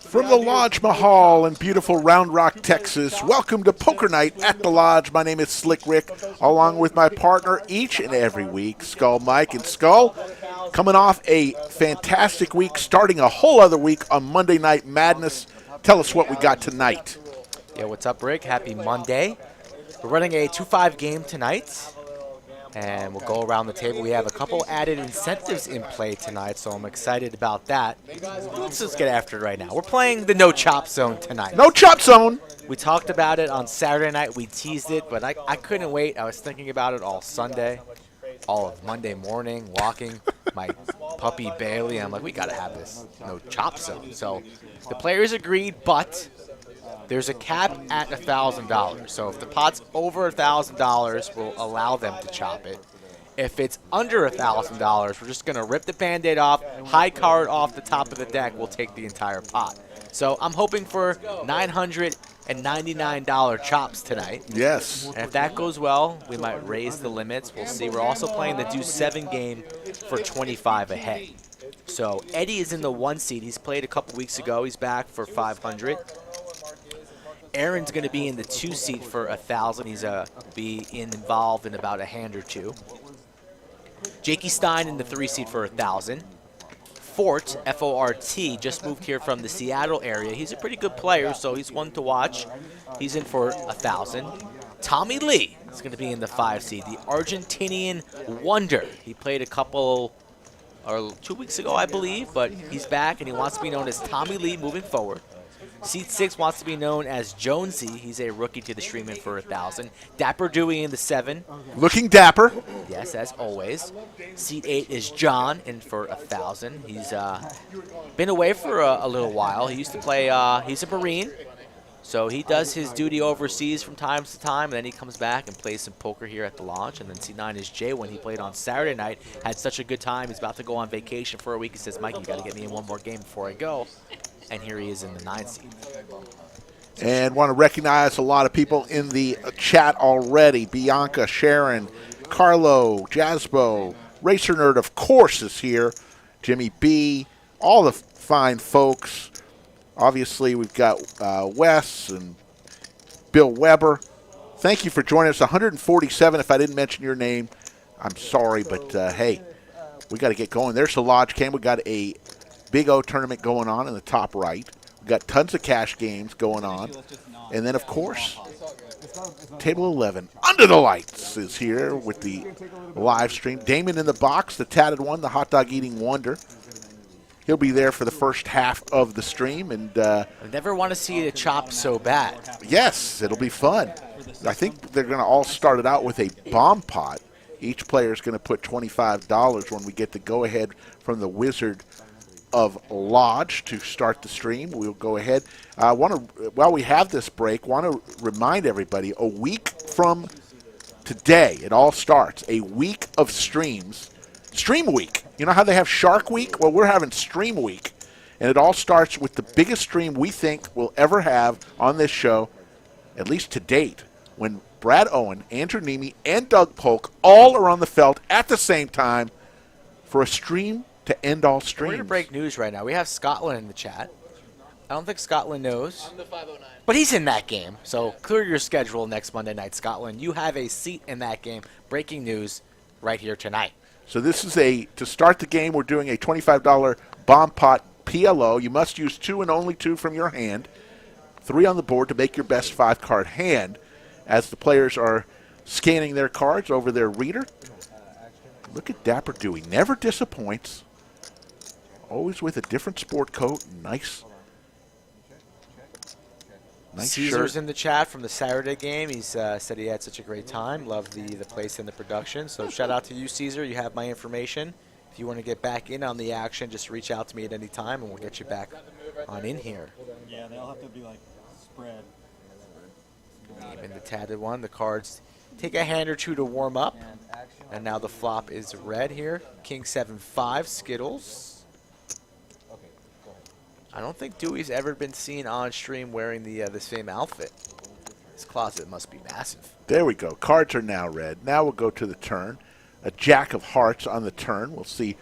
From the Lodge Mahal in beautiful Round Rock, Texas, welcome to Poker Night at the Lodge. My name is Slick Rick, along with my partner each and every week, Skull Mike. And Skull, coming off a fantastic week, starting a whole other week on Monday Night Madness. Tell us what we got tonight. Yeah, what's up, Rick? Happy Monday. We're running a 2-5 game tonight, and we'll go around the table. We have a couple added incentives in play tonight, so I'm excited about that. Let's just get after it right now. We're playing the No Chop Zone tonight. No Chop Zone. We talked about it on Saturday night. We teased it, but I couldn't wait. I was thinking about it all Sunday, all of Monday morning, walking my puppy Bailey. I'm like, we got to have this No Chop Zone. So the players agreed, but there's a cap at $1,000. So if the pot's over $1,000, we'll allow them to chop it. If it's under $1,000, we're just going to rip the Band-Aid off, high card off the top of the deck. We'll take the entire pot. So I'm hoping for $999 chops tonight. Yes. And if that goes well, we might raise the limits. We'll see. We're also playing the Deuce 7 game for 25 ahead. So Eddie is in the 1 seed. He's played a couple weeks ago. He's back for 500. Aaron's going to be in the 2 seat for 1,000. He's be involved in about a hand or two. Jakey Stein in the 3 seat for 1,000. Fort, F-O-R-T, just moved here from the Seattle area. He's a pretty good player, so he's one to watch. He's in for 1,000. Tommy Lee is going to be in the 5 seed. The Argentinian wonder. He played a couple or 2 weeks ago, I believe, but he's back and he wants to be known as Tommy Lee moving forward. Seat 6 wants to be known as Jonesy. He's a rookie to the stream in for 1,000. Dapper Dewey in the 7. Looking dapper. Yes, as always. Seat 8 is John in for 1,000. He's been away for a little while. He used to play, he's a Marine. So he does his duty overseas from time to time, and then he comes back and plays some poker here at the Lodge. And then Seat 9 is Jay when he played on Saturday night. Had such a good time. He's about to go on vacation for a week. He says, Mike, you got to get me in one more game before I go. And here he is in the 9 seed. And want to recognize a lot of people in the chat already. Bianca, Sharon, Carlo, Jasbo, Racer Nerd, of course, is here. Jimmy B, all the fine folks. Obviously, we've got Wes and Bill Weber. Thank you for joining us. 147, if I didn't mention your name, I'm sorry, but hey, we got to get going. There's the Lodge cam. We got a Big O tournament going on in the top right. We've got tons of cash games going on. And then, of course, Table 11, Under the Lights, is here with the live stream. Damon in the box, the tatted one, the hot dog eating wonder. He'll be there for the first half of the stream. And I never want to see it chop so bad. Yes, it'll be fun. I think they're going to all start it out with a bomb pot. Each player is going to put $25 when we get the go-ahead from the Wizard of Lodge to start the stream. We'll go ahead. While we have this break, want to remind everybody, a week from today, it all starts. A week of streams. Stream Week. You know how they have Shark Week? Well, we're having Stream Week. And it all starts with the biggest stream we think we'll ever have on this show, at least to date, when Brad Owen, Andrew Nemi, and Doug Polk all are on the felt at the same time for a stream to end all streams. We're going to break news right now. We have Scotland in the chat. I don't think Scotland knows. I'm the 509. But he's in that game. So clear your schedule next Monday night, Scotland. You have a seat in that game. Breaking news right here tonight. So this is to start the game, we're doing a $25 bomb pot PLO. You must use 2 and only 2 from your hand. 3 on the board to make your best 5-card hand as the players are scanning their cards over their reader. Look at Dapper Dewey. Never disappoints. Always with a different sport coat. Nice Caesar's shirt. in the chat from the Saturday game. He's said he had such a great time. Loved the place and the production. So shout out to you, Caesar. You have my information. If you want to get back in on the action, just reach out to me at any time, and we'll get you back on in here. Yeah, they'll have to be like spread. In the tatted one, the cards take a hand or two to warm up. And now the flop is red here. King 7-5, Skittles. I don't think Dewey's ever been seen on stream wearing the same outfit. His closet must be massive. There we go. Cards are now red. Now we'll go to the turn. A Jack of Hearts on the turn. We'll see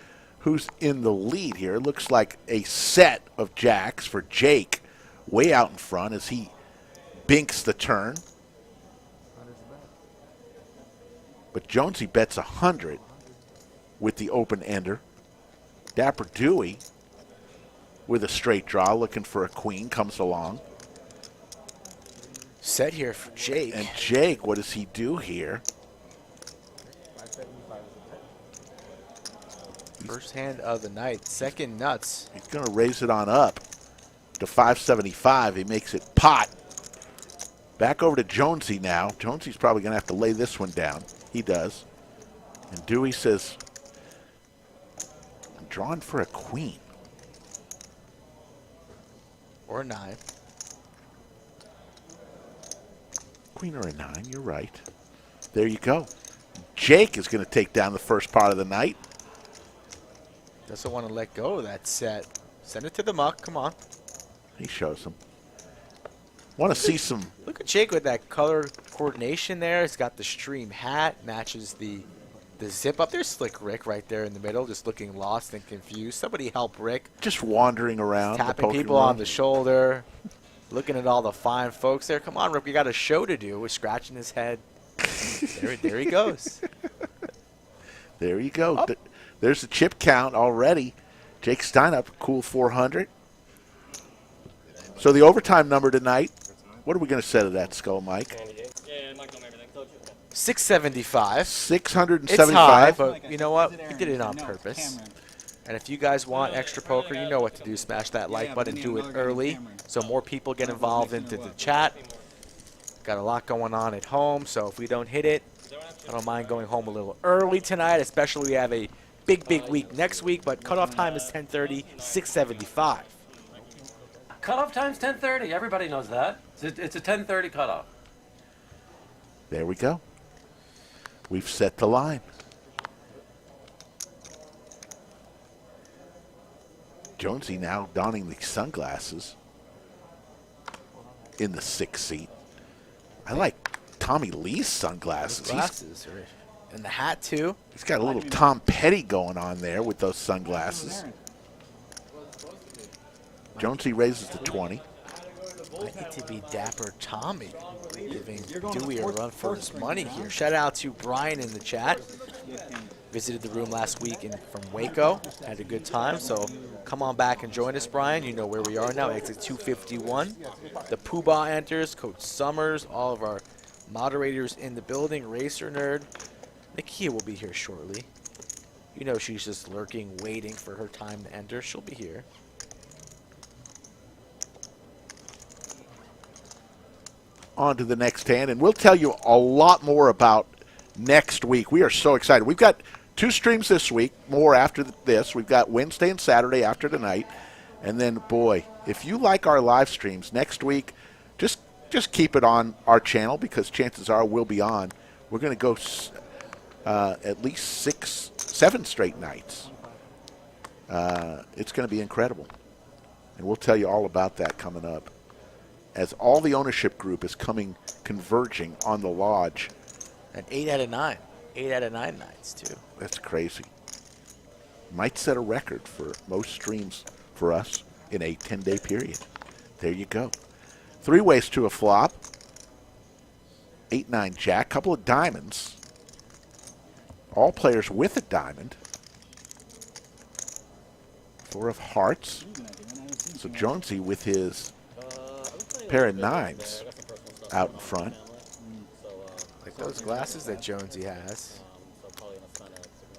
who's in the lead here. Looks like a set of jacks for Jake way out in front as he binks the turn. But Jonesy bets 100 with the open ender. Dapper Dewey with a straight draw looking for a queen comes along. Set here for Jake. And Jake, what does he do here? First hand of the night. Second nuts. He's going to raise it on up to 575. He makes it pot. Back over to Jonesy now. Jonesy's probably going to have to lay this one down. He does. And Dewey says, I'm drawn for a queen. Or a 9. Queen or a 9, you're right. There you go. Jake is going to take down the first part of the night. Doesn't want to let go of that set. Send it to the muck. Come on. He shows him. Want to see some. Look at Jake with that color coordination there. He's got the stream hat. Matches the zip up. There's Slick Rick right there in the middle, just looking lost and confused. Somebody help Rick. Just wandering around. Tapping people on the shoulder. Looking at all the fine folks there. Come on, Rick. We got a show to do. We're scratching his head. there he goes. There you go. Oh. There's the chip count already. Jake Steinup, cool 400. So the overtime number tonight, what are we going to set of that, Skull Mike? 675. 675. It's high, but you know what? We did it on purpose. And if you guys want extra poker, you know what to do. Smash that like button, do it early so more people get involved into the chat. Got a lot going on at home, so if we don't hit it, I don't mind going home a little early tonight, especially we have a big week next week, but cutoff time is 10:30, 675. Cutoff time's 10:30. Everybody knows that. It's a 10:30 cutoff. There we go. We've set the line. Jonesy now donning the sunglasses in the 6th seat. I like Tommy Lee's sunglasses. Glasses, and the hat too. He's got a little Tom Petty going on there with those sunglasses. Jonesy raises to 20. I need to be Dapper Tommy, giving Dewey a run for his money here. Shout out to Brian in the chat. Visited the room last week from Waco. Had a good time, so come on back and join us, Brian. You know where we are now, exit 251. The Poobah enters, Coach Summers, all of our moderators in the building, Racer Nerd. Nakia will be here shortly. You know she's just lurking, waiting for her time to enter. She'll be here. On to the next hand, and we'll tell you a lot more about next week. We are so excited. We've got 2 streams this week, more after this. We've got Wednesday and Saturday after tonight. And then, boy, if you like our live streams next week, just keep it on our channel because chances are we'll be on. We're going to go at least 6-7 straight nights. It's going to be incredible. And we'll tell you all about that coming up, as all the ownership group is converging on the lodge. And 8 out of 9. 8 out of 9 nights, too. That's crazy. Might set a record for most streams for us in a 10-day period. There you go. 3 ways to a flop. 8-9 jack, couple of diamonds. All players with a diamond. 4 of hearts. So Jonesy with his pair of 9s out in front. Like those glasses that Jonesy has.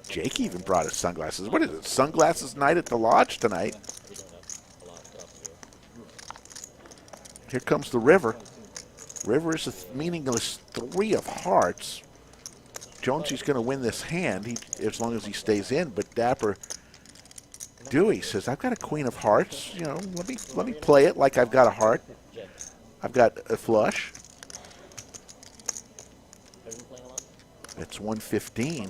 Jake even brought his sunglasses. What is it, sunglasses night at the lodge tonight? Here comes the river. River is a meaningless 3 of hearts. Jonesy's going to win this hand as long as he stays in, but Dapper Dewey says, I've got a queen of hearts. You know, let me play it like I've got a heart. I've got a flush. It's 115.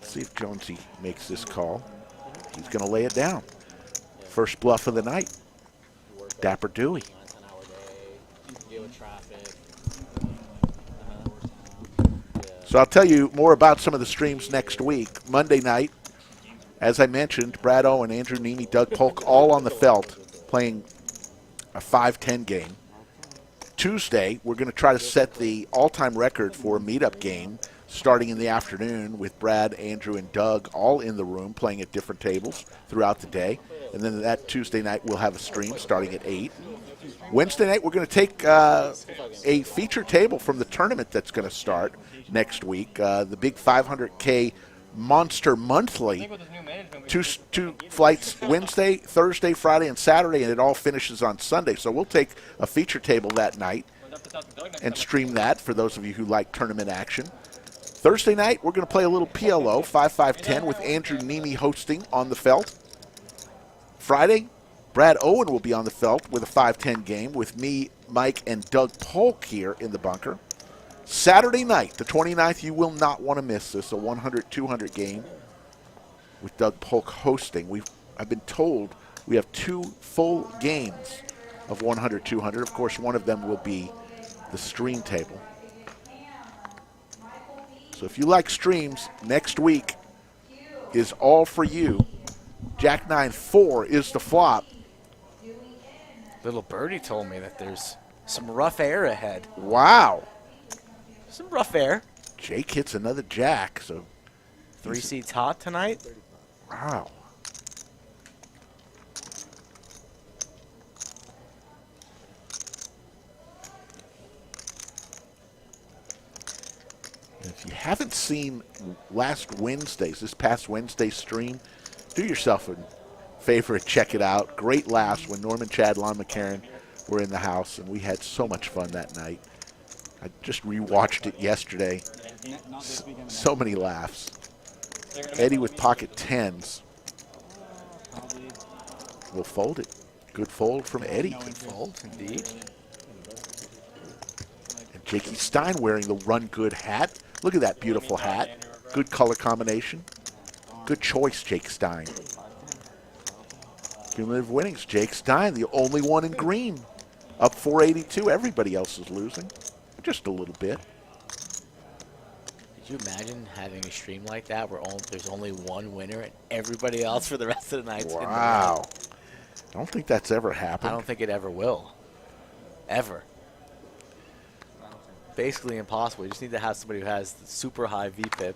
See if Jonesy makes this call. He's going to lay it down. First bluff of the night. Dapper Dewey. So I'll tell you more about some of the streams next week. Monday night, as I mentioned, Brad Owen, Andrew Nemi, Doug Polk, all on the felt playing a 5-10 game. Tuesday, we're going to try to set the all-time record for a meetup game starting in the afternoon with Brad, Andrew, and Doug all in the room playing at different tables throughout the day. And then that Tuesday night, we'll have a stream starting at 8. Wednesday night, we're going to take a feature table from the tournament that's going to start next week, the big 500K Monster Monthly. Two flights Wednesday, Thursday, Friday, and Saturday, and it all finishes on Sunday. So we'll take a feature table that night and stream that for those of you who like tournament action. Thursday night, we're going to play a little PLO, 5-5-10, with Andrew Nemi hosting on the felt. Friday, Brad Owen will be on the felt with a 5-10 game with me, Mike, and Doug Polk here in the bunker. Saturday night, the 29th, you will not want to miss this, a 100-200 game with Doug Polk hosting. I've been told we have 2 full games of 100-200. Of course, one of them will be the stream table. So if you like streams, next week is all for you. Jack 9-4 is the flop. Little birdie told me that there's some rough air ahead. Wow. Some rough air. Jake hits another jack, so 3 seats hot tonight. wow. If you haven't seen this past Wednesday's stream, do yourself a favor and check it out. Great laughs when Norman, Chad, Lon McCarran were in the house, and we had so much fun that night. I just rewatched it yesterday. So many laughs. Eddie with pocket 10s. We'll fold it. Good fold from Eddie. Good fold, indeed. And Jakey Stein wearing the Run Good hat. Look at that beautiful hat. Good color combination. Good choice, Jake Stein. Cumulative winnings, Jake Stein, the only one in green. Up 482. Everybody else is losing. Just a little bit. Could you imagine having a stream like that where there's only one winner and everybody else for the rest of the night? Wow. I don't think that's ever happened. I don't think it ever will. Ever. Basically impossible. You just need to have somebody who has super high VPIP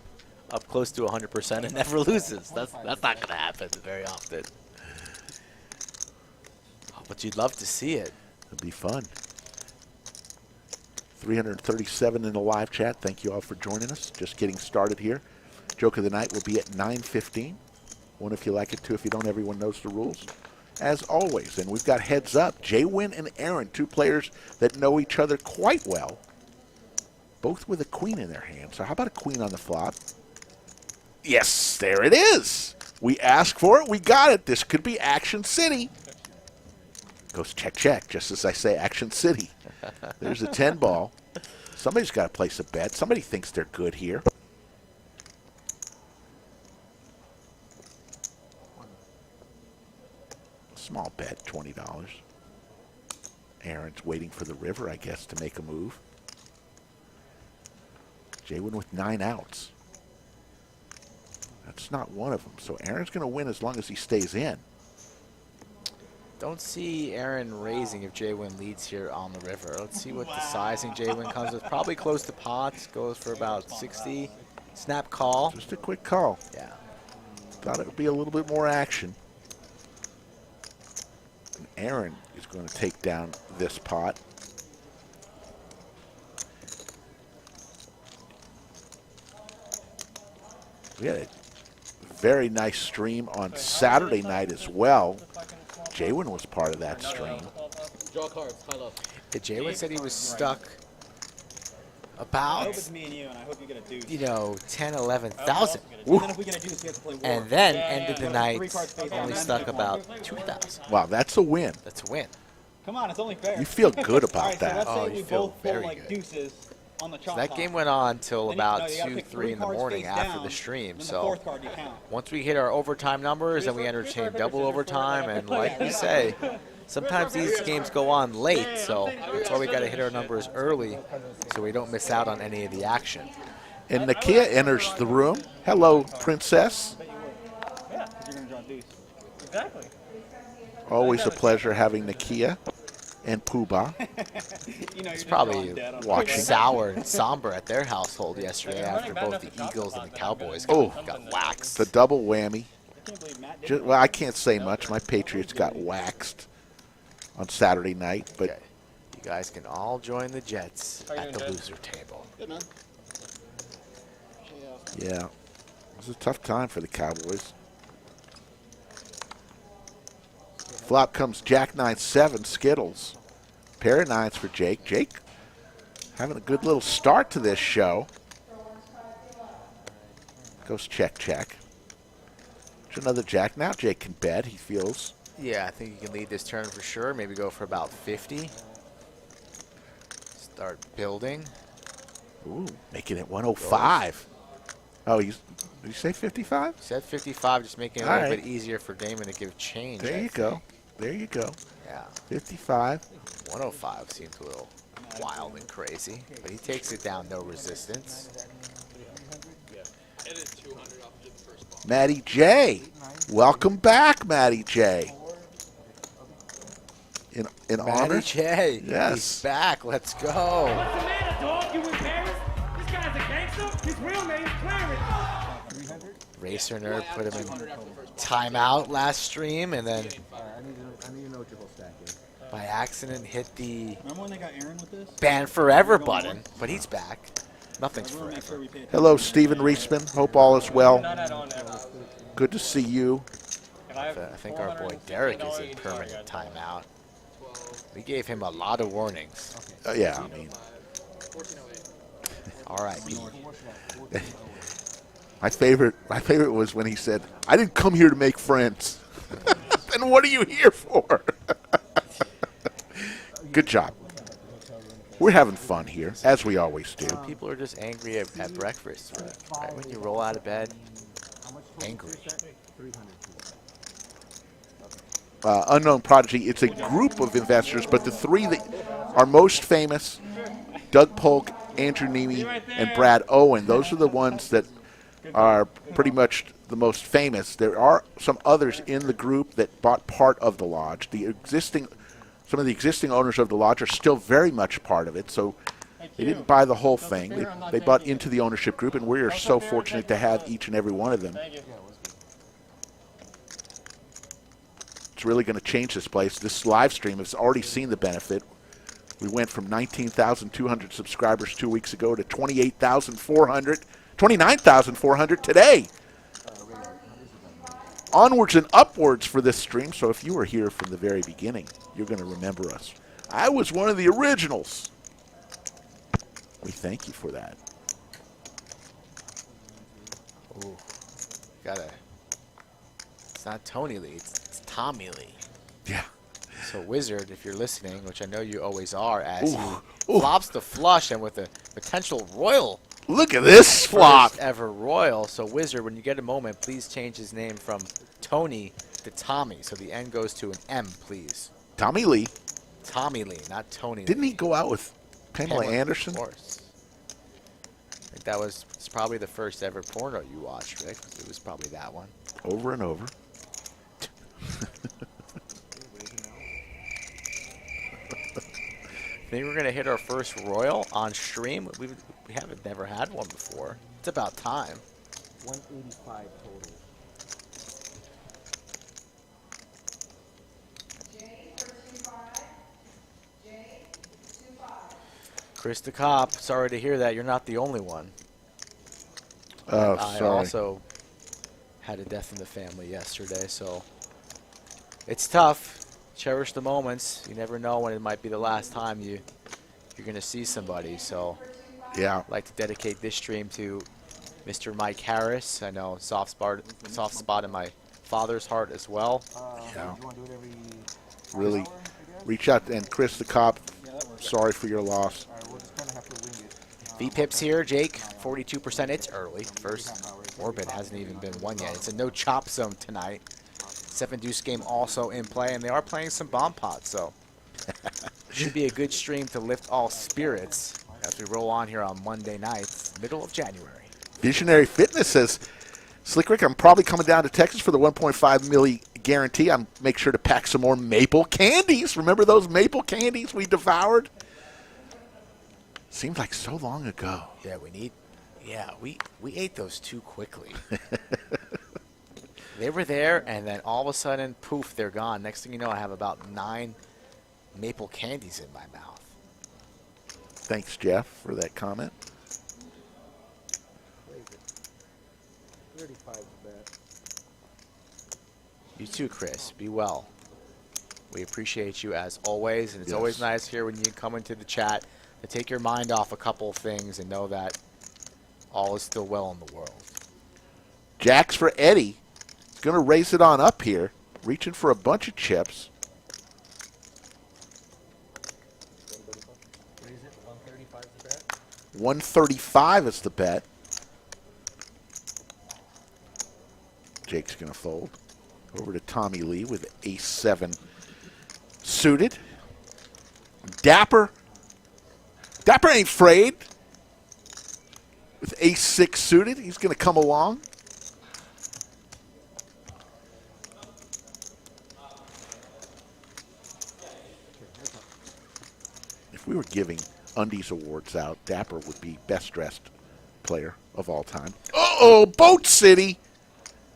up close to 100% and never loses. That's not going to happen very often. Oh, but you'd love to see it. It'd be fun. 337 in the live chat. Thank you all for joining us. Just getting started here. Joke of the night will be at 9:15. One if you like it, two if you don't. Everyone knows the rules. As always, and we've got heads up. Jay Wynn and Aaron, 2 players that know each other quite well. Both with a queen in their hand. So how about a queen on the flop? Yes, there it is. We asked for it. We got it. This could be Action City. Goes check, check, just as I say Action City. There's a 10 ball. Somebody's got to place a bet. Somebody thinks they're good here. Small bet, $20. Aaron's waiting for the river, I guess, to make a move. Jaywin with 9 outs. That's not one of them. So Aaron's going to win as long as he stays in. Don't see Aaron raising if Jaywin leads here on the river. Let's see what the sizing Jaywin comes with. Probably close to pots. Goes for about 60. Snap call. Just a quick call. Yeah. Thought it would be a little bit more action. And Aaron is going to take down this pot. We had a very nice stream on Saturday night as well. Jaywin was part of that stream. Draw cards, high love. Yeah, Jaywin said he was stuck about, I hope it's me and you, and I hope you get a deuce. 10, 11,000. And then if we get a deuce, we have to play war. And then ended the night Three cards face only down, stuck come about on. 2,000. Wow, that's a win. That's a win. Come on, it's only fair. You feel good All about right, so that. let's Oh, say you we feel both pull very like good. deuces on the So chalk that top. game went on till Then you- about no, you gotta 2, pick 3 in the cards morning face after down, the stream. then the So fourth card you count. once we hit our overtime numbers, then we entertain double overtime. And like we say, sometimes these games go on late. So that's why we got to hit our numbers early so we don't miss out on any of the action. And Nakia enters the room. Hello, princess. Yeah, because you're going to draw deuce. Exactly. Always a pleasure having Nakia and Poobah You know, It's you're probably just drawing dead on watching. sour and somber at their household yesterday after both the Eagles and the Cowboys got waxed. The double whammy. I can't believe Matt did Well, I can't say much. My Patriots got waxed on Saturday night, but Okay. You guys can all join the Jets at the loser table. Good, man. yeah, it was a tough time for the Cowboys. Flop comes Jack 9-7 Skittles. Pair of nines for Jake. Jake having a good little start to this show. Goes check, check. There's another Jack. Now Jake can bet, he feels. Yeah, I think he can lead this turn for sure. Maybe go for about 50. Start building. Ooh, making it 105. Oh, did you say 55? Said 55, just making it a All little right. bit easier for Damon to give change. There I you think. go. There you go. Yeah, 55. 105 seems a little wild and crazy, but he takes it down, no resistance. Matty J. Welcome back, Matty J. In Matty honor? J. Yes. He's back. Let's go. What's the matter, dog? You in Paris? This guy's a gangster. His real name's Clarence. Racer Nerd put him in timeout last stream, and then by accident hit the Remember when they got Aaron with this? ban forever button, but he's back. Nothing's I want to make sure forever. we pay attention. Hello, Stephen Reisman. Hope all is well. Not at on ever. Good to see you. I think our boy Derek is in permanent timeout. We gave him a lot of warnings. Yeah, I mean, R.I.P. my favorite was when he said, "I didn't come here to make friends." Then what are you here for? Good job. We're having fun here, as we always do. People are just angry at breakfast. Right? When you roll out of bed, angry. Unknown Prodigy, it's a group of investors, but the three that are most famous, Doug Polk, Andrew Nemi, and Brad Owen, those are the ones that are pretty much the most famous. There are some others in the group that bought part of the lodge. Some of the existing owners of the lodge are still very much part of it, so they didn't buy the whole thing. They bought into the ownership group, and we are so fortunate to have each and every one of them. It's really going to change this place. This live stream has already seen the benefit. We went from 19,200 subscribers 2 weeks ago to 29,400 today. Onwards and upwards for this stream, so if you were here from the very beginning, you're going to remember us. I was one of the originals. We thank you for that. Ooh, it's not Tony Lee, it's Tommy Lee. Yeah. So Wizard, if you're listening, which I know you always are, as Ooh, he ooh. flops the flush and with a potential royal, Look at this flop. first ever royal. So Wizard, when you get a moment, please change his name from Tony to Tommy. So the N goes to an M, please. Tommy Lee. Tommy Lee, not Tony Didn't Lee. he go out with Pamela Anderson? Of course. I think that was it's probably the first ever porno you watched, Rick. It was probably that one. Over and over. Think we're gonna hit our first royal on stream? We haven't never had one before. It's about time. 185 total. Chris the Cop, sorry to hear that. You're not the only one. Oh, I sorry. also had a death in the family yesterday, so it's tough. Cherish the moments. You never know when it might be the last time you're gonna see somebody. So Yeah. I'd like to dedicate this stream to Mr. Mike Harris. I know soft spot in my father's heart as well. Yeah. You want to do it every Really hour, I guess? reach out. And Chris the Cop, Yeah, that works. sorry for your loss. All right, we'll just kind of have to wing it. V-Pips here, Jake, 42%. It's early. First orbit hasn't even been won yet. It's a no chop zone tonight. 7 deuce game also in play, and they are playing some bomb pots, so should be a good stream to lift all spirits. as we roll on here on Monday nights, middle of January. Visionary Fitness says, Slick Rick, I'm probably coming down to Texas for the 1.5 milli guarantee. I'm make sure to pack some more maple candies. Remember those maple candies we devoured? Seems like so long ago. Yeah, we ate those too quickly. They were there, and then all of a sudden, poof, they're gone. Next thing you know, I have about 9 maple candies in my mouth. Thanks, Jeff, for that comment. 35 is that. You too, Chris. Be well. We appreciate you as always, and it's Yes. always nice here when you come into the chat to take your mind off a couple of things and know that all is still well in the world. Jacks for Eddie. He's going to raise it on up here, reaching for a bunch of chips. What is it? 135 is that? 135 is the bet. Jake's going to fold. Over to Tommy Lee with ace-7 suited. Dapper ain't afraid. With ace-6 suited, he's going to come along. If we were giving Undies awards out, Dapper would be best dressed player of all time. Uh-oh, Boat City.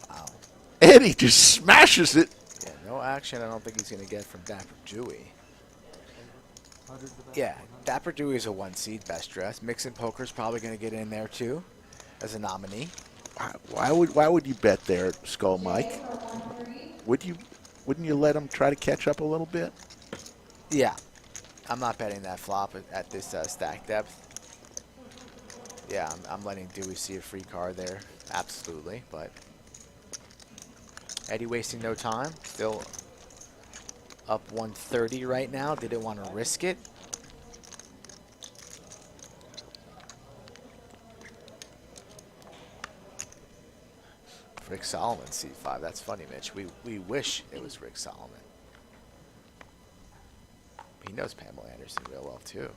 Wow. Eddie just smashes it. Yeah, no action I don't think he's going to get from Dapper Dewey. 100 is that? Yeah, Dapper Dewey is a 1 seed, best dressed. Mixin' Poker's probably going to get in there too as a nominee. Why would you bet there, Skull Mike? Wouldn't you let him try to catch up a little bit? Yeah, I'm not betting that flop at this stack depth. Yeah, I'm letting Dewey see a free card there, absolutely. But Eddie wasting no time, still up 130 right now. Didn't want to risk it. Rick Solomon, C5. That's funny, Mitch. We wish it was Rick Solomon. He knows Pamela Anderson real well, too.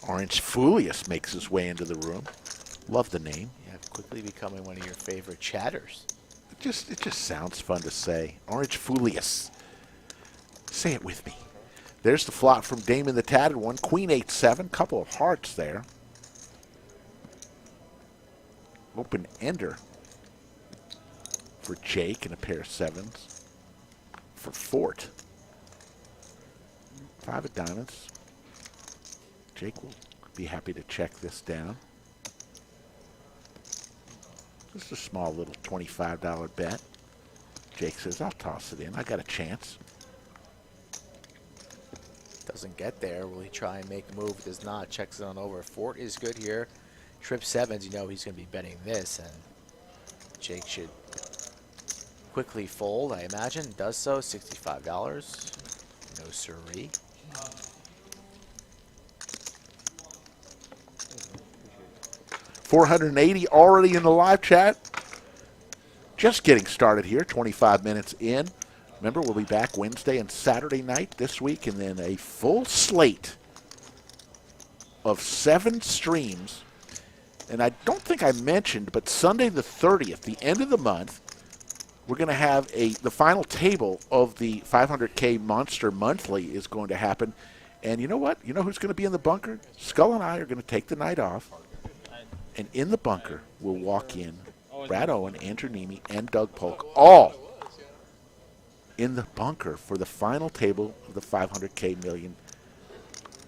Orange Furious makes his way into the room. Love the name. Yeah, quickly becoming one of your favorite chatters. It just sounds fun to say. Orange Furious. Say it with me. There's the flop from Damon the Tatted One. Queen 8-7. Couple of hearts there. Open ender for Jake and a pair of 7s for Fort. 5 of diamonds. Jake will be happy to check this down. Just a small little $25 bet. Jake says, I'll toss it in. I got a chance. Doesn't get there. Will he try and make a move? Does not. Checks it on over. Fort is good here. Trip 7s, you know he's going to be betting this, and Jake should quickly fold, I imagine. Does so. $65. No siree. $480 already in the live chat. Just getting started here, 25 minutes in. Remember, we'll be back Wednesday and Saturday night this week, and then a full slate of 7 streams. And I don't think I mentioned, but Sunday the 30th, the end of the month, we're going to have the final table of the 500K Monster Monthly is going to happen. And you know what? You know who's going to be in the bunker? Skull and I are going to take the night off. And in the bunker will walk in Brad Owen, Andrew Nemi, and Doug Polk, all in the bunker for the final table of the 500K million.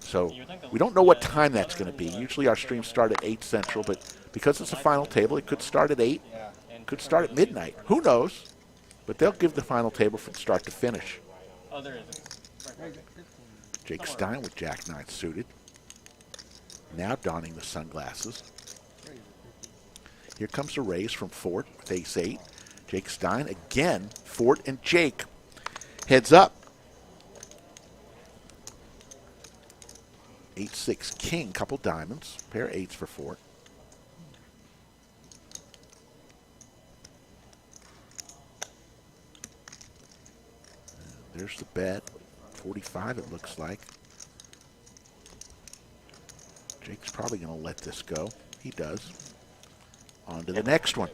So we don't know what time that's going to be. Usually our streams start at 8 Central, but because it's the final table, it could start at 8, could start at midnight. Who knows? But they'll give the final table from start to finish. Oh, there is. Jake Stein with Jack 9 suited. Now donning the sunglasses. Here comes a raise from Fort with ace-8. Jake Stein again. Fort and Jake. Heads up. 8-6 king, couple diamonds. Pair of 8s for Fort. There's the bet. 45 it looks like. Jake's probably going to let this go. He does. On to the next one.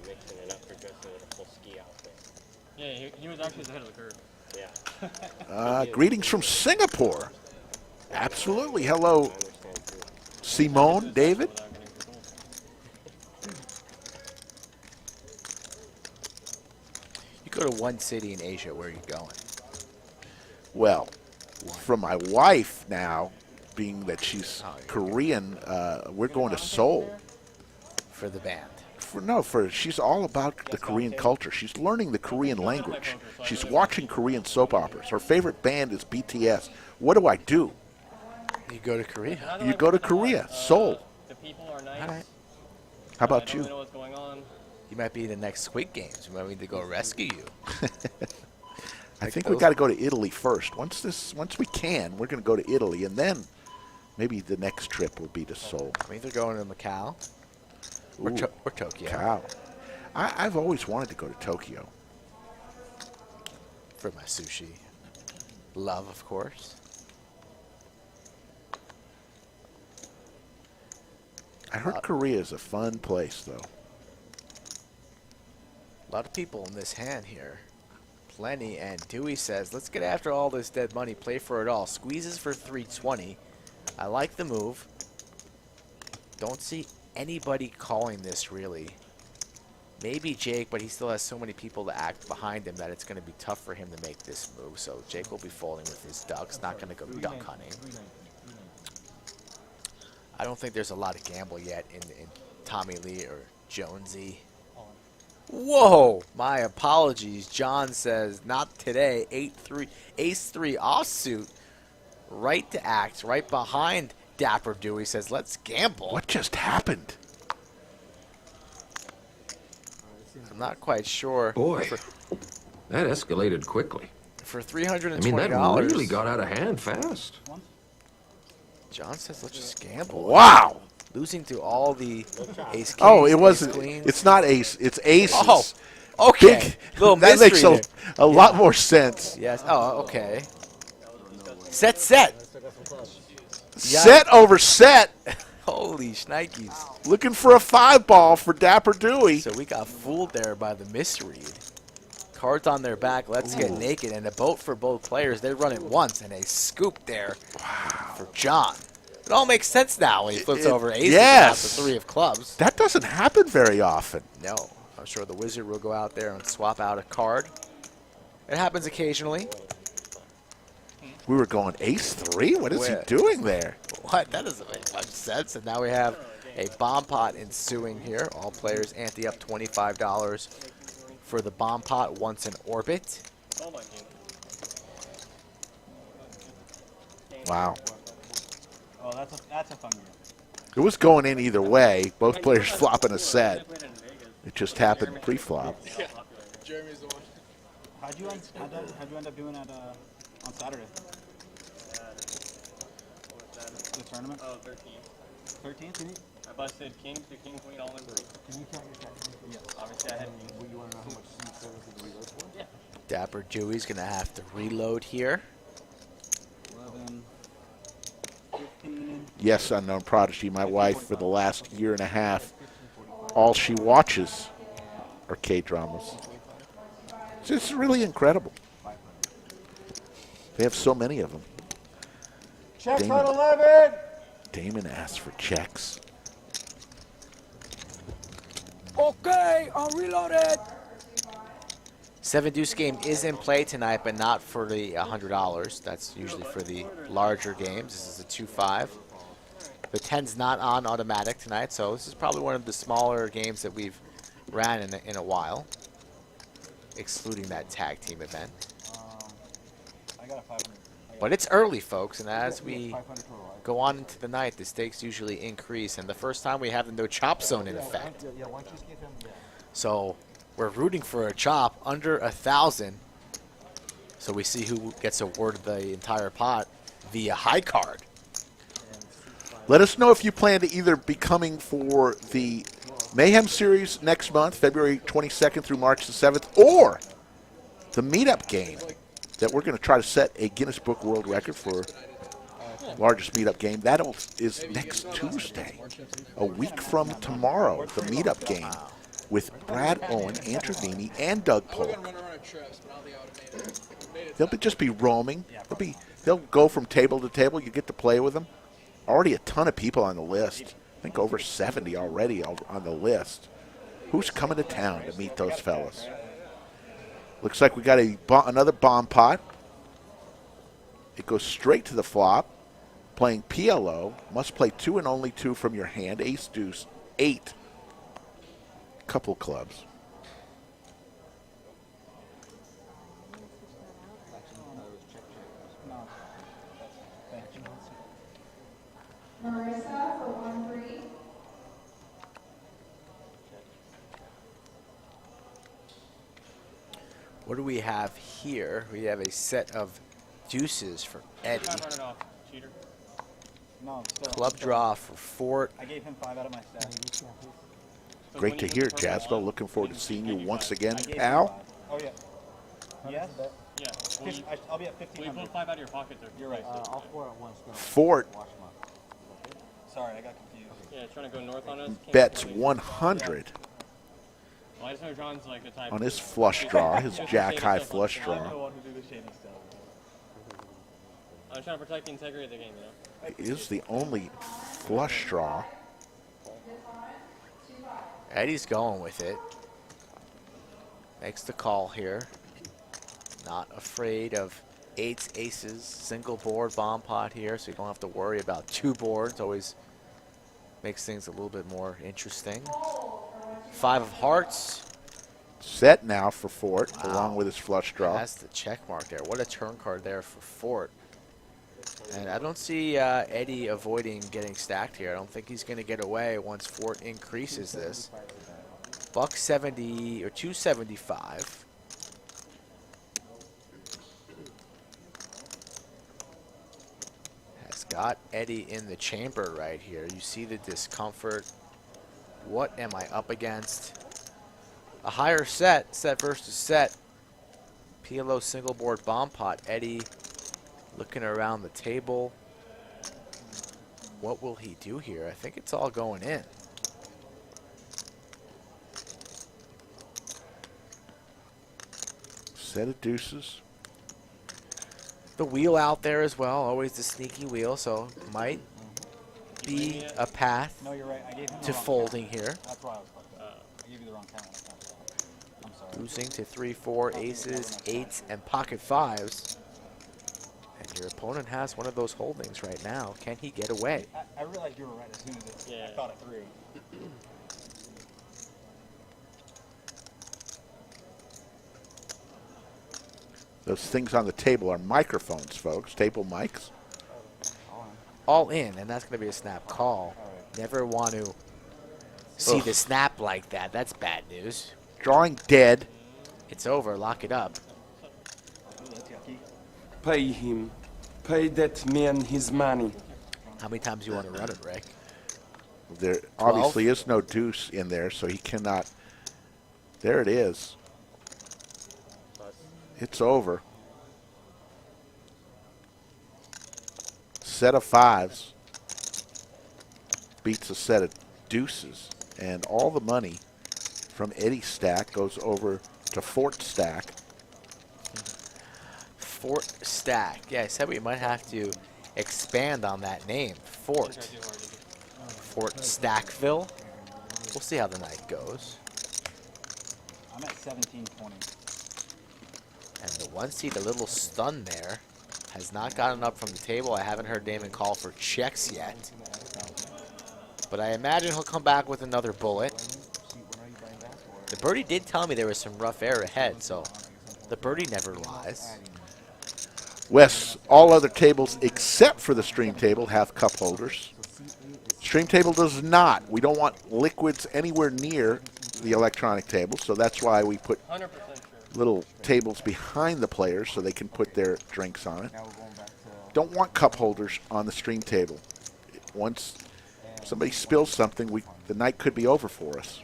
Yeah, he was actually ahead of the curve. Greetings from Singapore. Absolutely. Hello, Simone, David. You go to one city in Asia, where are you going? Well, from my wife now, being that she's Korean, we're going to Seoul. For the band. She's all about the Korean culture. She's learning the Korean language. She's watching Korean soap operas. Her favorite band is BTS. What do? You go to Korea. You go to Korea, Seoul. The people are nice. All right. How about They know you? what's going on. You might be in the next Squid Games. We might need to go rescue you. I think we got to go to Italy first. Once we can, we're going to go to Italy, and then maybe the next trip will be to Seoul. I'm either going to Macau or, Ooh, or Tokyo Cow. I've always wanted to go to Tokyo. for my sushi. Love, of course. I heard Korea is a fun place, though. A lot of people in this hand here. Plenty, and Dewey says, let's get after all this dead money, play for it all. Squeezes for 320. I like the move. Don't see anybody calling this, really. Maybe Jake, but he still has so many people to act behind him that it's going to be tough for him to make this move. So Jake will be folding with his ducks, not going to go duck hunting. I don't think there's a lot of gamble yet in Tommy Lee or Jonesy. Whoa! My apologies. John says, not today. 8-3, ace-3 offsuit. Right to act, right behind Dapper Dewey. Says, let's gamble. What just happened? I'm not quite sure. Boy, that escalated quickly. For $320. I mean, that really got out of hand fast. John says, let's just gamble. Wow! Losing to all the ace kings. Oh, it ace wasn't. queens. It's not ace. It's aces. Oh, okay. Big, Little that makes mystery a lot more sense. Yes. Oh, okay. Set. Set over set. Holy shnikes. Looking for a 5-ball for Dapper Dewey. So we got fooled there by the misread. Cards on their back. Let's get naked. And a boat for both players. They run it once, and a scoop there for John. It all makes sense now when he flips over aces yes. without the 3 of clubs. That doesn't happen very often. No. I'm sure the wizard will go out there and swap out a card. It happens occasionally. We were going ace-3? What is he Where? doing there? What? That doesn't make much sense. And now we have a bomb pot ensuing here. All players ante up $25 for the bomb pot once in orbit. Wow. Oh, that's a fun game. It was going in either way. Both players flopping a set. It just happened pre-flop. How'd you end up doing that on Saturday? The tournament? Oh, 13. 13? I busted king to king, queen, all in blue. Can you count your stacks? Yes. Obviously, I had king. Well, you want to know how much seed service did we reload for? Yeah. Dapper Dewey's going to have to reload here. 11, 15. Yes, Unknown Prodigy, my wife, for the last year and a half, all she watches are K-dramas. It's just really incredible. They have so many of them. Checks Damon. on 11! Damon asked for checks. Okay, I'm reloaded. 7 deuce game is in play tonight, but not for the $100. That's usually for the larger games. This is a 2-5. The 10's not on automatic tonight, so this is probably one of the smaller games that we've ran in a while, excluding that tag team event. I got a 500. But it's early, folks, and as we 500 total, right? go on into the night, the stakes usually increase, and the first time we have the no chop zone in effect. Yeah, once you skip him, yeah. So we're rooting for a chop under 1,000. So we see who gets awarded the entire pot via high card. Let us know if you plan to either be coming for the Mayhem Series next month, February 22nd through March the 7th, or the meetup game that we're going to try to set a Guinness Book World Record for largest meetup game. That is next Tuesday, a week from tomorrow, the meetup game with Brad Owen, Andrew Nemi, and Doug Polk. They'll just be roaming. They'll go from table to table. You get to play with them. Already a ton of people on the list. I think over 70 already on the list. Who's coming to town to meet those fellas? Looks like we got another bomb pot. It goes straight to the flop. Playing PLO. Must play 2 and only 2 from your hand. Ace, deuce, 8. Couple clubs. Marissa for 1-3. What do we have here? We have a set of deuces for Eddie. 500 off, cheater. No, still. Club draw for Fort. I gave him 5 out of my stack. So Great when to you hear, hit the purple Jasper. one, Looking forward to you seeing can you give once 5. again, I gave him pal. 5. Oh, yeah. Yes? Yeah. Well, you, I'll be at well, you 1,500. pull 5 out of your pocket there. You're right. I'll 4 at once. Fort Sorry, I got confused. Yeah, trying to go north on us. King bets 20. 100 Well, I just know John's like the type. on his flush draw, his jack-high flush I'm draw. the one who do the shady stuff. I'm trying to protect the integrity of the game, you know? It is the only flush draw. Eddie's going with it. Makes the call here. Not afraid of 8s, aces, single board bomb pot here, so you don't have to worry about 2 boards. Always makes things a little bit more interesting. 5 of hearts. Set now for Fort, Wow. along with his flush draw. That's the check mark there. What a turn card there for Fort. And I don't see Eddie avoiding getting stacked here. I don't think he's going to get away once Fort increases this. $170 or $275. Has got Eddie in the chamber right here. You see the discomfort. What am I up against? A higher set versus set. PLO single board bomb pot. Eddie looking around the table. What will he do here? I think it's all going in. Set of deuces. The wheel out there as well. Always the sneaky wheel, so might be a path No, you're right. I gave him the to wrong folding count. here. That's why I was fucked up. I gave you the wrong count. I'm sorry. Losing to 3, 4, aces, 8s, and pocket 5s. And your opponent has one of those holdings right now. Can he get away? I realized you were right as soon as Yeah. I thought it through. Those things on the table are microphones, folks. Table mics. All in, and that's going to be a snap call. Never want to see the snap like that. That's bad news. Drawing dead. It's over. Lock it up. Ooh, that's yucky. Pay him. Pay that man his money. How many times do you want to run it, Rick? There obviously is no deuce in there, so he cannot. There it is. It's over. Set of 5s beats a set of deuces, and all the money from Eddie's stack goes over to Fort's stack. Fort Stack. Yeah, I said we might have to expand on that name. Fort. Fort Stackville. We'll see how the night goes. I'm at 1720. And the 1 seed a little stunned there. Has not gotten up from the table. I haven't heard Damon call for checks yet. But I imagine he'll come back with another bullet. The birdie did tell me there was some rough air ahead, so the birdie never lies. Wes, all other tables except for the stream table have cup holders. Stream table does not. We don't want liquids anywhere near the electronic table, so that's why we put 100% sure. little tables behind the players so they can put their drinks on it. Don't want cup holders on the stream table. Once somebody spills something, the night could be over for us.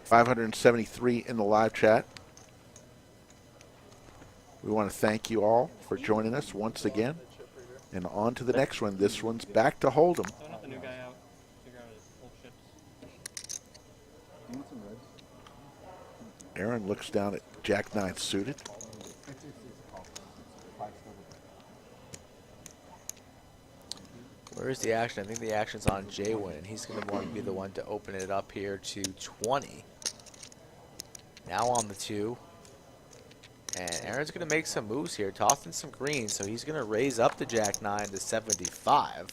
573 in the live chat. We want to thank you all for joining us once again. And on to the next one. This one's back to Hold'em. Don't let the new guy out. Figure out his old ships. You want some reds? Aaron looks down at Jack 9 suited. Where's the action? I think the action's on Jaywin, and he's going to want to be the one to open it up here to 20. Now on the 2. And Aaron's going to make some moves here, tossing some greens, so he's going to raise up the Jack 9 to 75.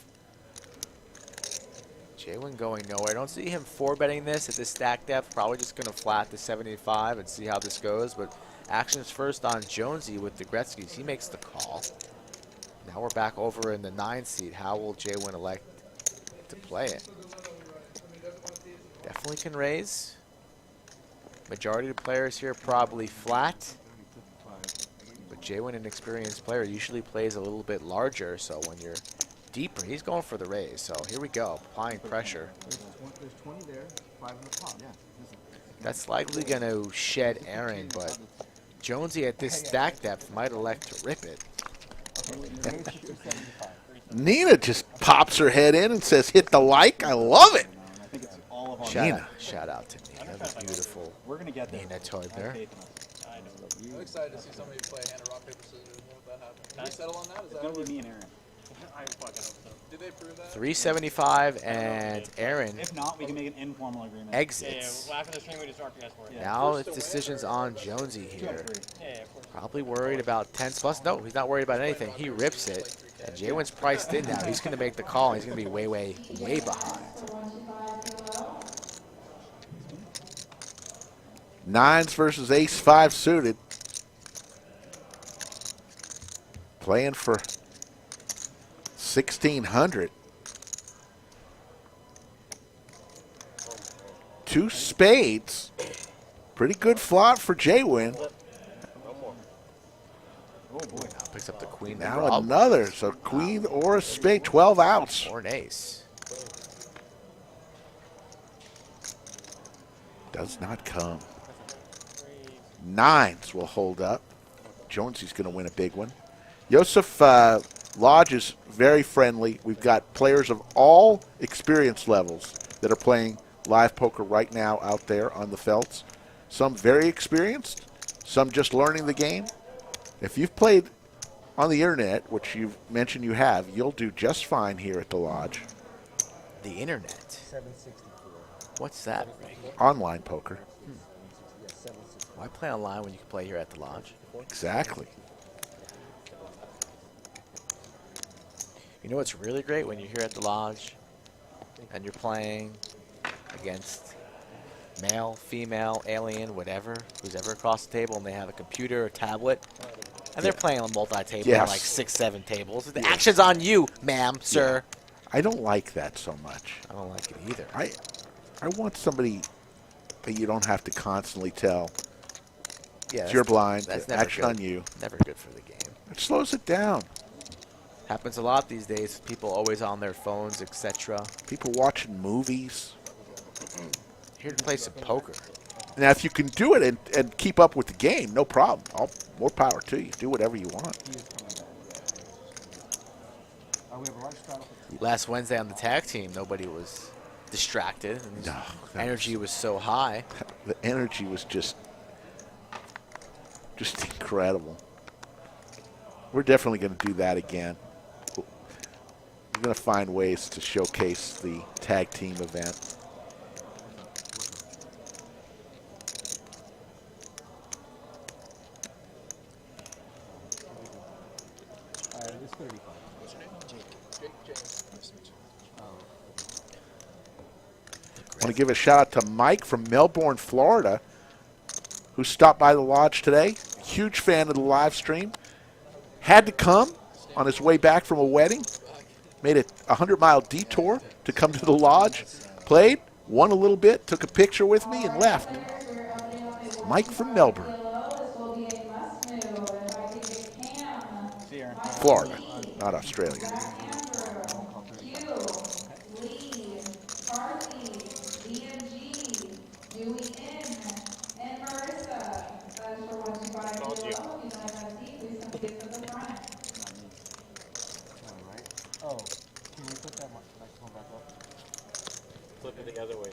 Jaywin going nowhere. I don't see him 4-betting this at this stack depth. Probably just going to flat to 75 and see how this goes. But action's first on Jonesy with the Gretzky's. He makes the call. Now we're back over in the 9 seat. How will Jaywin elect to play it? Definitely can raise. Majority of the players here probably flat. But Jaywin, an experienced player, usually plays a little bit larger. So when you're deeper, he's going for the raise. So here we go, applying pressure. There's 20 there, 5 in the pot. Yeah. That's likely going to shed Aaron, but Jonesy at this stack depth might elect to rip it. Nina just pops her head in and says, hit the like. I love it. I think it's all of our Shout out to Nina, the beautiful We're gonna get there. Nina Toiber. I'm excited to see somebody play hand of rock, paper, scissors when that happens. Did we settle on that? Is It's that gonna over? be me and Aaron. I fucking hope so. Did they prove that? 375, and Aaron If not, we can make an informal agreement. Yeah, exits. well, after the stream, we just mark you guys for it. Now it's decisions on Jonesy here. Yeah, of course. Probably worried about 10s plus. No, he's not worried about anything. He rips it. And Jaywin's priced in now. He's going to make the call. He's going to be way, way, way behind. Nines versus ace 5 suited. Playing for 1,600. 2 spades. Pretty good flop for Jaywin. Now picks up the queen. Now another. So queen or a spade. 12 outs. Or an ace. Does not come. Nines will hold up. Jonesy's going to win a big one. Joseph Lodge is very friendly. We've got players of all experience levels that are playing live poker right now out there on the felts. Some very experienced, some just learning the game. If you've played on the internet, which you've mentioned you have, you'll do just fine here at the Lodge. The internet. What's that? Online poker. Why play online when you can play here at the Lodge? Exactly. You know what's really great when you're here at the Lodge and you're playing against male, female, alien, whatever, who's ever across the table, and they have a computer or tablet, and they're playing on multi-table, Yes. like 6, 7 tables. The action's on you, ma'am, sir. I don't like that so much. I don't like it either. I want somebody that you don't have to constantly tell. Yeah, It's your blind. That's never Action good. on you. Never good for the game. It slows it down. Happens a lot these days. People always on their phones, etc. People watching movies. Here to play some poker. Now, if you can do it and keep up with the game, no problem. More power to you. Do whatever you want. Last Wednesday on the tag team, nobody was distracted. And No, energy was so high. The energy was just incredible. We're definitely going to do that again. We're going to find ways to showcase the tag team event. I want to give a shout out to Mike from Melbourne, Florida, who stopped by the Lodge today. Huge fan of the live stream. Had to come on his way back from a wedding. Made a 100-mile detour to come to the Lodge. Played, won a little bit, took a picture with me, and left. Mike from Melbourne, Florida, not Australia. Flip it the other way.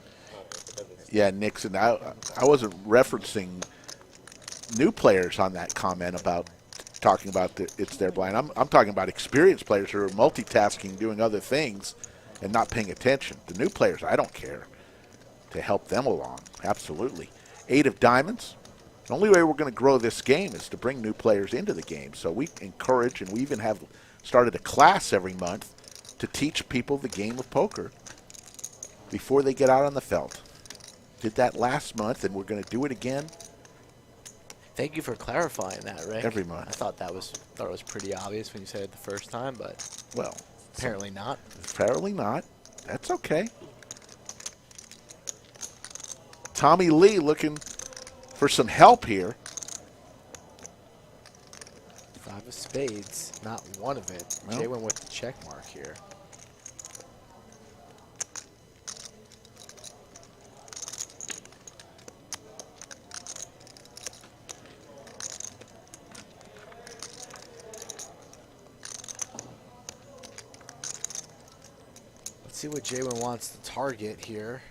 Yeah, Nixon. I wasn't referencing new players on that comment about talking about it's their blind. I'm talking about experienced players who are multitasking, doing other things, and not paying attention. The new players, I don't care. To help them along, absolutely. 8 of diamonds. The only way we're going to grow this game is to bring new players into the game. So we encourage, and we even have started a class every month to teach people the game of poker before they get out on the felt. Did that last month, and we're going to do it again. Thank you for clarifying that, Rick. Every month. I thought it was pretty obvious when you said it the first time, but Well, apparently not. apparently not. That's okay. Tommy Lee looking for some help here. 5 of spades, not one of it. Well. Jay went with the check mark here. Let's see what Jaywin wants to target here.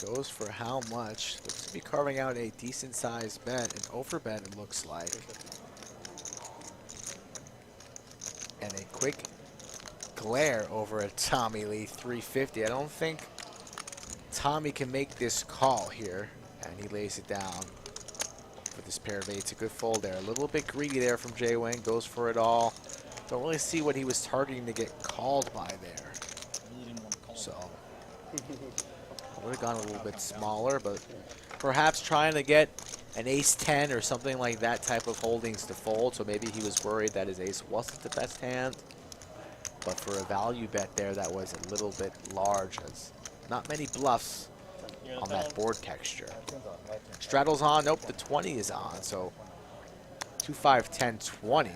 Goes for how much? Looks to be carving out a decent sized bet, an overbet it looks like. And a quick glare over at Tommy Lee 350. I don't think Tommy can make this call here, and he lays it down for this pair of 8s. A good fold there. A little bit greedy there from Jaywin. Goes for it all. Don't really see what he was targeting to get called by there. So would have gone a little bit smaller, but perhaps trying to get an ace-10 or something like that type of holdings to fold. So maybe he was worried that his ace wasn't the best hand. But for a value bet there, that was a little bit large. As not many bluffs on that board texture. Straddle's on. Nope, the 20 is on. So 2, 5, 10, 20.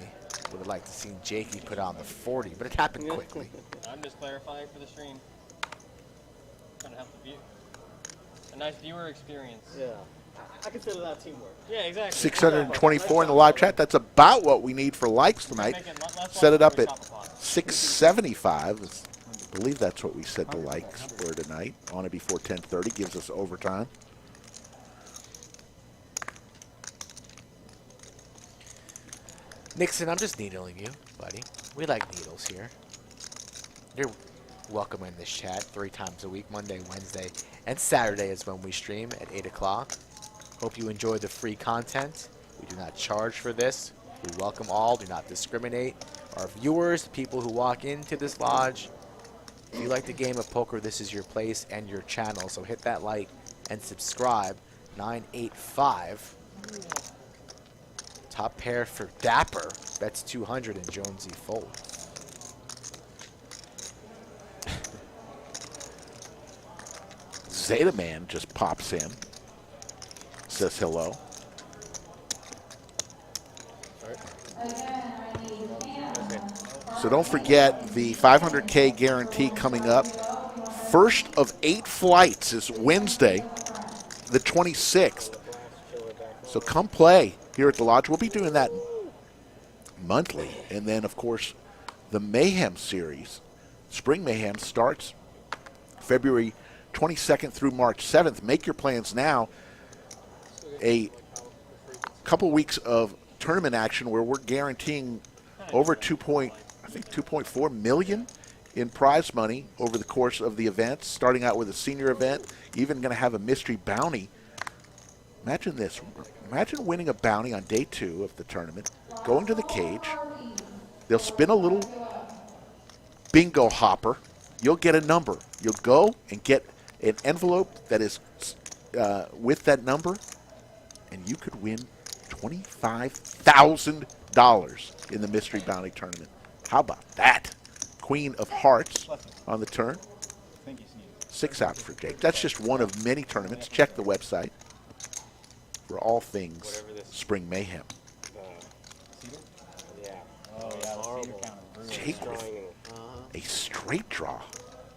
Would have liked to see Jakey put on the 40, but it happened quickly. I'm just clarifying for the stream. Trying to help the view. A nice viewer experience. Yeah. I consider that teamwork. Yeah, exactly. 624 in the live chat. That's about what we need for likes tonight. Set it up at 675. I believe that's what we said the likes were tonight. On it before 10:30 gives us overtime. Nixon, I'm just needling you, buddy. We like needles here. You're welcome in this chat 3 times a week, Monday, Wednesday, and Saturday is when we stream at 8 o'clock. Hope you enjoy the free content. We do not charge for this. We welcome all, do not discriminate. Our viewers, people who walk into this lodge, if you like the game of poker, this is your place and your channel. So hit that like and subscribe. 985. Top pair for Dapper. Bets 200 and Jonesy folds. Zeta Man just pops in. Says hello. So don't forget the 500K guarantee coming up. First of 8 flights is Wednesday, the 26th. So come play here at the lodge. We'll be doing that monthly. And then, of course, the Mayhem series, Spring Mayhem, starts February 22nd through March 7th. Make your plans now. A couple weeks of tournament action where we're guaranteeing over 2.4 million in prize money over the course of the event, starting out with a senior event, even going to have a mystery bounty. Imagine this. Imagine winning a bounty on day 2 of the tournament, going to the cage. They'll spin a little bingo hopper. You'll get a number. You'll go and get an envelope that is with that number, and you could win $25,000 in the mystery bounty tournament. How about that? Queen of Hearts on the turn. 6 out for Jake. That's just one of many tournaments. Check the website for all things Spring Mayhem. Jake with a straight draw.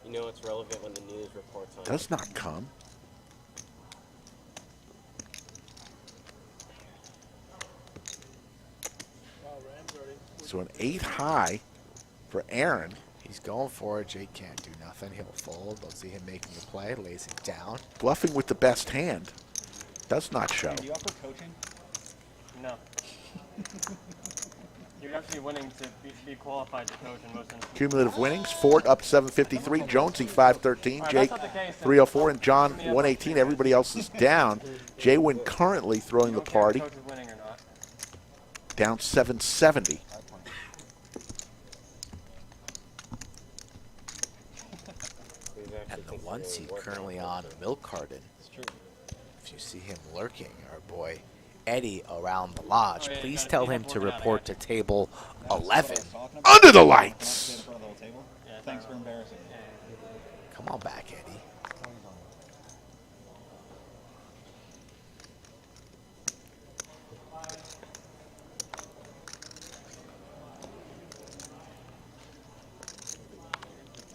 You know it's relevant when the news reports on Does not come. So an 8 high for Aaron. He He's going for it. Jake can't do nothing. He'll fold. They'll see him making the play. Lays it down. Bluffing with the best hand. Does not show. Do you offer coaching? No. You're actually winning to be qualified to coach in most instances. Cumulative winnings, Ford up 753, Jonesy 513, Jake 304, and John 118. Everybody else is down. Jaywin currently throwing the party, Coach is winning or not. down 770. And the 1 seed currently on a milk carton. If you see him lurking, our boy Eddie around the lodge, please tell him to report to table 11. Under the lights. Thanks for embarrassing me. Come on back, Eddie.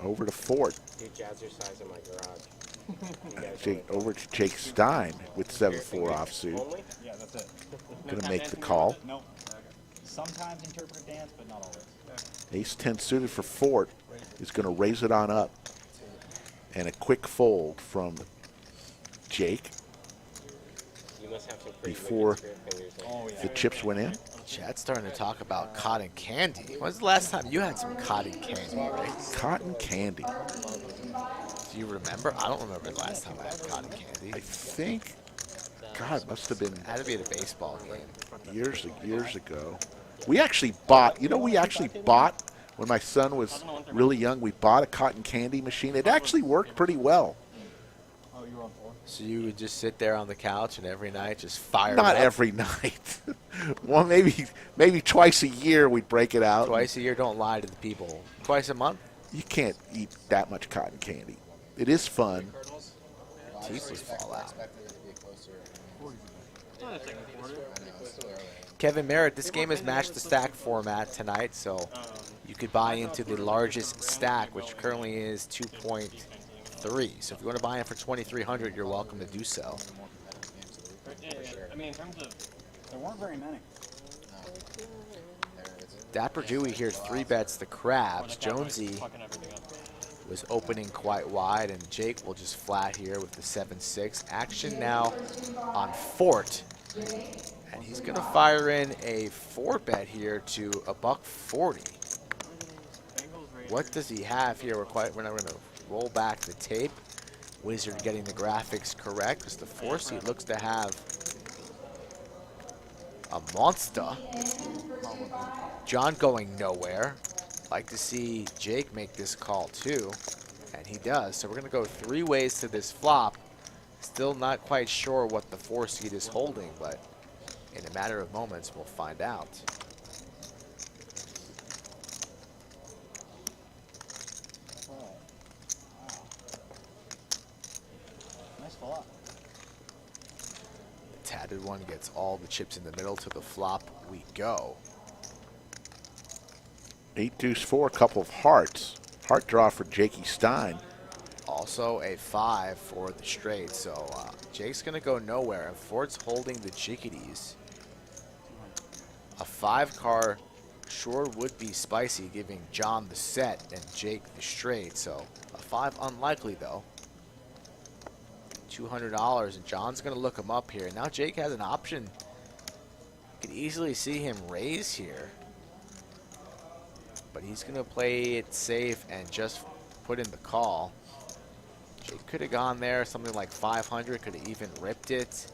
Over to Ford. Jazzercise in my garage. Over to Jake Stein with 7-4 offsuit. Yeah, that's it. Going to make the call. Nope. Sometimes interpretive dance, but not always. Ace-10 suited for Ford is going to raise it on up. And a quick fold from Jake You must have some pretty before wicked spirit fingers there. Oh, yeah. the chips went in. Chad's starting to talk about cotton candy. When's the last time you had some cotton candy, right? Cotton candy. Do you remember? I don't remember the last time I had cotton candy. I think, God, it must have been Had to be at a baseball game. years ago. We actually bought, when my son was really young, we bought a cotton candy machine. It actually worked pretty well. Oh, you were on 4? So you would just sit there on the couch and every night just fire it Not up? every night. Well, maybe twice a year we'd break it out. Twice a year, don't lie to the people. Twice a month? You can't eat that much cotton candy. It is fun. Teeth would fall out. Not a second quarter. Kevin Merritt, this game has matched the stack format tonight, so you could buy into the largest stack, which currently is 2.3. So if you want to buy in for 2,300, you're welcome to do so. I mean, in terms of There weren't very many. Dapper Dewey here, 3 bets the crabs. Jonesy fucking everything up. was opening quite wide, and Jake will just flat here with the 7-6. Action now on Fort. And he's going to fire in a 4-bet here to $140. What does he have here? We're not going to roll back the tape. Wizard getting the graphics correct because the 4 seed looks to have a monster. John going nowhere. Like to see Jake make this call too, and he does. So we're going to go 3 ways to this flop. Still not quite sure what the 4 seed is holding, but in a matter of moments, we'll find out. Nice flop. The tatted one gets all the chips in the middle. To the flop we go. 8-4, a couple of hearts. Heart draw for Jakey Stein. Also a 5 for the straight. So Jake's going to go nowhere, and Ford's holding the chickadees. A 5-car sure would be spicy, giving John the set and Jake the straight. So a 5 unlikely, though. $200, and John's going to look him up here. Now Jake has an option. You could easily see him raise here. But he's going to play it safe and just put in the call. Jake could have gone there, something like 500, could have even ripped it.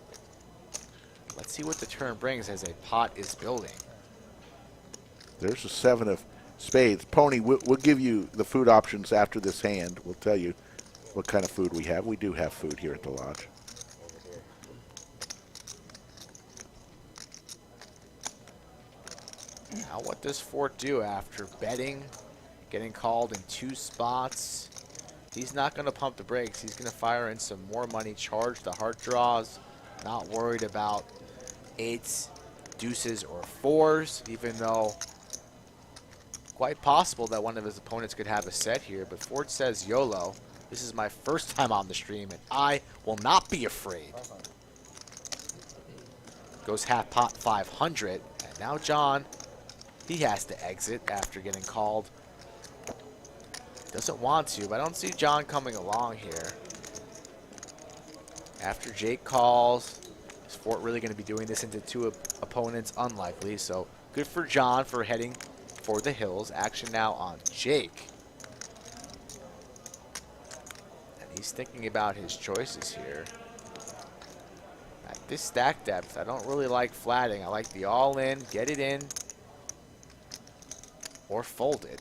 Let's see what the turn brings as a pot is building. There's a 7 of spades. Pony, we'll give you the food options after this hand. We'll tell you what kind of food we have. We do have food here at the lodge. Now what does Fort do after betting, getting called in 2 spots? He's not going to pump the brakes. He's going to fire in some more money, charge the heart draws, not worried about 8s, deuces, or 4s, even though quite possible that one of his opponents could have a set here. But Fort says, YOLO, this is my first time on the stream, and I will not be afraid. Goes half pot 500, and now John, he has to exit after getting called Doesn't want to, but I don't see John coming along here. After Jake calls, is Fort really going to be doing this into two opponents? Unlikely, so good for John for heading for the hills. Action now on Jake. And he's thinking about his choices here. At this stack depth, I don't really like flatting. I like the all-in, get it in, or fold it.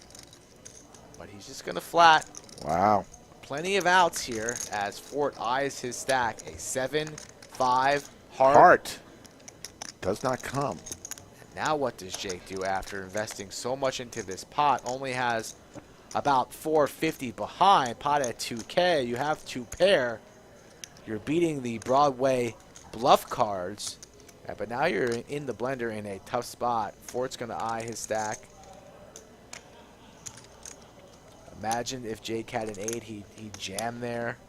But he's just going to flat. Wow. Plenty of outs here as Fort eyes his stack. A 7-5 Heart does not come. And now what does Jake do after investing so much into this pot? Only has about 450 behind. Pot at 2K. You have 2 pair. You're beating the Broadway bluff cards. Yeah, but now you're in the blender in a tough spot. Fort's going to eye his stack. Imagine if Jake had an 8, he'd jam there.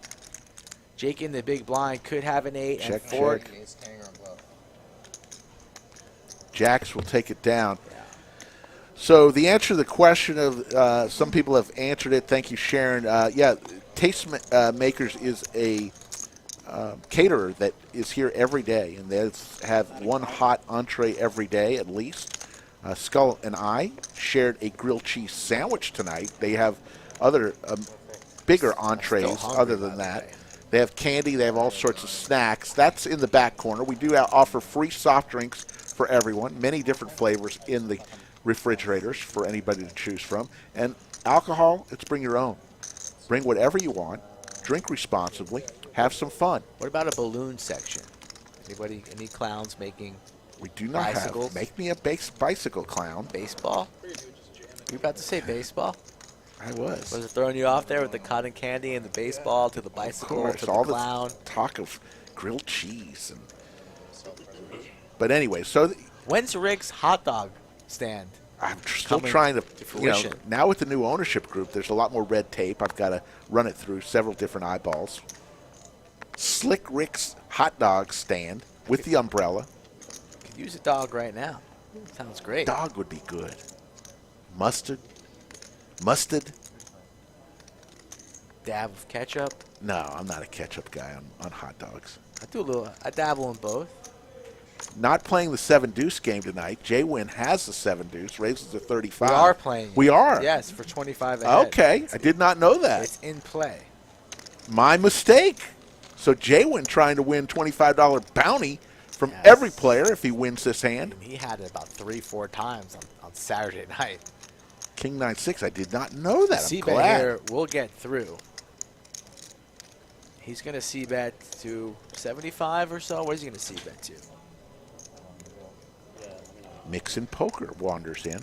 Jake in the big blind could have an 8, Check, and Fort. check. Jacks will take it down. Yeah. So the answer to the question of some people have answered it. Thank you, Sharon. Yeah, Taste Makers is a caterer that is here every day, and they have one hot entree every day at least. Skull and I shared a grilled cheese sandwich tonight. They have other bigger entrees other than that. They have candy. They have all sorts of snacks. That's in the back corner. We do offer free soft drinks for everyone, many different flavors in the refrigerators for anybody to choose from. And alcohol, it's bring your own. Bring whatever you want. Drink responsibly. Have some fun. What about a balloon section? Anybody, any clowns making We do not bicycles? have. Make me a bicycle clown. Baseball? You about to say baseball? I was. Was it throwing you off there with the cotton candy and the baseball to the Of bicycle course, to the all clown? the talk of grilled cheese. But anyway, so When's Rick's hot dog stand? I'm still coming trying to, fruition? now with the new ownership group, there's a lot more red tape. I've got to run it through several different eyeballs. Slick Rick's hot dog stand with the umbrella. Could use a dog right now. Sounds great. Dog would be good. Mustard. Dab of ketchup. No, I'm not a ketchup guy on hot dogs. I dabble in both. Not playing the 7-deuce game tonight. Jay Wynn has the 7-deuce, raises to 35. We are playing. We are? Yes, for 25 ahead. Okay, I did not know that. It's in play. My mistake. So Jay Wynn trying to win $25 bounty from Yes. every player if he wins this hand. He had it about 3-4 times on Saturday night. King 9-6, I did not know that. I'm C-bet glad. here will get through. He's going to C-bet to 75 or so. What is he going to C-bet to? Mixin Poker wanders in.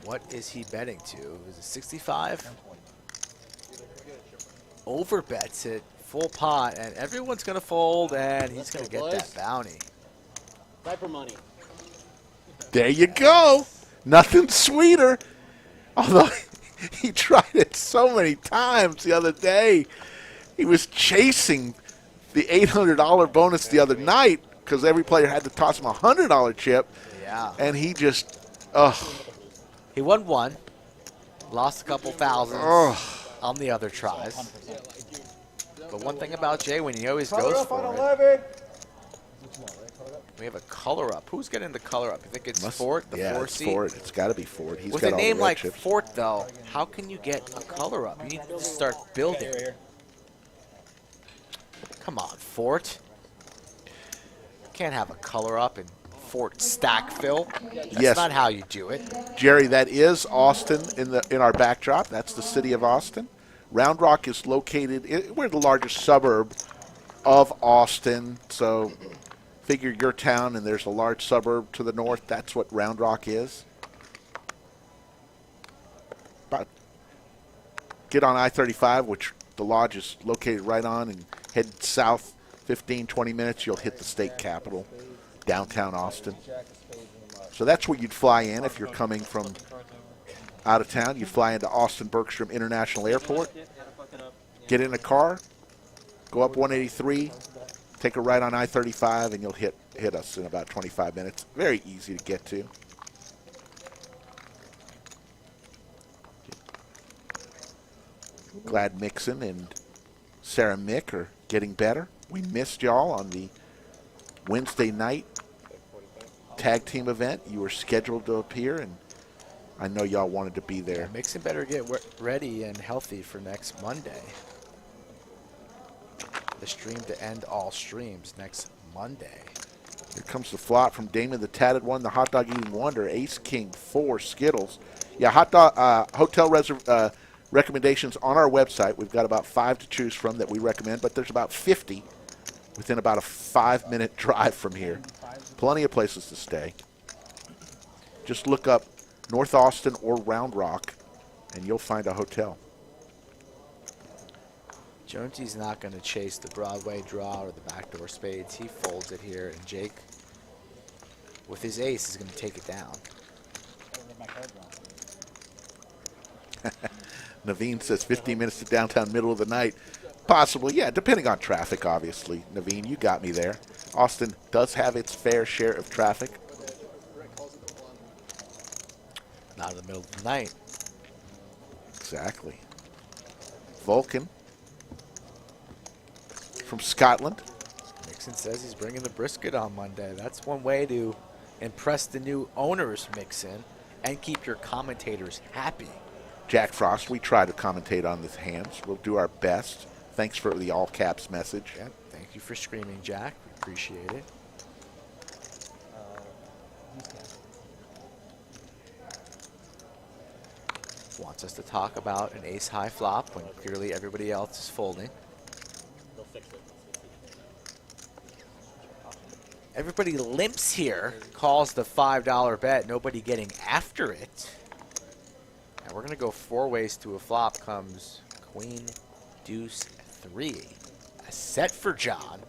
What is he betting to? Is it 65? Overbets it, full pot, and everyone's going to fold, and he's going to get that bounty. Viper money. There you go. Nothing sweeter. Although he tried it so many times the other day. He was chasing the $800 bonus the other night because every player had to toss him a $100 chip. Yeah. And he just, He won one, lost a couple thousands on the other tries. But one thing about Jay, when he always goes for it. We have a color up. Who's getting the color up? You think it's Fort, the 4 it's seed? Fort. It's got to be Fort. He's With got a all name the red like chips. Fort, though, how can you get a color up? You need to start building. Come on, Fort. You can't have a color up in Fort stack fill. That's Yes. not how you do it. Jerry, that is Austin in our backdrop. That's the city of Austin. Round Rock is located, we're the largest suburb of Austin, so figure your town and there's a large suburb to the north. That's what Round Rock is. But get on I-35, which the lodge is located right on, and head south 15, 20 minutes, you'll hit the state capitol, downtown Austin. So that's where you'd fly in if you're coming from out of town. You'd fly into Austin Bergstrom International Airport, get in a car, go up 183, take a right on I-35, and you'll hit us in about 25 minutes. Very easy to get to. Glad Mixon and Sarah Mick are getting better. We missed y'all on the Wednesday night tag team event. You were scheduled to appear, and I know y'all wanted to be there. Yeah, Mixon better get ready and healthy for next Monday. The stream to end all streams next Monday. Here comes the flop from Damon the Tatted One, the Hot Dog Eating Wonder, Ace King 4 Skittles. Yeah, hot dog hotel recommendations on our website. We've got about 5 to choose from that we recommend, but there's about 50 within about a 5-minute drive from here. Plenty of places to stay. Just look up North Austin or Round Rock, and you'll find a hotel. Jonesy's not going to chase the Broadway draw or the backdoor spades. He folds it here, and Jake, with his ace, is going to take it down. Naveen says 15 minutes to downtown, middle of the night. Possibly, yeah, depending on traffic, obviously. Naveen, you got me there. Austin does have its fair share of traffic. Not in the middle of the night. Exactly. Vulcan from Scotland. Mixon says he's bringing the brisket on Monday. That's one way to impress the new owners, Mixon, and keep your commentators happy. Jack Frost, we try to commentate on the hands. We'll do our best. Thanks for the all caps message. Yeah, thank you for screaming, Jack. We appreciate it. Wants us to talk about an ace-high flop when clearly everybody else is folding. Everybody limps here, calls the $5 bet, nobody getting after it. And we're going to go 4 ways to a flop. Comes queen, deuce, 3. A set for John.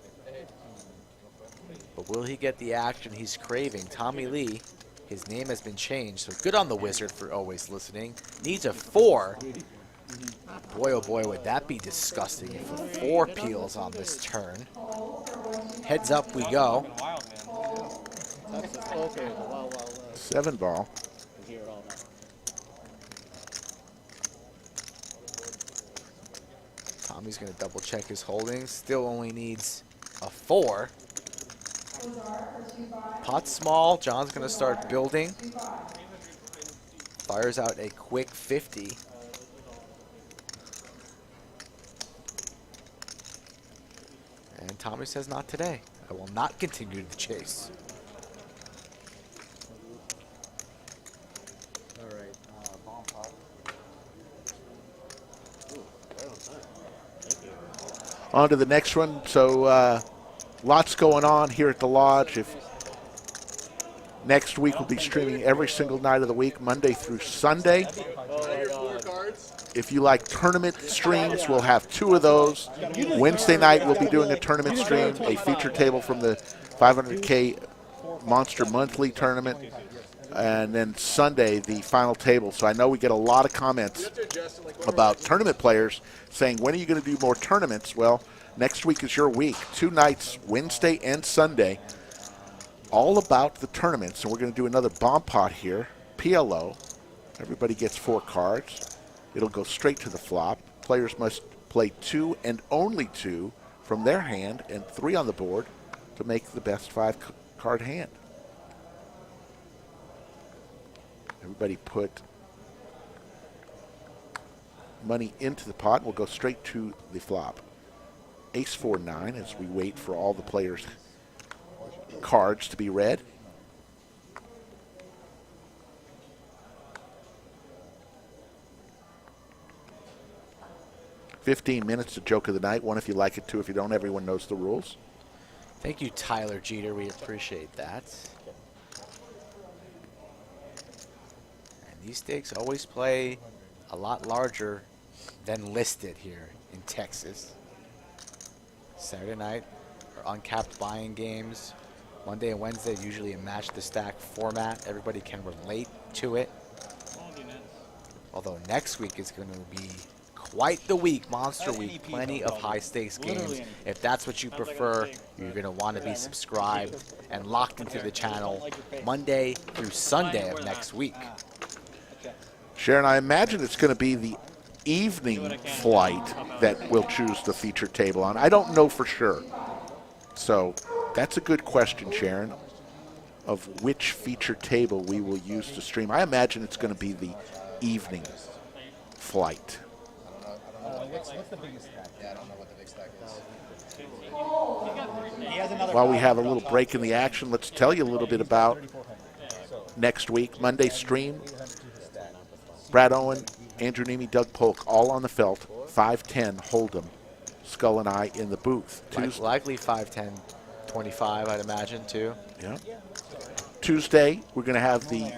But will he get the action he's craving? Tommy Lee, his name has been changed, so good on the wizard for always listening. Needs a 4. Boy, oh boy, would that be disgusting if a 4 peels on this turn. Heads up we go. 7 ball. Tommy's going to double check his holdings. Still only needs a 4. Pot small. John's going to start building. Fires out a quick 50. And Tommy says not today. I will not continue the chase. On to the next one. So lots going on here at the Lodge. Next week we'll be streaming every single night of the week, Monday through Sunday. If you like tournament streams, we'll have 2 of those. Wednesday night we'll be doing a tournament stream, a feature table from the 500K Monster Monthly Tournament. And then Sunday, the final table. So I know we get a lot of comments about tournament players saying, when are you going to do more tournaments? Well, next week is your week. 2 nights, Wednesday and Sunday, all about the tournaments. And we're going to do another bomb pot here, PLO. Everybody gets 4 cards. It'll go straight to the flop. Players must play 2 and only 2 from their hand and 3 on the board to make the best 5-card hand. Everybody put money into the pot. We'll go straight to the flop. Ace 4-9 as we wait for all the players' cards to be read. "15 minutes to joke of the night. 1 if you like it, 2 if you don't. Everyone knows the rules." Thank you, Tyler Jeter. We appreciate that. These stakes always play a lot larger than listed here in Texas. Saturday night are uncapped buying games. Monday and Wednesday usually a match the stack format. Everybody can relate to it. Although next week is going to be quite the week, Monster Week. Plenty of high stakes games. If that's what you prefer, you're going to want to be subscribed and locked into the channel Monday through Sunday of next week. Sharon, I imagine it's going to be the evening flight that we'll choose the feature table on. I don't know for sure. So that's a good question, Sharon, of which feature table we will use to stream. I imagine it's going to be the evening flight. What's the biggest stack? Yeah, I don't know what the big stack is. While we have a little break in the action, let's tell you a little bit about next week, Monday stream. Brad Owen, Andrew Nemi, Doug Polk, all on the felt. 5:10 Hold'em. Skull and I in the booth. Likely 5:10, 25, I'd imagine, too. Yeah. Tuesday, we're going to have the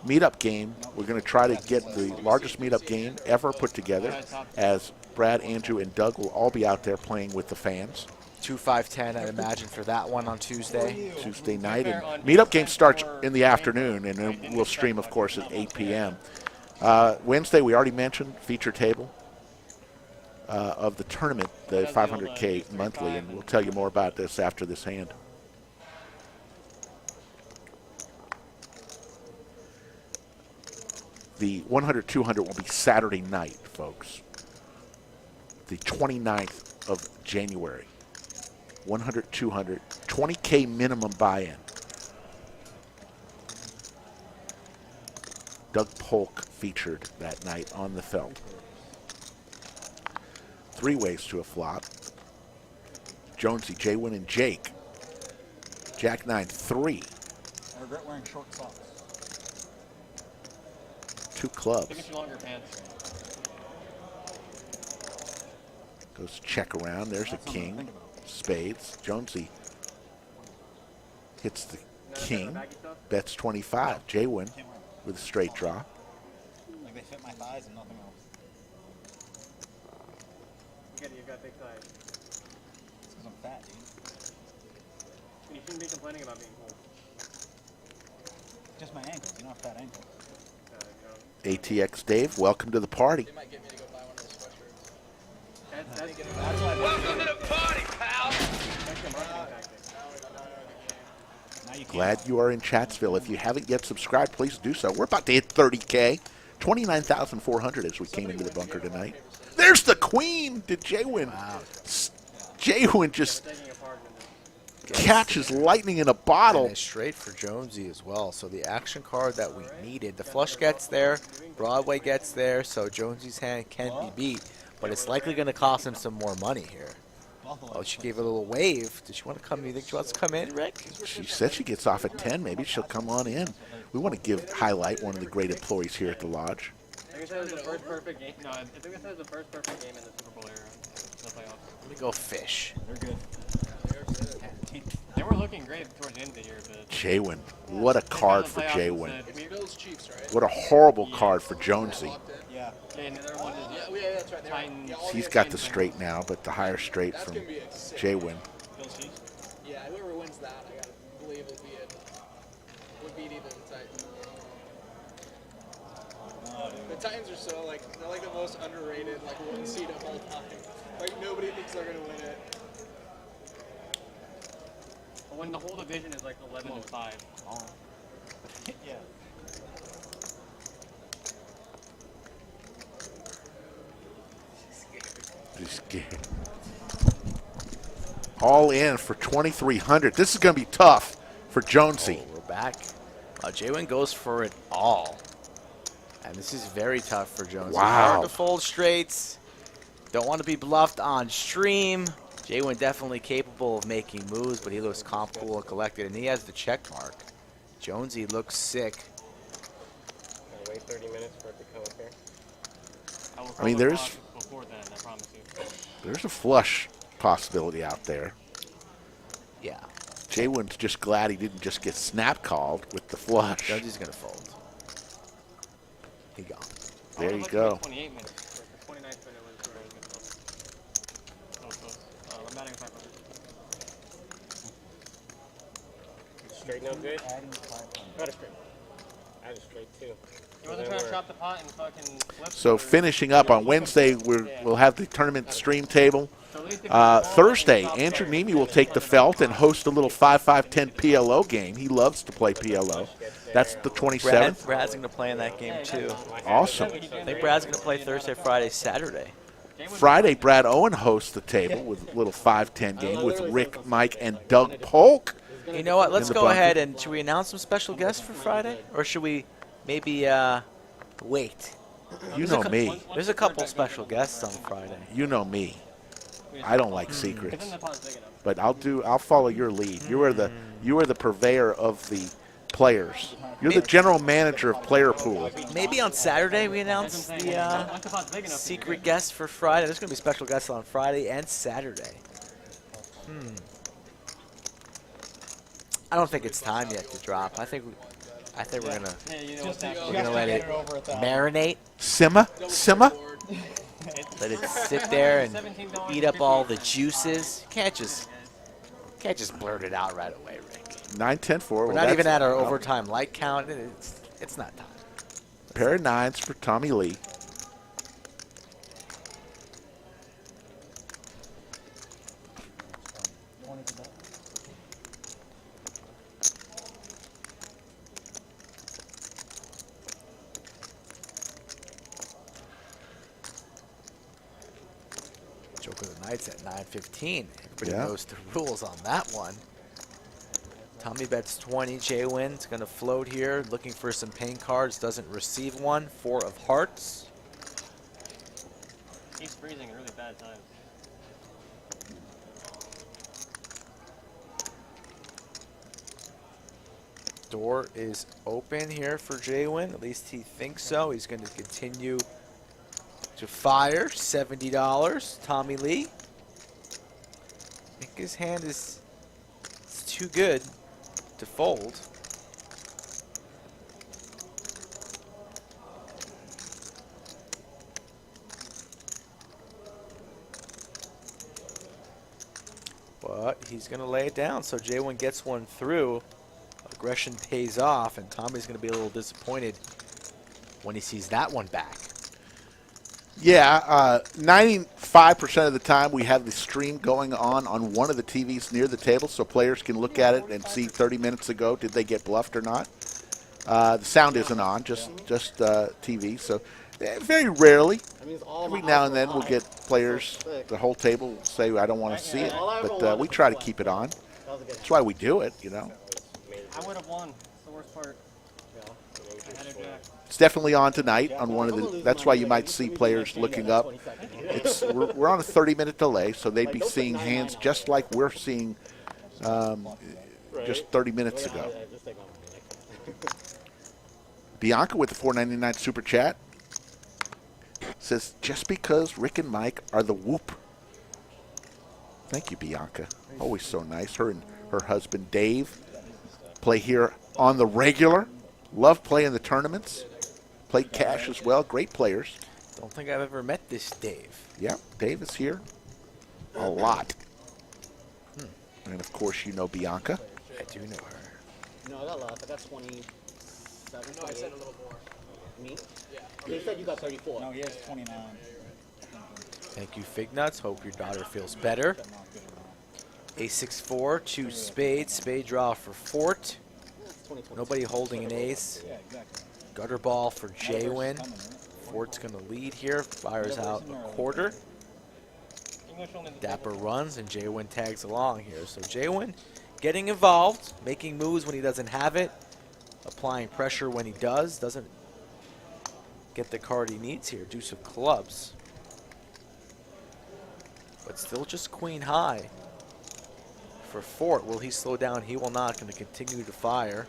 meetup game. We're going to try to get the largest meetup game ever put together, as Brad, Andrew, and Doug will all be out there playing with the fans. 2 5:10, I'd imagine, for that one on Tuesday. Tuesday night. And meetup game starts in the afternoon, and then we'll stream, of course, at 8 p.m. Wednesday, we already mentioned feature table of the tournament, the 500K monthly, and we'll tell you more about this after this hand. The 100-200 will be Saturday night, folks. The 29th of January. 100-200, 20K minimum buy-in. Doug Polk featured that night on the felt. 3 ways to a flop. Jonesy, J-Win, and Jake. Jack 9, 3. I regret wearing short socks. 2 clubs. Look at your longer pants. Goes check around. There's a king. Spades. Jonesy hits the king. Bets 25. J-Win with a straight draw. Like they fit my thighs and nothing else. You've got big thighs. It's because I'm fat, dude. And you shouldn't be complaining about being cold. Just my ankles. You don't have fat ankles. ATX Dave, welcome to the party. They might get me to go buy one of those sweatshirts. Welcome to the party, pal! Glad you are in Chatsville. If you haven't yet subscribed, please do so. We're about to hit 30K. 29,400 as we came into the bunker tonight. There's the queen to J-Win. Wow. J-Win just catches lightning in a bottle. And it's straight for Jonesy as well. So the action card that we needed. The flush gets there. Broadway gets there. So Jonesy's hand can be beat. But it's likely going to cost him some more money here. Oh, she gave a little wave. Does she want to come? You think she wants to come in, Rick? She said she gets off at 10. Maybe she'll come on in. We want to highlight one of the great employees here at the lodge. I think that was the first perfect game. No, I think that was the first perfect game in the Super Bowl era. The playoffs. Let me go fish. They're good. They were looking great towards the end of the year, but J-Win. What a card for J-Win. Bills Chiefs, right? What a horrible card for Jonesy. Yeah. yeah, and the other one is Yeah, that's right. Titans. He's got the straight now, but the higher straight from J-Win. Yeah, whoever wins that, I gotta believe would beat even the Titans. The Titans are so they're like the most underrated one seed of all time. Like nobody thinks they're gonna win it. But when the whole division is like 11-5. Yeah. Just scared. All in for 2,300. This is going to be tough for Jonesy. Oh, we're back. J-Win goes for it all. And this is very tough for Jonesy. Wow. Hard to fold straights. Don't want to be bluffed on stream. J-Win definitely capable of making moves, but he looks calm, cool, and collected, and he has the check mark. Jonesy looks sick. Gotta wait 30 minutes for it to come up here. I mean, there's before then, I promise you. a flush possibility out there. Yeah. J-Win's just glad he didn't just get snap called with the flush. Jonesy's going to fold. He gone. There you go. 28 minutes. The 29th minute was where I was going to close. I'm batting 500. Straight no good? Got a straight. I had a straight too. You wasn't trying to chop the pot and fucking flip. So finishing up on Wednesday, we'll have the tournament stream table. Thursday, Andrew Nemi will take the felt and host a little 5-5-10 PLO game. He loves to play PLO. That's the 27th. Brad's going to play in that game too. Awesome. I think Brad's going to play Thursday, Friday, Saturday. Friday, Brad Owen hosts the table with a little 5-10 game with Rick, Mike, and Doug Polk. You know what? Let's the go bunker. ahead and should we announce some special guests for Friday, or should we maybe wait? You know me. There's a couple special guests on Friday. You know me. I don't like secrets, but I'll follow your lead. You are the purveyor of the players. You're the general manager of player pool. Maybe on Saturday we announce the secret guest for Friday. There's going to be special guests on Friday and Saturday. I don't think it's time yet to drop. I think we're gonna let it marinate. Simmer. Let it sit there and eat up all the juices. Can't just blurt it out right away, Rick. 9-10-4. We're not even at our overtime light count. It's not time. Pair of 9s for Tommy Lee. Joke of the Night's at 9:15. Everybody Yeah. knows the rules on that one. Tommy bets 20. J-Win's going to float here, looking for some pain cards. Doesn't receive one. 4 of hearts. He's freezing at really bad times. Door is open here for J-Win. At least he thinks so. He's going to continue to fire. $70. Tommy Lee. I think his hand is too good to fold. But he's going to lay it down, so J1 gets one through. Aggression pays off, and Tommy's going to be a little disappointed when he sees that one back. Yeah, 95% of the time we have the stream going on one of the TVs near the table so players can look at it and see 30 minutes ago did they get bluffed or not. The sound isn't on, just TV. So very rarely, every now and then we'll get players, the whole table say, I don't want to see it. But we try to keep it on. That's why we do it, you know. I would have won. It's the worst part. I had a jack. It's definitely on tonight on one of the. That's why you might see players looking up. We're on a 30-minute delay, so they'd be seeing hands just like we're seeing just 30 minutes ago. Bianca with the $4.99 super chat says, just because Rick and Mike are the whoop. Thank you, Bianca. Always so nice. Her and her husband Dave play here on the regular. Love playing the tournaments. Played cash as well. Great players. Don't think I've ever met this Dave. Yeah, Dave is here a lot. And, of course, you know Bianca. I do know her. No, I got lost. I got 27. No, I said a little more. Me? Yeah. They said you got 34. No, he has 29. Thank you, Fig Nuts. Hope your daughter feels better. Ace-6-4, 2 spades. Spade draw for Fort. Nobody holding an ace. Yeah, exactly. Gutter ball for J-Win. Fort's going to lead here. Fires out a quarter. Dapper runs, and J-Win tags along here. So J-Win getting involved, making moves when he doesn't have it, applying pressure when he does. Doesn't get the card he needs here. Deuce of clubs. But still just queen high. For Fort, will he slow down? He will not. Going to continue to fire.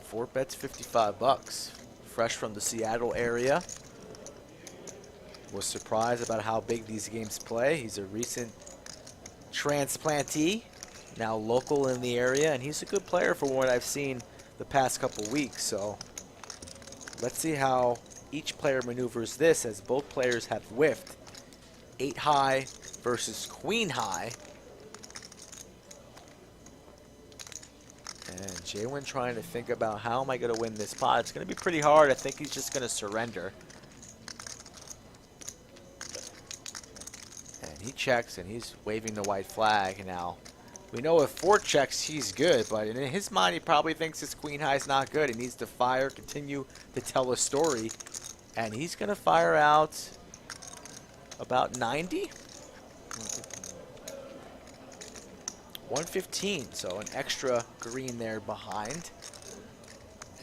Fort bets $55. Fresh from the Seattle area. Was surprised about how big these games play. He's a recent transplantee, now local in the area, and he's a good player from what I've seen the past couple weeks. So let's see how each player maneuvers this, as both players have whiffed. 8 high versus queen high. And J-Win trying to think about how am I going to win this pot. It's going to be pretty hard. I think he's just going to surrender. And he checks, and he's waving the white flag now. We know if 4 checks, he's good, but in his mind, he probably thinks his queen high is not good. He needs to fire, continue to tell a story, and he's going to fire out about 90? 115, so an extra green there behind.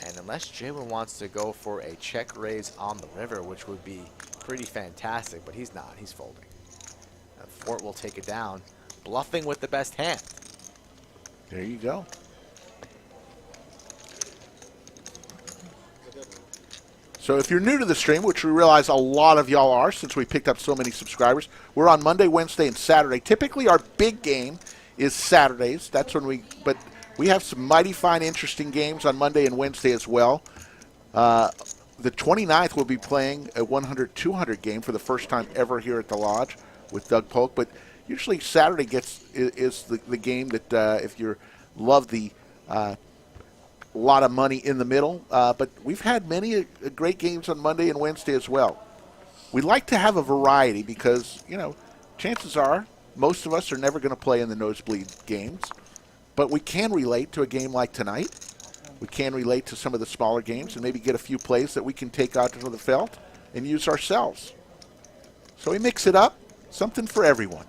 And unless Jalen wants to go for a check raise on the river, which would be pretty fantastic, but he's not. He's folding. Fort will take it down, bluffing with the best hand. There you go. So if you're new to the stream, which we realize a lot of y'all are since we picked up so many subscribers, we're on Monday, Wednesday, and Saturday. Typically our big game is Saturdays. That's when but we have some mighty fine, interesting games on Monday and Wednesday as well. The 29th we'll be playing a 100-200 game for the first time ever here at the Lodge with Doug Polk, but usually Saturday is the game that if you love the lot of money in the middle, but we've had many great games on Monday and Wednesday as well. We like to have a variety because, you know, chances are most of us are never going to play in the nosebleed games, but we can relate to a game like tonight. We can relate to some of the smaller games and maybe get a few plays that we can take out to the felt and use ourselves. So we mix it up, something for everyone.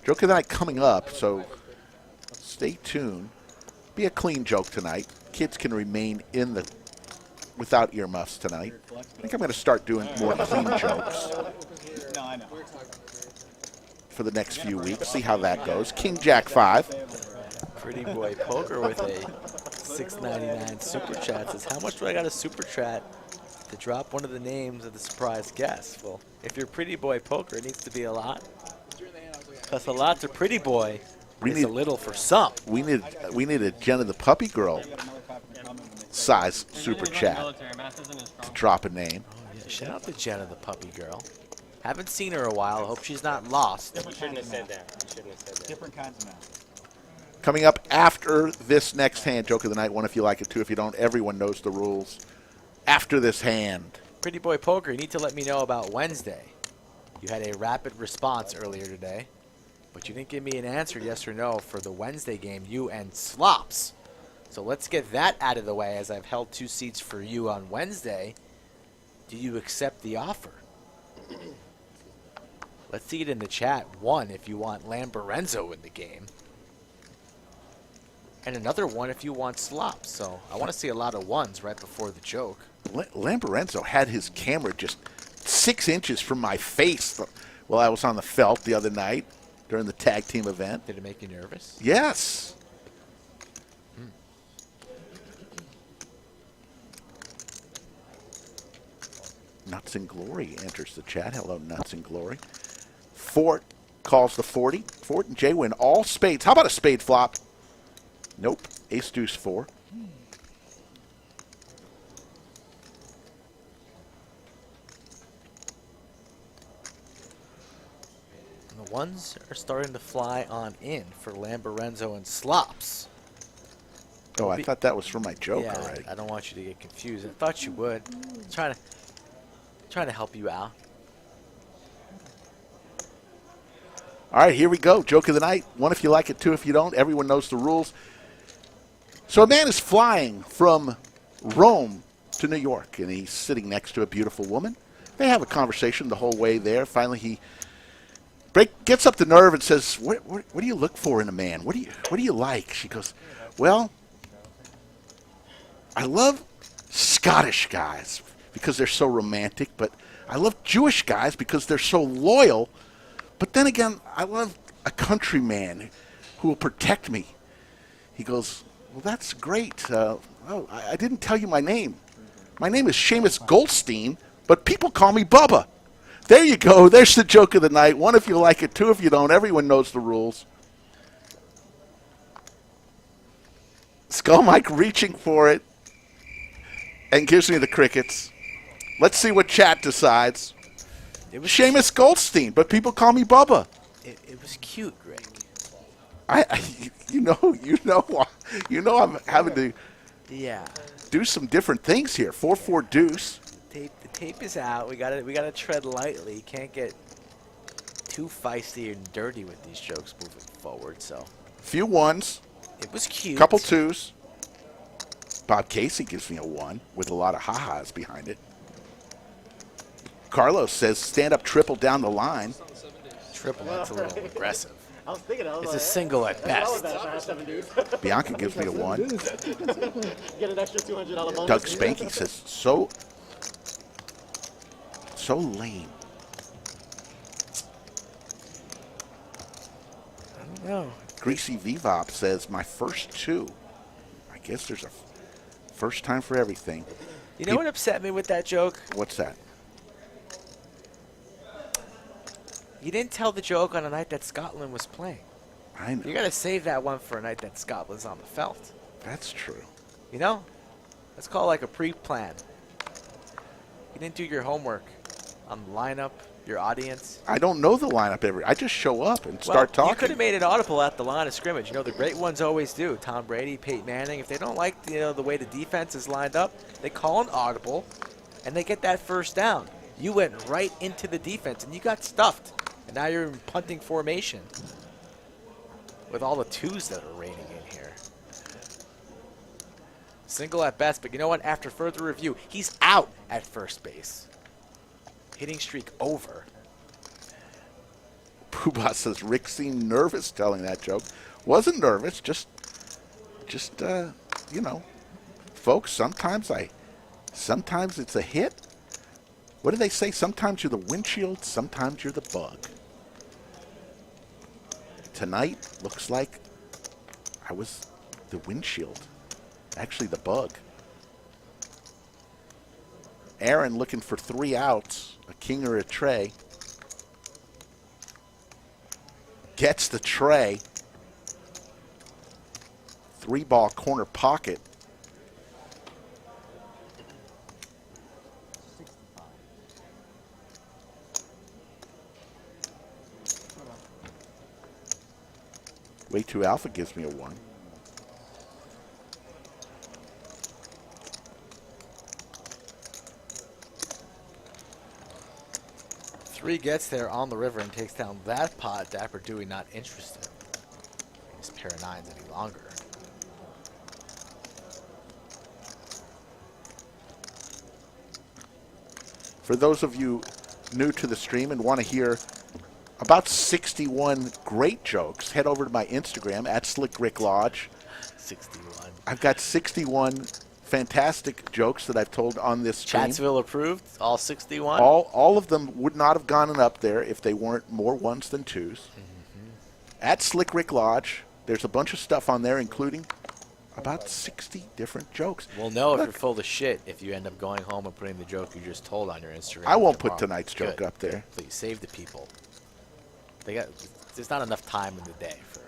Joke of the night coming up, so stay tuned. Be a clean joke tonight. Kids can remain without earmuffs tonight. I think I'm going to start doing more clean jokes for the next few weeks. See how that goes. King Jack 5. Pretty Boy Poker with a $6.99 super chat says, how much do I got to super chat to drop one of the names of the surprise guest? Well, if you're Pretty Boy Poker, it needs to be a lot. Because a lot to Pretty Boy is a little for some. We need a Jenna the Puppy Girl size super chat to drop a name. Oh, yeah. Shout out to Jenna the Puppy Girl. Haven't seen her a while. Hope she's not lost. You shouldn't have said that. Different kinds of math. Coming up after this next hand, joke of the night, one if you like it, two if you don't. Everyone knows the rules. After this hand. Pretty Boy Poker, you need to let me know about Wednesday. You had a rapid response earlier today, but you didn't give me an answer, yes or no, for the Wednesday game, you and Slops. So let's get that out of the way as I've held 2 seats for you on Wednesday. Do you accept the offer? Let's see it in the chat. 1 if you want Lamborenzo in the game. And another 1 if you want Slops. So I want to see a lot of 1s right before the joke. Lamborenzo had his camera just 6 inches from my face while I was on the felt the other night during the tag team event. Did it make you nervous? Yes. Nuts and Glory enters the chat. Hello, Nuts and Glory. Fort calls the 40. Fort and Jay win all spades. How about a spade flop? Nope. Ace deuce 4. The 1s are starting to fly on in for Lamborenzo and Slops. Oh, I thought that was for my joke yeah, already. I don't want you to get confused. I thought you would. Trying to help you out. All right, here we go. Joke of the night. 1 if you like it, 2 if you don't. Everyone knows the rules. So a man is flying from Rome to New York, and he's sitting next to a beautiful woman. They have a conversation the whole way there. Finally, he gets up the nerve and says, what do you look for in a man? What do you like? She goes, well, I love Scottish guys because they're so romantic, but I love Jewish guys because they're so loyal. But then again, I love a countryman who will protect me. He goes, well, that's great. I didn't tell you my name. My name is Seamus Goldstein, but people call me Bubba. There you go. There's the joke of the night. 1 if you like it, 2 if you don't. Everyone knows the rules. Skull Mike reaching for it and gives me the crickets. Let's see what chat decides. It was Seamus Goldstein, but people call me Bubba. It was cute, Greg. You know, I'm having to Yeah. do some different things here. 4-4 deuce. The tape is out. We gotta tread lightly. Can't get too feisty and dirty with these jokes moving forward. So Few ones, it was cute. couple twos. Bob Casey gives me a 1 with a lot of ha-has behind it. Carlos says stand-up triple down the line. Triple. That's a little aggressive. I was thinking, It's a single at best. Bianca gives me a 1. Get an extra $200 bonus. Doug Spanky says so lame. I don't know. Greasy Vivop says my first 2. I guess there's a first time for everything. You know what upset me with that joke? What's that? You didn't tell the joke on a night that Scotland was playing. I know. You got to save that one for a night that Scotland's on the felt. That's true. You know? That's called like a pre-plan. You didn't do your homework on the lineup, your audience. I don't know the lineup I just show up and start You talking. could have made it audible at the line of scrimmage. You know, the great ones always do. Tom Brady, Peyton Manning. If they don't like the way the defense is lined up, they call an audible, and they get that first down. You went right into the defense, and you got stuffed. And now you're in punting formation with all the twos that are raining in here. Single at best, but you know what? After further review, he's out at first base. Hitting streak over. Poobah says Rick seemed nervous telling that joke. Wasn't nervous, just you know, folks. Sometimes it's a hit. What do they say? Sometimes you're the windshield, sometimes you're the bug. Tonight looks like I was the windshield, actually the bug. Aaron looking for 3 outs, a king or a tray. Gets the tray. 3-ball corner pocket. Way 2 alpha gives me a 1. Three gets there on the river and takes down that pot. Dapper Dewey not interested. His pair of 9s any longer. For those of you new to the stream and want to hear about 61 great jokes, head over to my Instagram at SlickRickLodge. 61. I've got 61 fantastic jokes that I've told on this stream. Chatsville approved, all 61. All of them would not have gone up there if they weren't more 1s than 2s. At SlickRickLodge, there's a bunch of stuff on there, including about 60 different jokes. We'll know if you're full of shit if you end up going home and putting the joke you just told on your Instagram. I won't tomorrow. put tonight's joke Good. up there. Please save the people. There's not enough time in the day for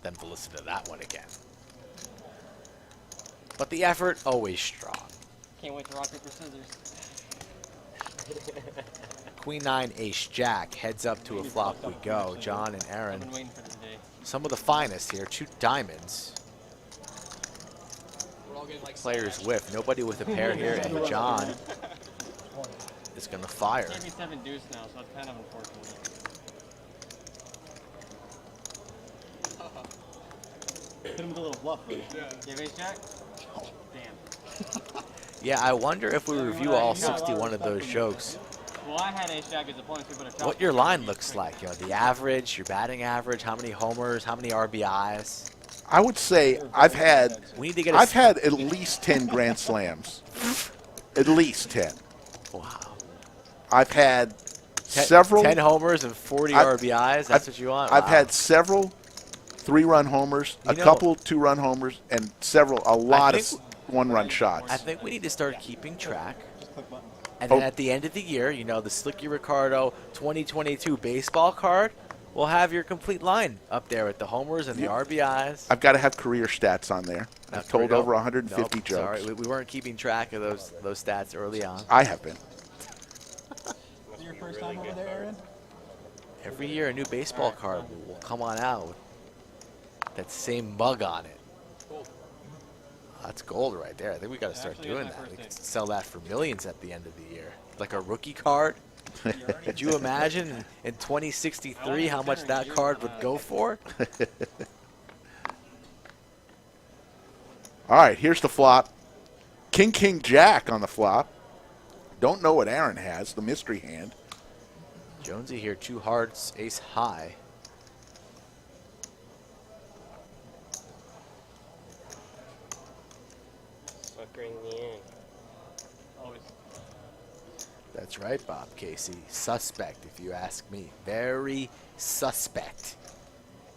them to listen to that one again. But the effort always strong. Can't wait to rock, paper, scissors. Queen 9 Ace Jack heads up to a flop we go. John and I've Aaron, been waiting for today. some of the finest here. 2 diamonds. We're all getting like Players whiff. Nobody with a pair here, and John is going to fire. Can't be 7 deuce now, so that's kind of unfortunate. Hit him with a little bluff, right? You have ace jack? Damn. Yeah, I wonder if we review all 61 of those jokes, Well, I had ace jack as a point, so you better tell what your line looks like. You know, the average, your batting average, how many homers, how many RBIs. I would say I've had We need to get I've had at least 10 Grand Slams. At least 10. Wow. I've had several 10 homers and 40 RBIs. That's what you want? I've Wow. had several 3-run homers, a couple 2-run homers, and a lot of 1-run shots. I think we need to start keeping track. Click button. And then at the end of the year, you know, the Slicky Ricardo 2022 baseball card, we'll have your complete line up there with the homers and the RBIs. I've got to have career stats on there. I've told over 150 Nope, jokes. Sorry, we weren't keeping track of those stats early on. I have been. Is it your first time over there, Aaron? Every year, a new baseball card will come on out with that same mug on it. That's gold right there. I think we got to start doing that. We can sell that for millions at the end of the year. Like a rookie card. Could you imagine in 2063 how much that card would go for? All right, here's the flop. King, King, Jack on the flop. Don't know what Aaron has, the mystery hand. Jonesy here, 2 hearts, ace high. Suckering me in. Always. That's right, Bob Casey. Suspect, if you ask me. Very suspect.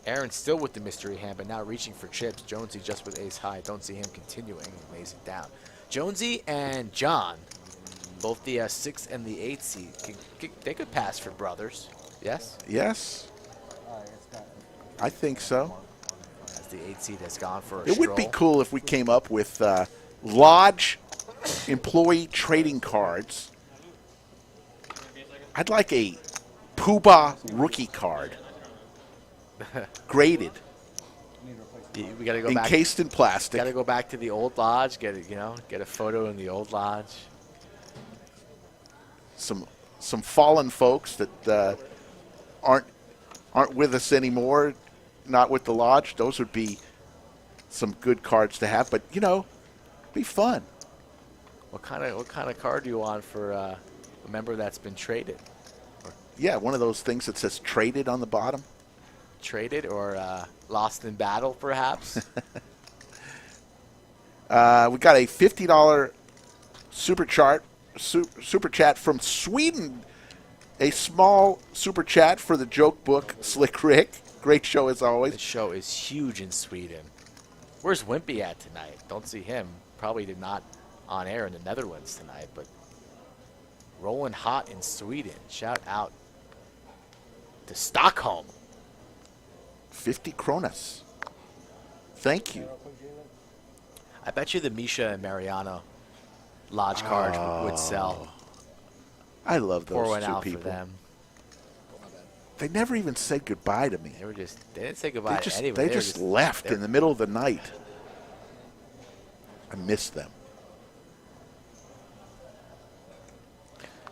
Aaron still with the mystery hand, but now reaching for chips. Jonesy just with ace high. Don't see him continuing. He lays it down. Jonesy and John, both the 6 and the 8 seed, they could pass for brothers. Yes? Yes. I think so. As the 8 seed has gone for a It stroll. would be cool if we came up with Lodge employee trading cards. I'd like a Poobah rookie card. Graded. We gotta go back. Encased in plastic. Gotta go back to the old lodge. Get a photo in the old lodge. Some fallen folks that aren't with us anymore, not with the lodge. Those would be some good cards to have, but be fun. What kind of card do you want for a member that's been traded? Yeah, one of those things that says traded on the bottom. Traded or lost in battle, perhaps? We got a $50 super chat from Sweden. A small super chat for the joke book, Slick Rick. Great show as always. The show is huge in Sweden. Where's Wimpy at tonight? Don't see him. Probably did not on air in the Netherlands tonight, but rolling hot in Sweden. Shout out to Stockholm. 50 kronas. Thank you. I bet you the Misha and Mariano Lodge cards would sell. I love Pour those one two out people. for them. They never even said goodbye to me. They didn't say goodbye to anyone. They just left in the middle of the night. I miss them.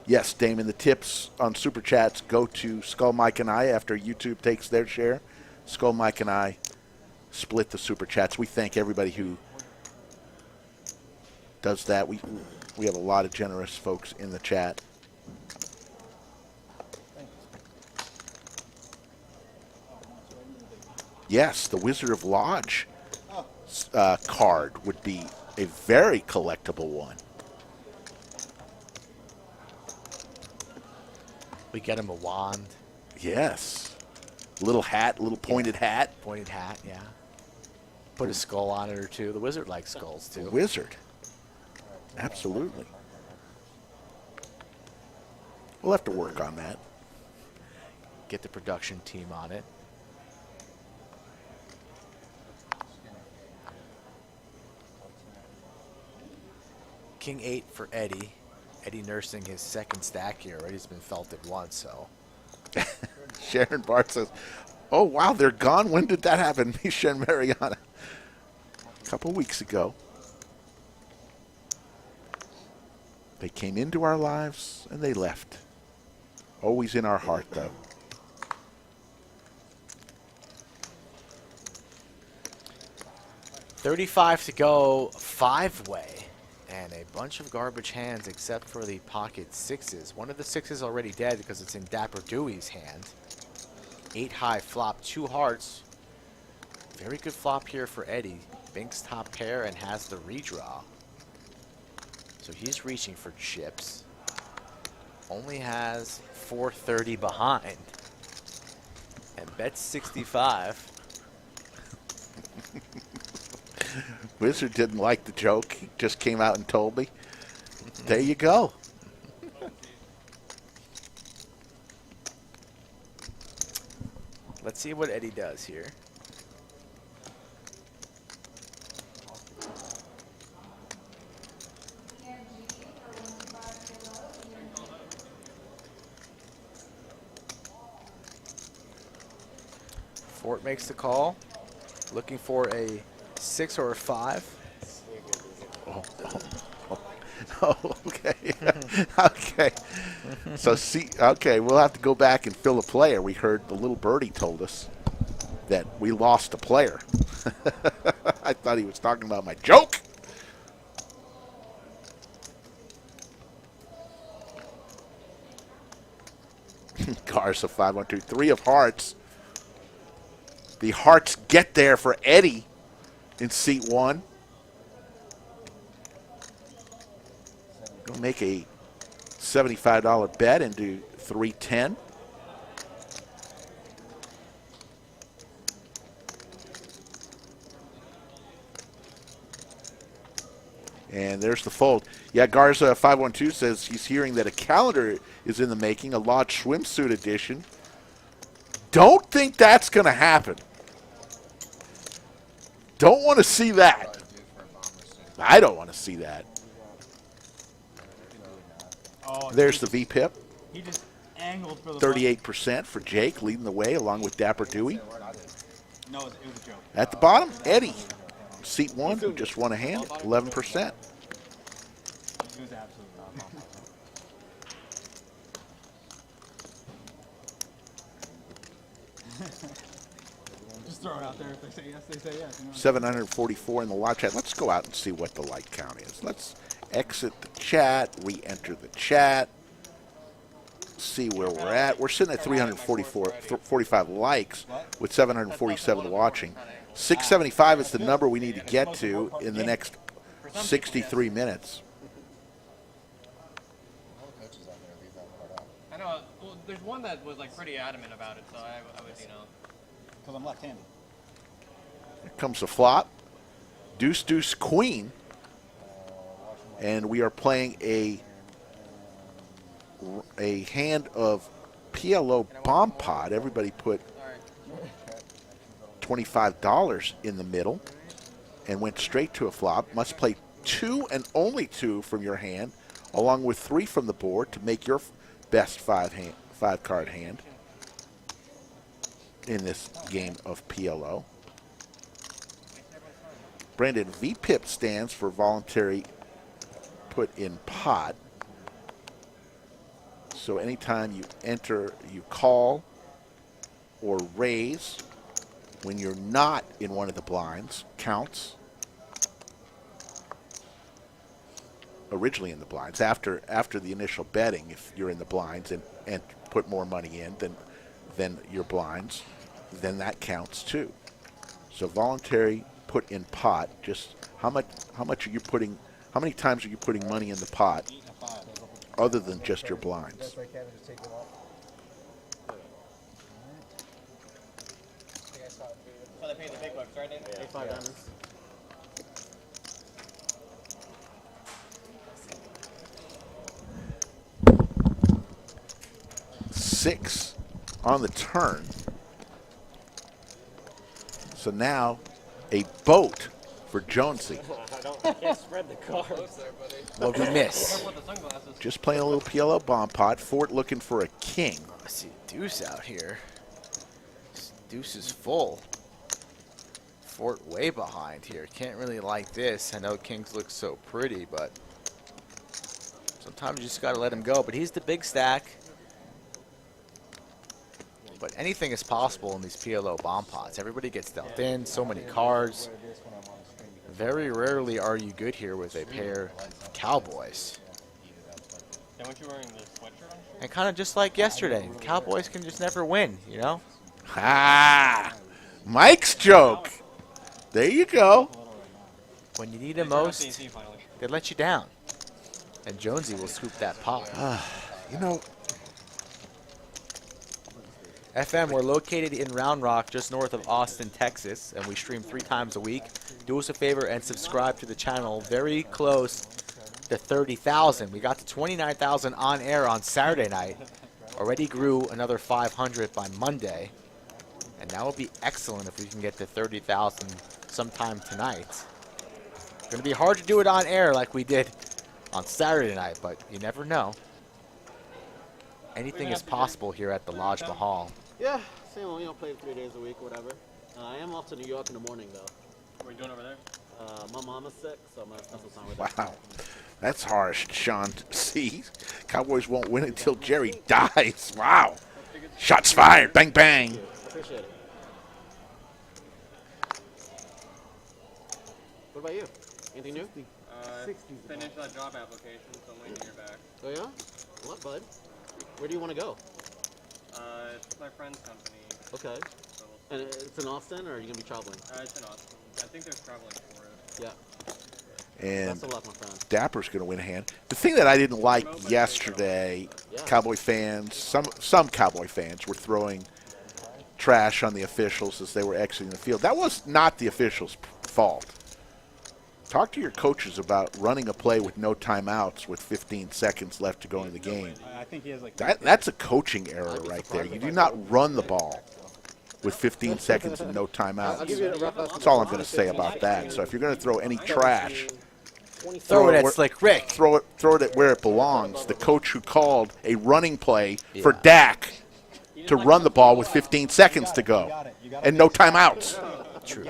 Yes, Damon, the tips on Super Chats go to Skull Mike and I after YouTube takes their share. Skull Mike and I split the Super Chats. We thank everybody who does that. We have a lot of generous folks in the chat. Yes, the Wizard of Lodge card would be a very collectible one. We get him a wand. Yes. Little hat, little pointed hat. Pointed hat, yeah. Put a skull on it or two. The wizard likes skulls too. Wizard. Absolutely. We'll have to work on that. Get the production team on it. King 8 for Eddie. Eddie nursing his second stack here. Already has been felted once, so. Sharon Bart says, oh, wow, they're gone. When did that happen, Misha and Mariana? A couple weeks ago. They came into our lives and they left. Always in our heart, though. $35 to go, 5-way. And a bunch of garbage hands except for the pocket 6s. One of the 6s already dead because it's in Dapper Dewey's hand. 8 high flop, 2 hearts. Very good flop here for Eddie. Binks top pair and has the redraw. So he's reaching for chips. Only has 430 behind. And bets 65. Wizard didn't like the joke. He just came out and told me. There you go. Let's see what Eddie does here. Fort makes the call. Looking for a 6 or a 5. Oh, okay. Okay. So, see, okay, we'll have to go back and fill a player. We heard the little birdie told us that we lost a player. I thought he was talking about my joke. Garza 5-1-2, 3 of hearts. The hearts get there for Eddie in seat 1. He'll make a $75 bet and do 310. And there's the fold. Yeah, Garza 512 says he's hearing that a calendar is in the making, a Lodge swimsuit edition. Don't think that's going to happen. Don't want to see that. I don't want to see that. Oh, There's the VPIP. He just angled for the 38% for Jake, leading the way along with Dapper Dewey. No, it was a joke. At the bottom, Eddie. Seat 1, who just won a hand, 11%. It was absolutely not. Just throw it out there. If they say yes, they say yes. You know? 744 in the live chat. Let's go out and see what the like count is. Let's exit the chat, re-enter the chat, see where we're at. We're sitting at 45 likes with 747 watching. 675 is the number we need to get to in the next 63 minutes. I know. Well, there's one that was like pretty adamant about it, so I would, you know. Because I'm left-handed. Here comes the flop. Deuce, deuce, queen. And we are playing a hand of PLO bomb pot. Everybody put $25 in the middle and went straight to a flop. Must play 2 and only 2 from your hand, along with 3 from the board to make your best 5-card hand in this game of PLO. Brandon, VPIP stands for voluntary put in pot. So anytime you enter, you call or raise when you're not in one of the blinds counts. Originally in the blinds. After the initial betting, if you're in the blinds and put more money in than your blinds, then that counts too. So voluntary put in pot. Just how much are you putting? How many times are you putting money in the pot, other than just your blinds? So they paid the big bucks, right? Yeah. 5 diamonds. Six on the turn. So now a boat for Jonesy. I can't spread the cards. What we miss? Just playing a little PLO bomb pot. Fort looking for a king. I see deuce out here. Deuce is full. Fort way behind here. Can't really like this. I know kings look so pretty, but sometimes you just got to let him go. But he's the big stack. But anything is possible in these PLO bomb pots. Everybody gets dealt in. So many cards. Very rarely are you good here with a pair of Cowboys. And weren't you wearing the sweatshirt on? And kind of just like yesterday, the Cowboys can just never win, you know? Ah, Mike's joke. There you go. When you need them most, they let you down. And Jonesy will scoop that pot. You know, FM, we're located in Round Rock, just north of Austin, Texas, and we stream 3 times a week. Do us a favor and subscribe to the channel. Very close to 30,000. We got to 29,000 on air on Saturday night. Already grew another 500 by Monday. And that would be excellent if we can get to 30,000 sometime tonight. It's going to be hard to do it on air like we did on Saturday night, but you never know. Anything is possible here at the Lodge Mahal. Yeah, same old, play 3 days a week, whatever. I am off to New York in the morning, though. What are you doing over there? My mom is sick, so I'm going to spend some time with her. Wow. That's harsh, Sean. See, Cowboys won't win until Jerry dies. Wow. Shots fired. Bang, bang. Appreciate it. What about you? Anything new? Finished that job application, so I'm waiting to hear back. Oh, yeah? What, bud? Where do you want to go? It's my friend's company. Okay. So And it's in Austin, or are you going to be traveling? it's in Austin. I think they're traveling for it. Yeah. And Best of luck, my friend. Dapper's going to win a hand. The thing that I didn't like yesterday, Cowboy fans, some Cowboy fans were throwing trash on the officials as they were exiting the field. That was not the officials' fault. Talk to your coaches about running a play with no timeouts with 15 seconds left to go in the game. I think he has like. That's a coaching error right there. You do not run the ball with 15 seconds and no timeouts. That's all I'm going to say about that. So if you're going to throw any trash, Throw it at Slick Rick. throw it at where it belongs. The coach who called a running play for Dak to run the ball with 15 seconds to go and no timeouts. True.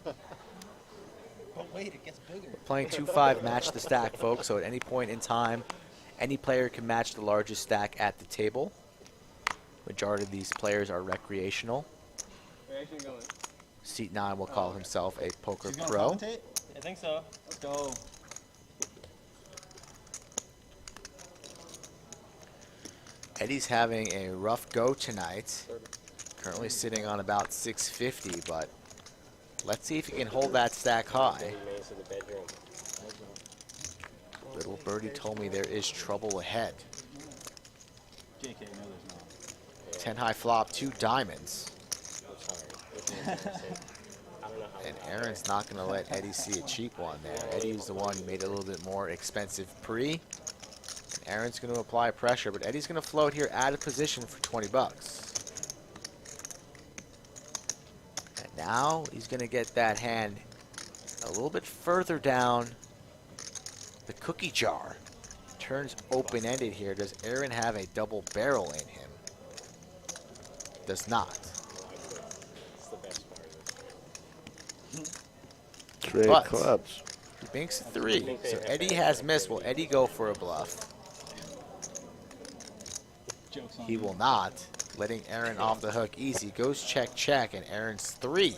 But wait, it gets bigger. Playing 2-5 match the stack, folks. So at any point in time, any player can match the largest stack at the table. Majority of these players are recreational. Where are you actually going? Seat 9 will call himself a poker He's gonna pro. commentate? I think so. Let's go. Eddie's having a rough go tonight. Currently sitting on about 650, but let's see if he can hold that stack high. Little birdie told me there is trouble ahead. JK, no, there's not. 10 high flop, 2 diamonds. And Aaron's not going to let Eddie see a cheap one there. Eddie's the one who made it a little bit more expensive pre. And Aaron's going to apply pressure, but Eddie's going to float here out of position for 20 bucks. And now he's going to get that hand a little bit further down the cookie jar. Turns open-ended here. Does Aaron have a double barrel in him? Does not. Trade But clubs. he banks a 3. So Eddie has missed. Will Eddie go for a bluff? Joke's on He you. will not. Letting Aaron off the hook easy. Goes check, check, and Aaron's 3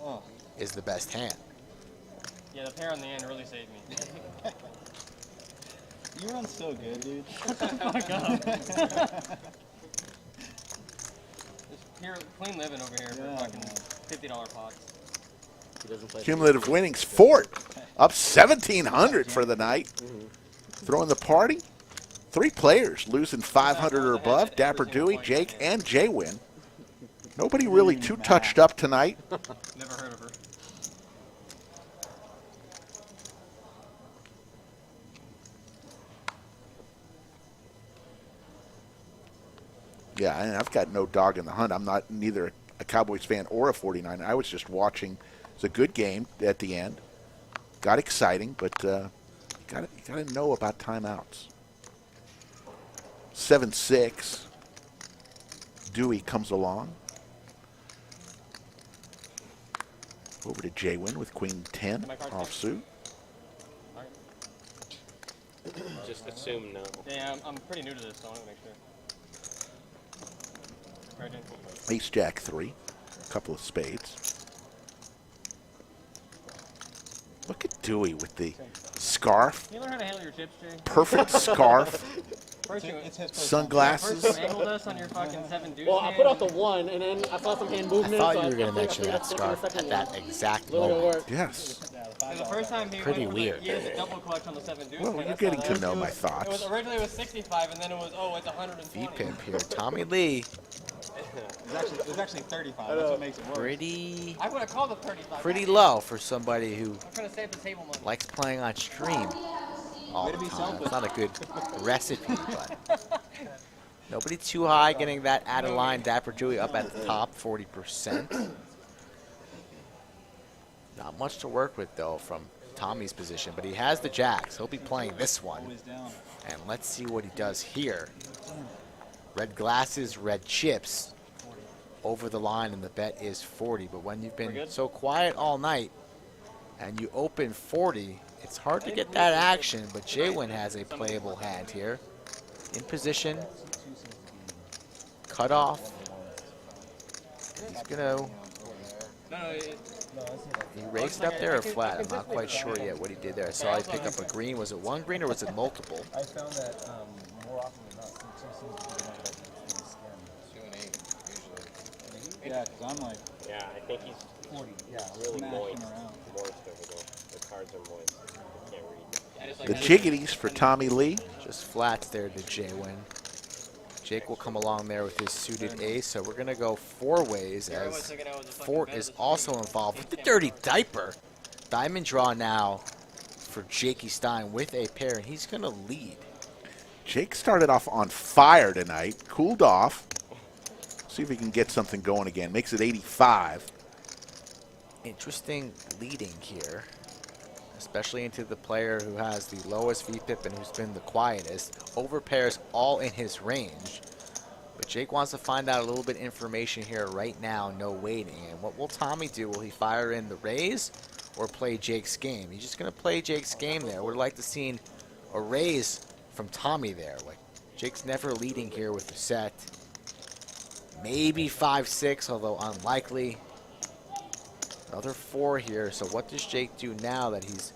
Oh, is the best hand. Yeah, the pair on the end really saved me. you run so good, dude. Oh my god. Just pure clean living over here for Yeah, fucking man. $50 pots. He doesn't play. Cumulative winnings, Fort up 1,700 for the night. Throwing the party. 3 players losing 500 or above. Dapper Dewey, Jake, and Jay win. Nobody really too touched up tonight. Never heard of her. Yeah, and I've got no dog in the hunt. I'm not neither a Cowboys fan or a 49er. I was just watching. It's a good game at the end. Got exciting, but you gotta know about timeouts. 7-6. Dewey comes along. Over to Jaywin with Queen 10 offsuit. Just assume no. Yeah, I'm pretty new to this, so I want to make sure. Right in. Ace Jack 3. A couple of spades. Look at Dewey with the scarf. Can you learn how to handle your chips, Jay? Perfect scarf. First you, It's his Sunglasses. first you angled us on your fucking 7 deuce Well, I hand. put out the 1, and then I saw some hand I movement. thought so you were I going to figured mention I'd that stick with the scarf second at one. that exact Little bit of moment. work. Yes. And the first time he Pretty went weird. For he used a double clutch on the 7 deuce. Well, hand, you're that's getting how to that know was. my It was thoughts. originally it was 65, and then it was it's 120. V-pimp here. Tommy Lee. It was actually 35. That's what makes it worse. Pretty I would have called it 35. pretty low for somebody who I'm trying to save the table money. likes playing on stream all Way the to be time. selfish. It's not a good recipe, but nobody too high, getting that out of line. Dapper Dewey up at the top, 40%. Not much to work with, though, from Tommy's position, but he has the jacks. He'll be playing this one, Always down. and let's see what he does here. Red glasses, red chips. over the line, and the bet is 40. But when you've been so quiet all night and you open 40, it's hard to get that action. But Jaywin has a playable hand here. In position, cut off. He's gonna. He raised it up there or flat? I'm not quite sure yet what he did there. I saw he pick up a green. Was it one green or was it multiple? I found that more often than not, C2 seems to be the one that gets scammed. 2 and 8 usually. Yeah, because I'm like Yeah, I think he's 40. Yeah, really smashing moist. around. Moist over there. The cards are moist. You can't read. The jiggities for Tommy Lee. Just flats there to Jaywin. Jake will come along there with his suited ace, so we're going to go 4 ways as Fort is also involved with the dirty diaper. Diamond draw now for Jakey Stein with a pair, and he's going to lead. Jake started off on fire tonight, cooled off. See if he can get something going again. Makes it 85. Interesting leading here, especially into the player who has the lowest VPIP and who's been the quietest. Overpairs all in his range. But Jake wants to find out a little bit information here right now, no waiting. And what will Tommy do? Will he fire in the raise or play Jake's game? He's just going to play Jake's game there. Would like to see a raise from Tommy there. Like, Jake's never leading here with the set. Maybe 5-6, although unlikely. Another 4 here. So what does Jake do now that he's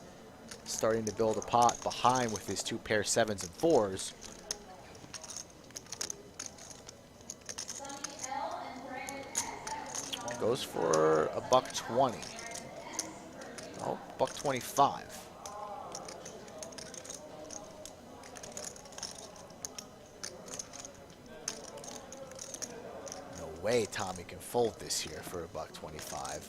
starting to build a pot behind with his 2 pair 7s and 4s? Goes for a $120. Oh, $125. No way Tommy can fold this here for a $125.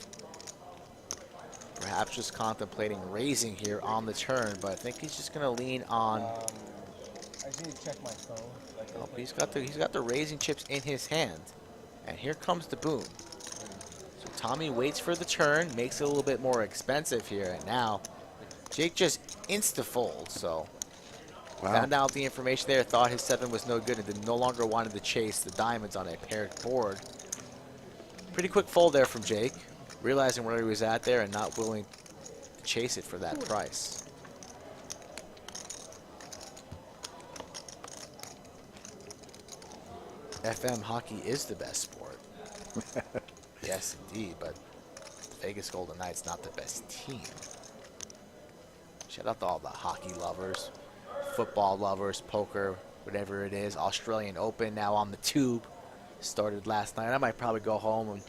Perhaps just contemplating raising here on the turn, but I think he's just going to lean on. I just need to check my phone. Oh, he's got the raising chips in his hand, and here comes the boom. So Tommy waits for the turn, makes it a little bit more expensive here, and now Jake just insta-fold. So found out the information there, thought his 7 was no good, and then no longer wanted to chase the diamonds on a paired board. Pretty quick fold there from Jake, realizing where he was at there and not willing to chase it for that price. FM hockey is the best sport. Yes, indeed, but Vegas Golden Knights not the best team. Shout out to all the hockey lovers, football lovers, poker, whatever it is. Australian Open now on the tube. Started last night. I might probably go home and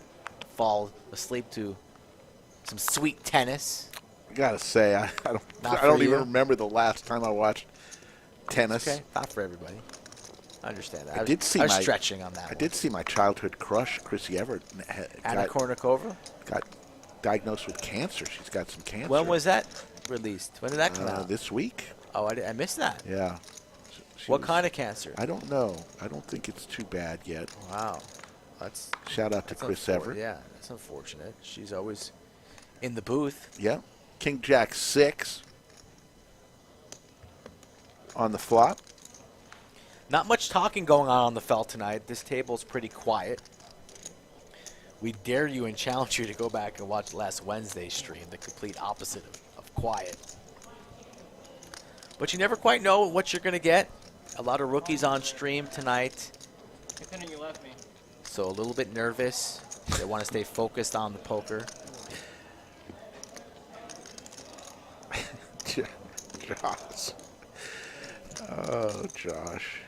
fall asleep to some sweet tennis. I gotta say, I don't even remember the last time I watched tennis. Okay, not for everybody. I understand that. I was stretching on that. I did see my childhood crush, Chrissy Everett, Anna Kournikova got diagnosed with cancer. She's got some cancer. When was that released? When did that come out? This week. Oh, I missed that. Yeah. What kind of cancer? I don't know. I don't think it's too bad yet. Wow. Shout out to Chris Everett. Yeah, that's unfortunate. She's always in the booth. Yeah. King Jack 6 on the flop. Not much talking going on the felt tonight. This table's pretty quiet. We dare you and challenge you to go back and watch last Wednesday's stream, the complete opposite of quiet. But you never quite know what you're going to get. A lot of rookies on stream tonight. Considering you left me. So a little bit nervous. They want to stay focused on the poker. Josh. Oh, Josh.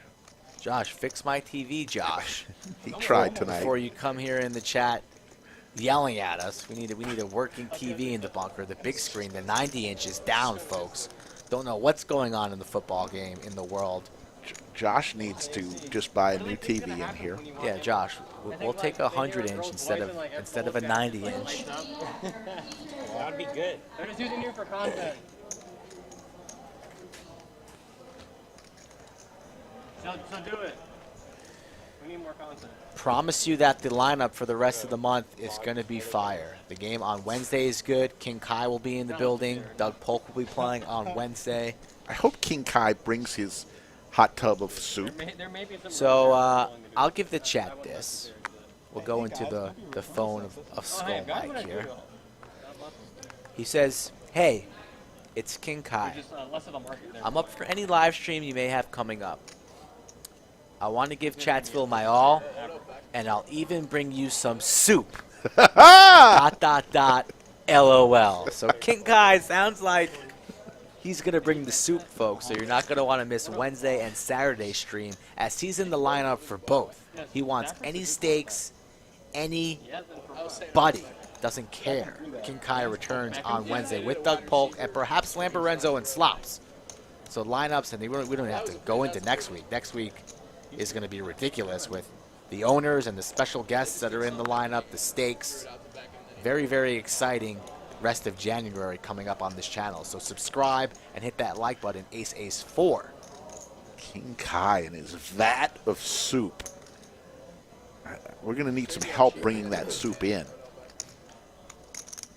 Josh, fix my TV, Josh. He tried tonight. Before you come here in the chat yelling at us, we need a working TV in the bunker. The big screen, the 90 inches down, folks. Don't know what's going on in the football game in the world. Josh needs to just buy a new TV in here. Yeah, Josh, we'll take a 100-inch instead of a 90-inch. That would be good. They're just using you for content. So do it. We need more content. Promise you that the lineup for the rest of the month is going to be fire. The game on Wednesday is good. King Kai will be in the building. Doug Polk will be playing on Wednesday. I hope King Kai brings his hot tub of soup. There may be some So I'll give the chat this. We'll go into the phone of Skull guys, what Mike I do? here. He says, hey, it's King Kai. Just less of a market there. I'm up for any live stream you may have coming up. I want to give Chatsville my all, and I'll even bring you some soup. ... LOL. So King Kai sounds like he's going to bring the soup, folks, so you're not going to want to miss Wednesday and Saturday stream, as he's in the lineup for both. He wants any steaks, any buddy. Doesn't care. King Kai returns on Wednesday with Doug Polk and perhaps Lamperenzo and Slops. So lineups, and we don't have to go into next week. Next week is going to be ridiculous with the owners and the special guests that are in the lineup, the steaks. Very, very exciting rest of January coming up on this channel. So subscribe and hit that like button, Ace4. King Kai and his vat of soup. We're going to need some help bringing that soup in.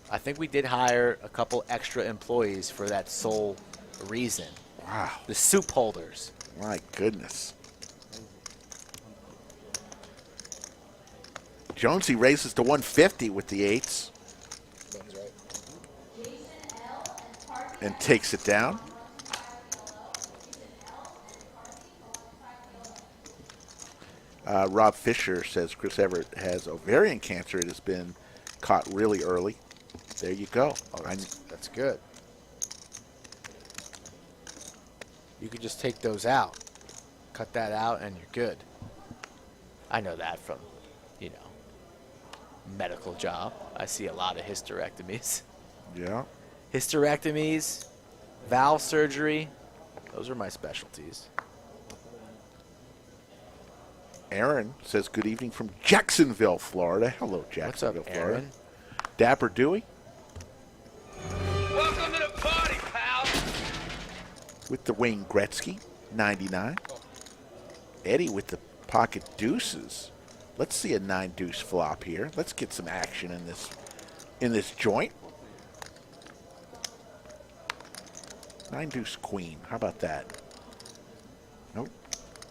I think we did hire a couple extra employees for that sole reason. Wow. The soup holders. My goodness. Jonesy raises to 150 with the 8s. And takes it down. Rob Fisher says Chris Everett has ovarian cancer. It has been caught really early. There you go. Oh, that's good. You could just take those out. Cut that out and you're good. I know that from, medical job. I see a lot of hysterectomies. Yeah. Hysterectomies, valve surgery, those are my specialties. Aaron says good evening from Jacksonville, Florida. Hello, Jacksonville, Florida. Dapper Dewey. Welcome to the party, pal. With the Wayne Gretzky, 99. Eddie with the pocket deuces. Let's see a 9-deuce flop here. Let's get some action in this joint. 9-deuce queen. How about that? Nope.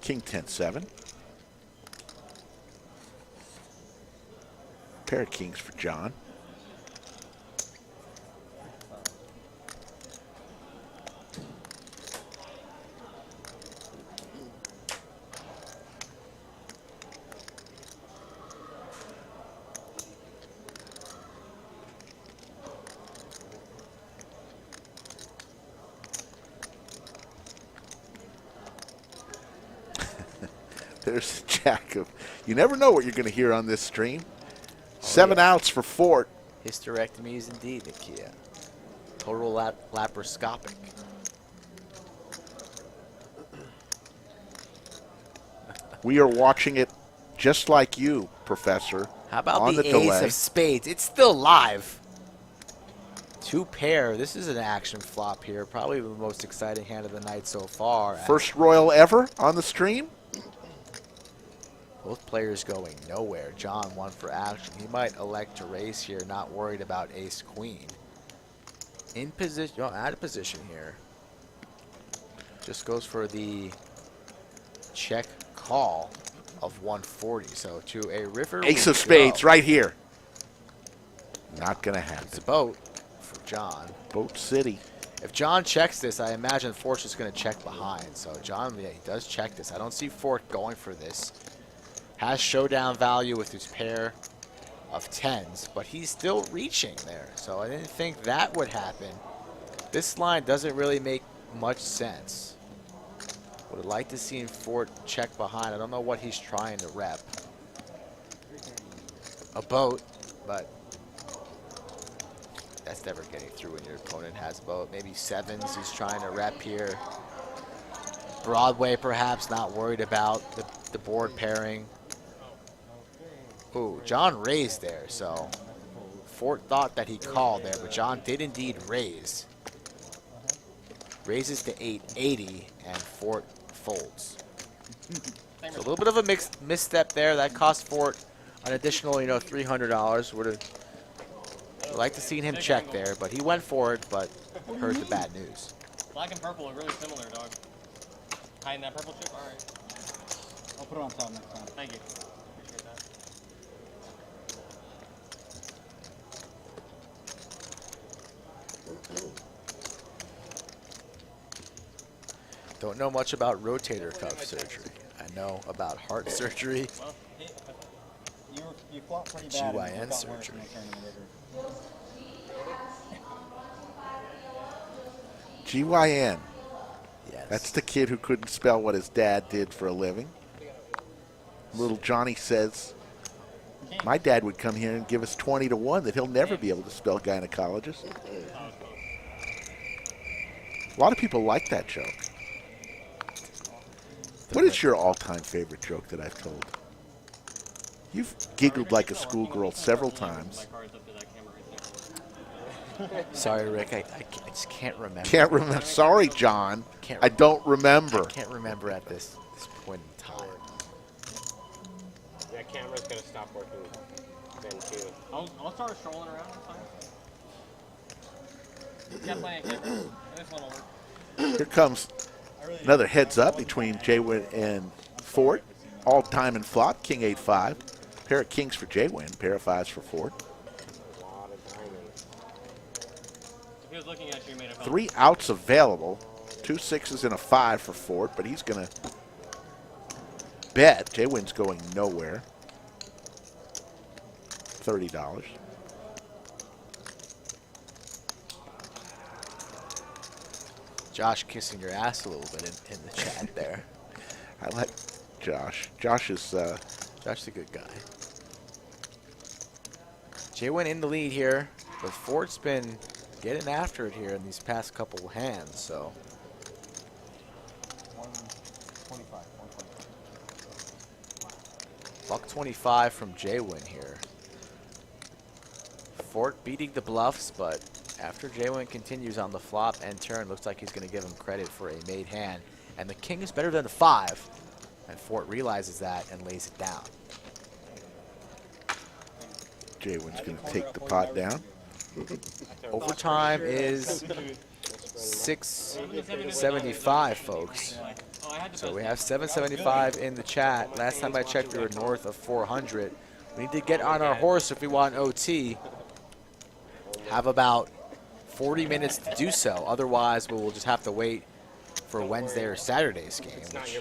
King 10-7. Pair of kings for John. There's Jack of. You never know what you're going to hear on this stream. 7 outs for Fort. Hysterectomies indeed, Nakia. Total laparoscopic. We are watching it just like you, Professor. How about on the delay. ace of spades? It's still live. 2 pair. This is an action flop here. Probably the most exciting hand of the night so far. First Royal ever on the stream? Both players going nowhere. John won for action. He might elect to raise here, not worried about ace-queen. In position, out of position here. Just goes for the check call of 140. So to a river. Ace of spades right here. Not going to happen. It's a boat for John. Boat City. If John checks this, I imagine Fort's just going to check behind. So John, yeah, he does check this. I don't see Fort going for this. Has showdown value with his pair of 10s, but he's still reaching there. So I didn't think that would happen. This line doesn't really make much sense. Would have liked to see Fort check behind. I don't know what he's trying to rep. A boat, but that's never getting through when your opponent has a boat. Maybe 7s he's trying to rep here. Broadway perhaps, not worried about the board pairing. Ooh, John raised there, so Fort thought that he called there, but John did indeed raise. Raises to 880, and Fort folds. So a little bit of a misstep there. That cost Fort an additional, $300. Would have liked to seen him check there, but he went for it, but heard the bad news. Black and purple are really similar, dog. Hiding that purple chip? All right. I'll put it on top next time. Thank you. Appreciate that. Don't know much about rotator cuff surgery. I know about heart surgery. You flopped pretty bad. GYN and it got worse surgery. in the tournament later. GYN. Yes. That's the kid who couldn't spell what his dad did for a living. Little Johnny says, my dad would come here and give us 20 to 1 that he'll never be able to spell gynecologist. A lot of people like that joke. What is your all-time favorite joke that I've told? You've giggled like a schoolgirl several times. Sorry, Rick. I just can't remember. Can't remember. Sorry, John. Can't I don't remember. I can't remember at this point in time. That camera's gonna stop working then too. I'll start strolling around. It's fine. Yeah, playing camera. This one will work. Here comes another heads up between Jaywin and Fort. All diamond flop, king 8-5. Pair of kings for Jaywin, pair of 5s for Fort. A lot of diamonds. If he was looking at you, he made a phone. 3 outs available. 2 6s and a 5 for Fort, but he's going to bet. Jaywin's going nowhere. $30. Josh kissing your ass a little bit in the chat there. I like Josh. Josh is Josh's a good guy. Jaywin in the lead here, but Fort's been getting after it here in these past couple hands, so. 125. Buck 25 from Jaywin here. Fort beating the bluffs, but after Jaywin continues on the flop and turn, looks like he's going to give him credit for a made hand. And the king is better than the 5, and Fort realizes that and lays it down. Jaywin's going to take the pot down. Overtime is 675, folks. So we have 775 in the chat. Last time I checked, we were north of 400. We need to get on our horse if we want OT. Have about 40 minutes to do so. Otherwise, we will just have to wait for Wednesday or Saturday's game, which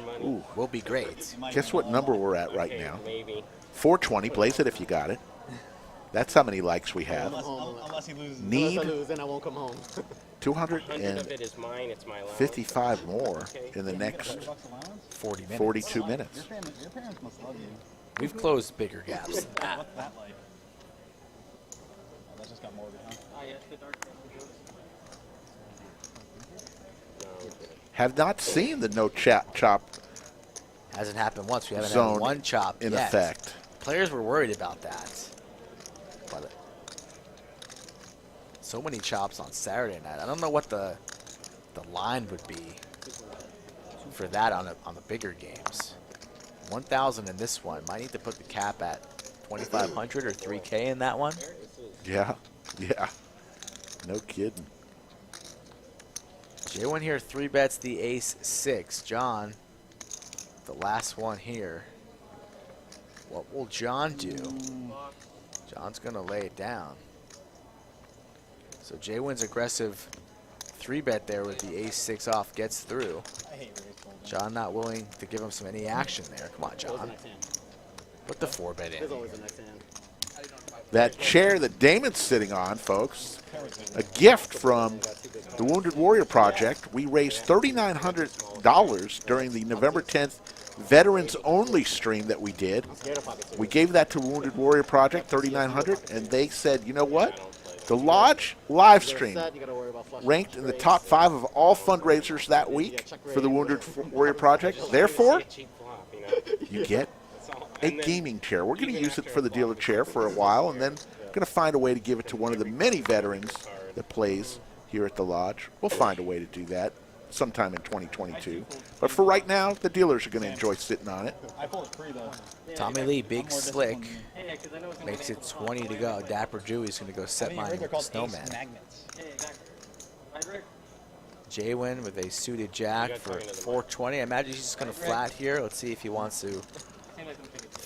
will be great. Guess what number we're at right now? Maybe. 420. Blaze it if you got it. That's how many likes we have. Unless he loses. Need Unless I lose, then I won't come home. 100 of it is mine. It's my allowance. 255 more in the next 40 minutes. 42 minutes. Your parents must love you. We've closed bigger gaps than that. What's that like? Oh, that just got morbid, huh? Ah, yes, the dark Have not seen the no chop Hasn't happened once. We haven't zone had one chop in yet. effect. Players were worried about that. But so many chops on Saturday night. I don't know what the line would be for that on the bigger games. 1,000 in this one. Might need to put the cap at 2,500 or 3K in that one. Yeah, yeah. No kidding. Jaywin here 3-bets the ace-6. John, the last one here. What will John do? John's going to lay it down. So Jaywin's aggressive 3-bet there with the ace-6 off gets through. I hate race folding. John not willing to give him any action there. Come on, John. Put the 4-bet in. There's always the next hand. That chair that Damon's sitting on, folks, a gift from the Wounded Warrior Project. We raised $3,900 during the November 10th Veterans Only stream that we did. We gave that to Wounded Warrior Project, $3,900, and they said, you know what? The Lodge live stream ranked in the top 5 of all fundraisers that week for the Wounded Warrior Project. Therefore, you get a gaming chair. We're going to use it for the dealer chair for a while, and then going to find a way to give it to one of the many veterans that plays here at the Lodge. We'll find a way to do that sometime in 2022. But for right now, the dealers are going to enjoy sitting on it. I pulled 3 though. Tommy Lee, big slick, makes it 20 to go. Dapper Dewey's going to go set mine with the snowman. Magnets. Jaywin with a suited jack for 420. I imagine he's just going to flat here. Let's see if he wants to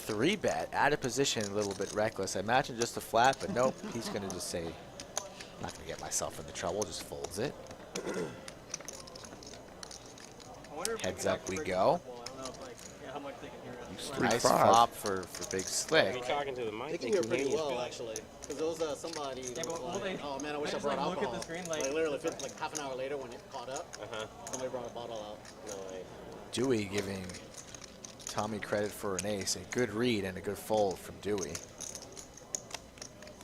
3-bet, out of position, a little bit reckless. I imagine just a flat, but nope. He's going to just say, I'm not going to get myself into trouble, just folds it. Heads up we go. How much they can hear us. He's Nice 3-5. flop for Big If Slick. you're talking to the mic, They can hear pretty well, actually. Because there was somebody who but was will like, they- oh man, I wish I just, brought like, look at alcohol. the screen, like- literally, like half an hour later when it caught up, somebody brought a bottle out. No way. Dewey giving Tommy credit for an ace. A good read and a good fold from Dewey.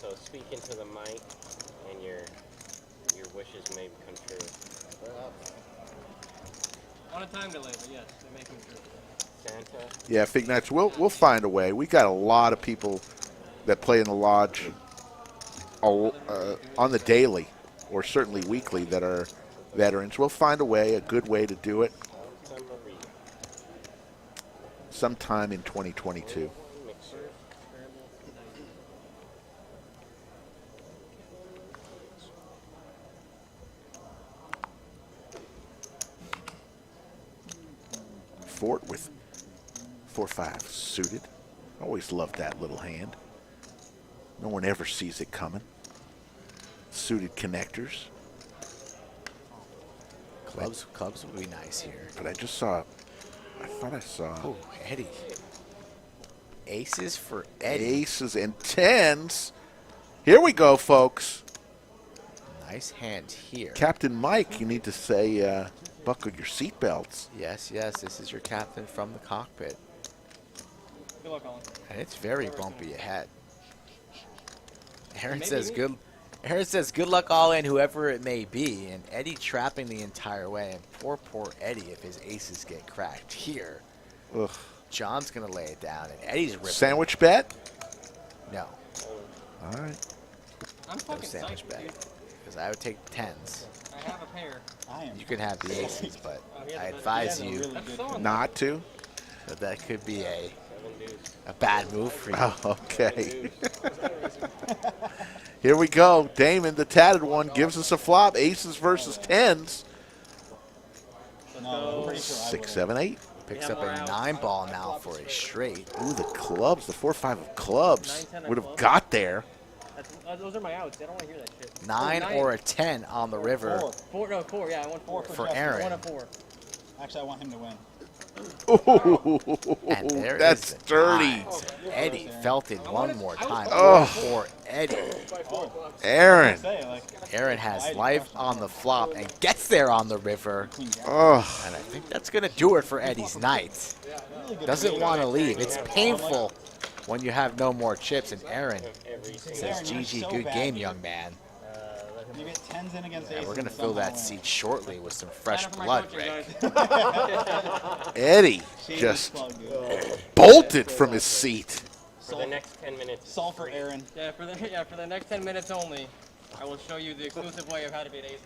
So speak into the mic, and your wishes may come true. On a time delay, but yes, they make them true. Santa. Yeah, Fig Nights, we'll find a way. We got a lot of people that play in the lodge on the daily, or certainly weekly, that are veterans. We'll find a way, a good way to do it sometime in 2022. Fort with 4-5 suited. Always loved that little hand. No one ever sees it coming. Suited connectors. Clubs would be nice here. But I just saw, I thought I saw Oh, Eddie. Aces for Eddie. aces and tens. Here we go, folks. Nice hand here. Captain Mike, you need to say, buckle your seatbelts. Yes, this is your captain from the cockpit. Good luck, Colin. And it's very bumpy ahead. Aaron Maybe says me. good. Aaron says good luck all in, whoever it may be, and Eddie trapping the entire way. And poor Eddie if his aces get cracked here. Ugh. John's gonna lay it down, and Eddie's ripping. Sandwich bet? No, All right. I'm no fucking sandwich psyched, bet. dude. Because I would take tens. I have a pair. I am. You can have the aces, but he has I a- advise he has a you really That's good so card. Not to? that that could be a bad move for you. Oh, okay. Here we go. Damon, the tatted one, gives us a flop. Aces versus tens. No, I'm pretty sure I 6, will. 7, 8. Picks have up more a outs. 9-ball now for a straight. Ooh, the clubs, the 4-5 of clubs 9, 10 would have clubs. got there. Those are my outs. I don't want to hear that shit. 9 Oh, or a 10 on the river. Four. Yeah, I want four. For Jeff. Aaron. One of four. Actually, I want him to win. Ooh, And there that's is the dirty. nines. Eddie felt it one more time. Oh. For Eddie. Aaron. Say, like, Aaron has life on the flop and gets there on the river. Oh, And I think that's going to do it for Eddie's night. Doesn't want to leave. It's painful when you have no more chips. And Aaron says, Aaron, you're GG, so good bad. game, young man. you get tens in against And aces. we're going to and fill somehow that win. seat shortly with some fresh Sign up for my blood, coaching, Rick. guys. Eddie Shameless just plug, dude. bolted from his seat. For the next 10 minutes. Solve for Aaron. Yeah, for the next 10 minutes only, I will show you the exclusive way of how to beat aces.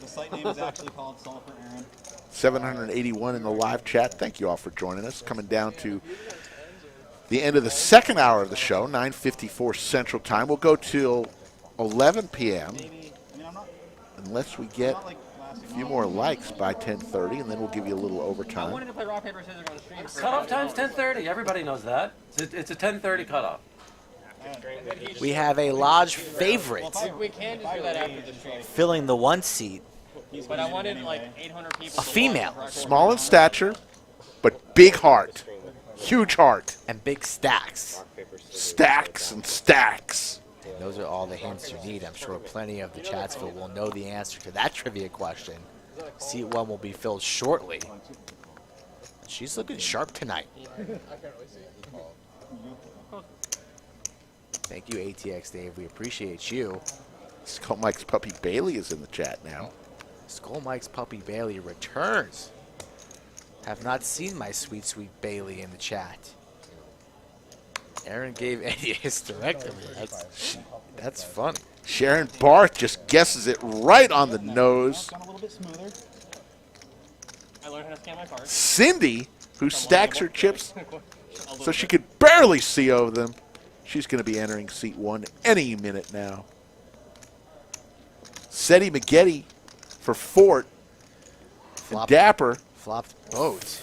The site name is actually called Solve for Aaron. 781 in the live chat. Thank you all for joining us. Coming down to the end of the second hour of the show, 9:54 Central Time. We'll go till 11 p.m. I mean, I'm not, unless we get not like last a few more likes by 10:30, and then we'll give you a little I overtime. wanted to play rock paper scissors on the stream. for Cutoff about time's 10:30. Everybody knows that. It's a 10:30 cutoff. We have a lodge favorite We can just do that after the stream. filling the 1 seat. But I wanted like 800 people. A female. Small in stature, but big heart. Huge heart. And big stacks. Stacks and stacks. And those are all the hints you need. I'm sure plenty of the Chatsville will know the answer to that trivia question. Seat 1 will be filled shortly. She's looking sharp tonight. Thank you, ATX Dave. We appreciate you. Skull Mike's puppy Bailey is in the chat now. Skull Mike's puppy Bailey returns. Have not seen my sweet, sweet Bailey in the chat. Aaron gave Eddie a hysterectomy. That's funny. Sharon Barth just guesses it right on the nose. Gone a little bit smoother. I learned how to scan my cards. Cindy, who stacks her chips so she could barely see over them, she's going to be entering seat 1 any minute now. Seti McGetty for Fort. And Dapper. Flopped boat.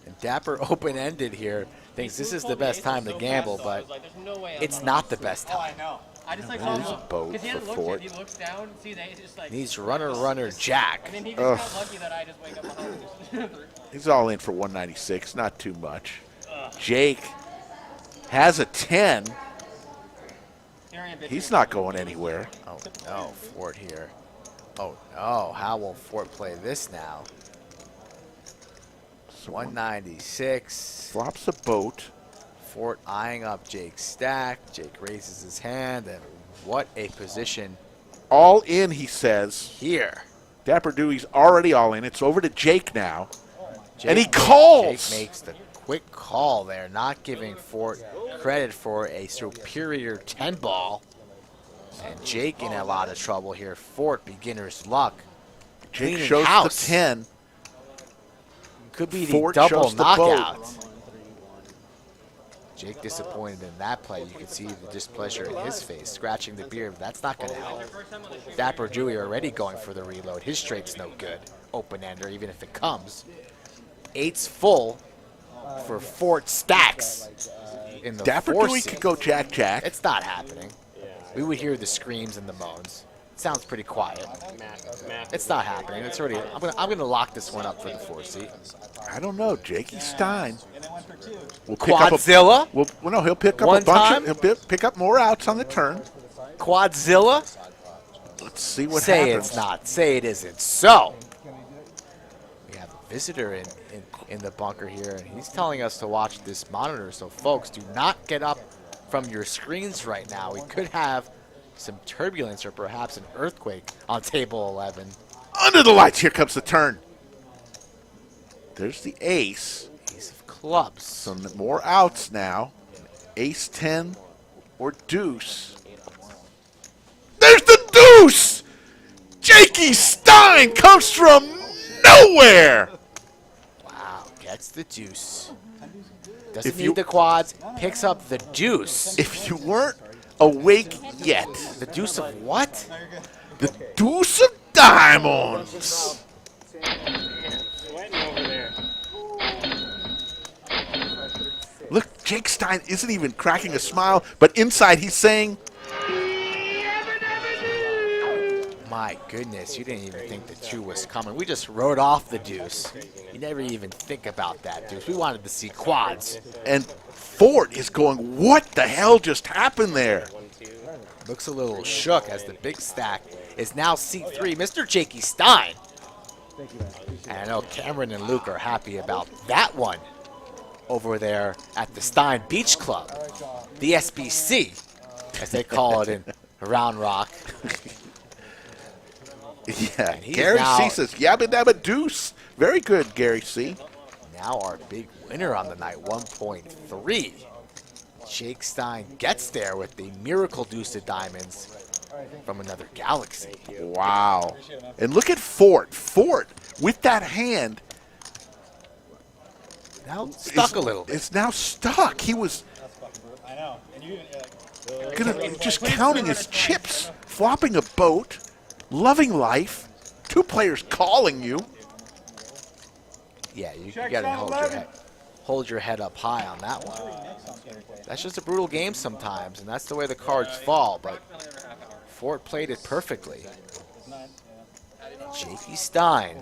And Dapper open-ended here. Thinks this is the best time to gamble, but it's not the best Oh, I time. know. I just like That is saw a him boat because he for hadn't looked Fort. yet. He looks down, sees the ace, just like. Needs runner, jack. And then he just Ugh. got lucky that I just wake up behind him. He's all in for 196, not too much. Jake has a 10. He's not going anywhere. Oh no, Fort here. Oh no, how will Fort play this now? 196. Flops a boat. Fort eyeing up Jake's stack. Jake raises his hand, and what a position All in, he says. here. Dapper Dewey's already all in. It's over to Jake now. Jake And he ma- calls. Jake makes the quick call there, not giving Fort credit for a superior 10 ball. And Jake in a lot of trouble here. Fort, beginner's luck. Jake Cleaning shows house. the 10. Could be the Fort double shows the boat. knockout. Jake disappointed in that play. You can see the displeasure in his face, scratching the beard. That's not going to help. Dapper Dewey already going for the reload. His straight's no good. Open-ender, even if it comes. Eight's full for Fort stacks in the Dapper four Dewey seat. could go Jack. It's not happening. We would hear the screams and the moans. It sounds pretty quiet. It's not happening. It's already. I'm gonna lock this one up for the 4 seat. I don't know. Jakey Stein. Will Quadzilla? No, he'll pick up One a bunch time? of. He'll pick up more outs on the turn. Quadzilla? Let's see what Say happens. it's not. Say it isn't. So we have a visitor in the bunker here, and he's telling us to watch this monitor. So folks, do not get up from your screens right now. We could have some turbulence or perhaps an earthquake on table 11. Under the lights, here comes the turn. There's the ace. Ace of clubs. Some more outs now. Ace 10 or deuce. There's the deuce! Jakey Stein comes from nowhere! Wow, gets the deuce. Doesn't If need you- the quads, picks up the deuce. If you weren't awake yet, The deuce of what? the deuce of diamonds. Sweating over there. Look, Jake Stein isn't even cracking a smile, but inside he's saying, My goodness, you didn't even think the 2 was coming. We just wrote off the deuce. You never even think about that deuce. We wanted to see quads. and Fort is going, what the hell just happened there? Looks a little shook as the big stack is now C3. Mr. Jakey Stein. And I know Cameron and Luke are happy about that one over there at the Stein Beach Club. The SBC, as they call it in Round Rock. Yeah, And he's Gary now- C says, yabba dabba deuce. Very good, Gary C. Now our big winner on the night, 1.3. Jake Stein gets there with the miracle deuce of diamonds from another galaxy. Wow. And look at Fort. Fort, with that hand, Now stuck a little bit. is now stuck. He was I know. And you just counting his chips, flopping a boat, loving life, 2 players calling you. Yeah, you gotta hold your head up high on that one. That's just a brutal game sometimes, and that's the way the cards fall, but Fort played it perfectly. Jakey Stein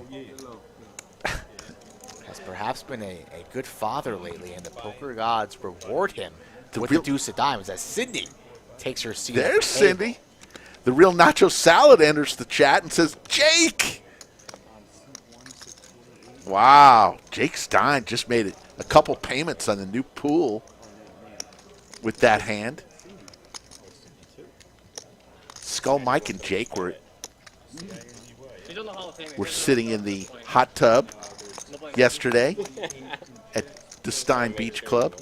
has perhaps been a good father lately, and the poker gods reward him with the deuce of diamonds as Cindy takes her seat. There's at the table. Cindy. The real Nacho Salad enters the chat and says, Jake! Wow. Jake Stein just made a couple payments on the new pool with that hand. Skull Mike and Jake were sitting in the hot tub yesterday at the Stein Beach Club.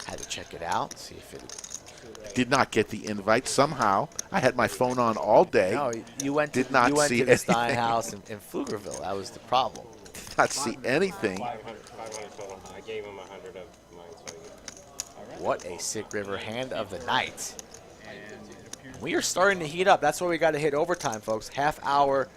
Had to check it out, see if it. Did not get the invite somehow. I had my phone on all day. No, you went to, Did not you went see to the Stein anything. house in Pflugerville. That was the problem. Did not see anything. 500 total. I gave him 100 of mine, so What a sick river hand of the night. We are starting to heat up. That's why we got to hit overtime, folks. Half hour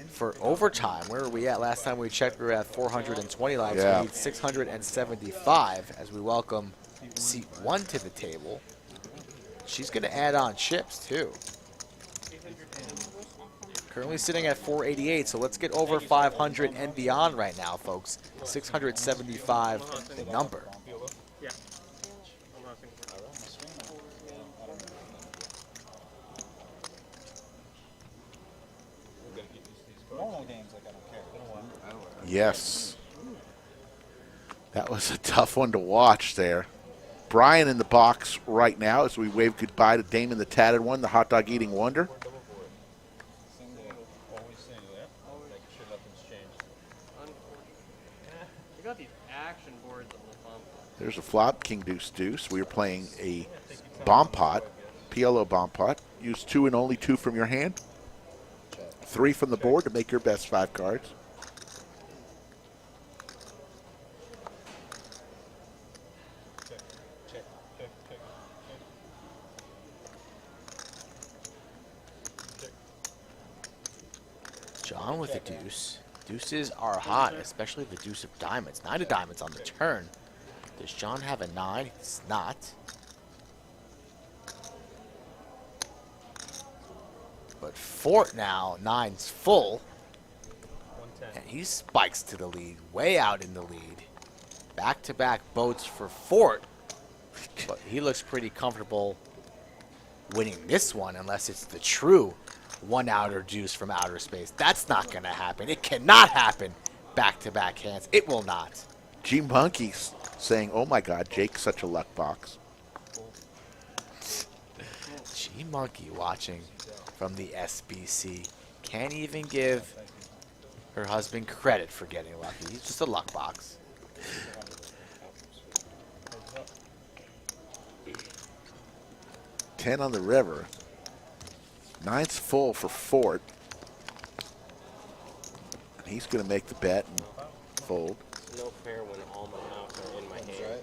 for overtime. Where were we at? Last time we checked, we were at 420 lives. Yeah. We need 675 as we welcome seat 1 to the table. She's going to add on chips, too. Currently sitting at 488, so let's get over 500 and beyond right now, folks. 675, the number. Yeah. Normal games, like, I don't care. Yes. That was a tough one to watch there. Brian in the box right now as we wave goodbye to Damon the Tatted One, the hot dog eating wonder. You got these action boards on the bump. There's a flop, King Deuce Deuce. We are playing a bomb pot, PLO bomb pot. Use 2 and only 2 from your hand. 3 from the board to make your best 5 cards. John with the deuce. Deuces are hot, especially the deuce of diamonds. 9 of diamonds on the turn. Does John have a 9? It's not. But Fort now, 9's full. And he spikes to the lead, way out in the lead. Back-to-back boats for Fort. But he looks pretty comfortable winning this one, unless it's the true 1 outer deuce from outer space. That's not going to happen. It cannot happen. Back-to-back hands. It will not. G Monkey's saying, oh my God, Jake's such a luck box. G Monkey watching from the SBC. Can't even give her husband credit for getting lucky. He's just a luck box. Ten on the river. 9's full for Fort. And he's going to make the bet and fold. It's no fair when all my outs are in my hand.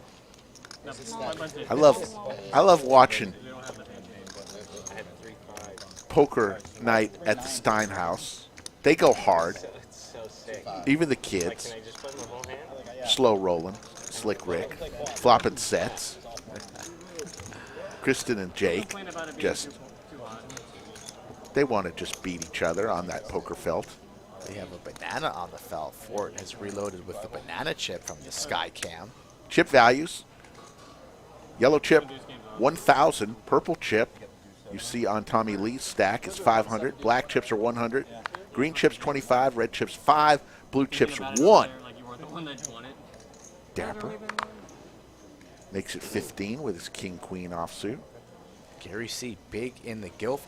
I love watching I had 3-5. poker night at the Stein House. They go hard. So it's so sick. Even the Like, kids. can I just put in the whole hand? Slow rolling. Slick Rick. Flopping sets. Kristen and Jake just, they want to just beat each other on that poker felt. They have a banana on the felt. Fort has reloaded with the banana chip from the Sky Cam. Chip values. Yellow chip, 1,000. Purple chip, you see on Tommy Lee's stack, is 500. Black chips are 100. Green chips, 25. Red chips, 5. Blue chips, 1. Like you were the one that won it. Dapper makes it 15 with his king-queen offsuit. Gary C. big in the GILF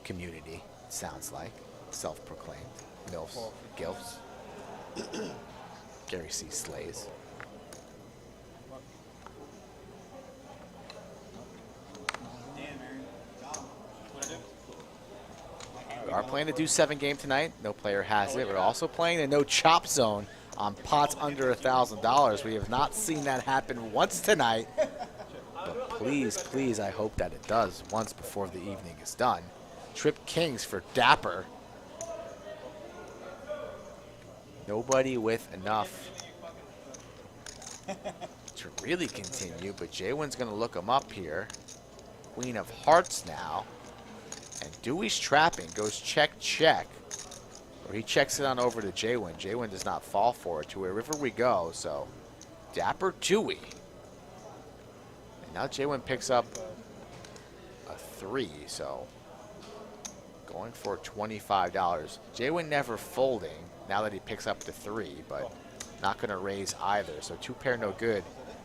community, sounds like. Self-proclaimed. MILFs, GILFs. Gary C. slays. We are playing the Do 7 game tonight. No player has it. We're also playing the No Chop Zone on pots under $1,000. We have not seen that happen once tonight. But please, please, I hope that it does once before the evening is done. Trip Kings for Dapper. Nobody with enough to really continue, but Jaywin's going to look him up here. Queen of Hearts now. And Dewey's trapping, goes check, check. Or he checks it on over to Jaywin. Jaywin does not fall for it. To wherever we go, so Dapper Dewey. And now Jaywin picks up a 3, so going for $25. Jaywin never folding now that he picks up the 3, but not going to raise either. So 2 pair no good.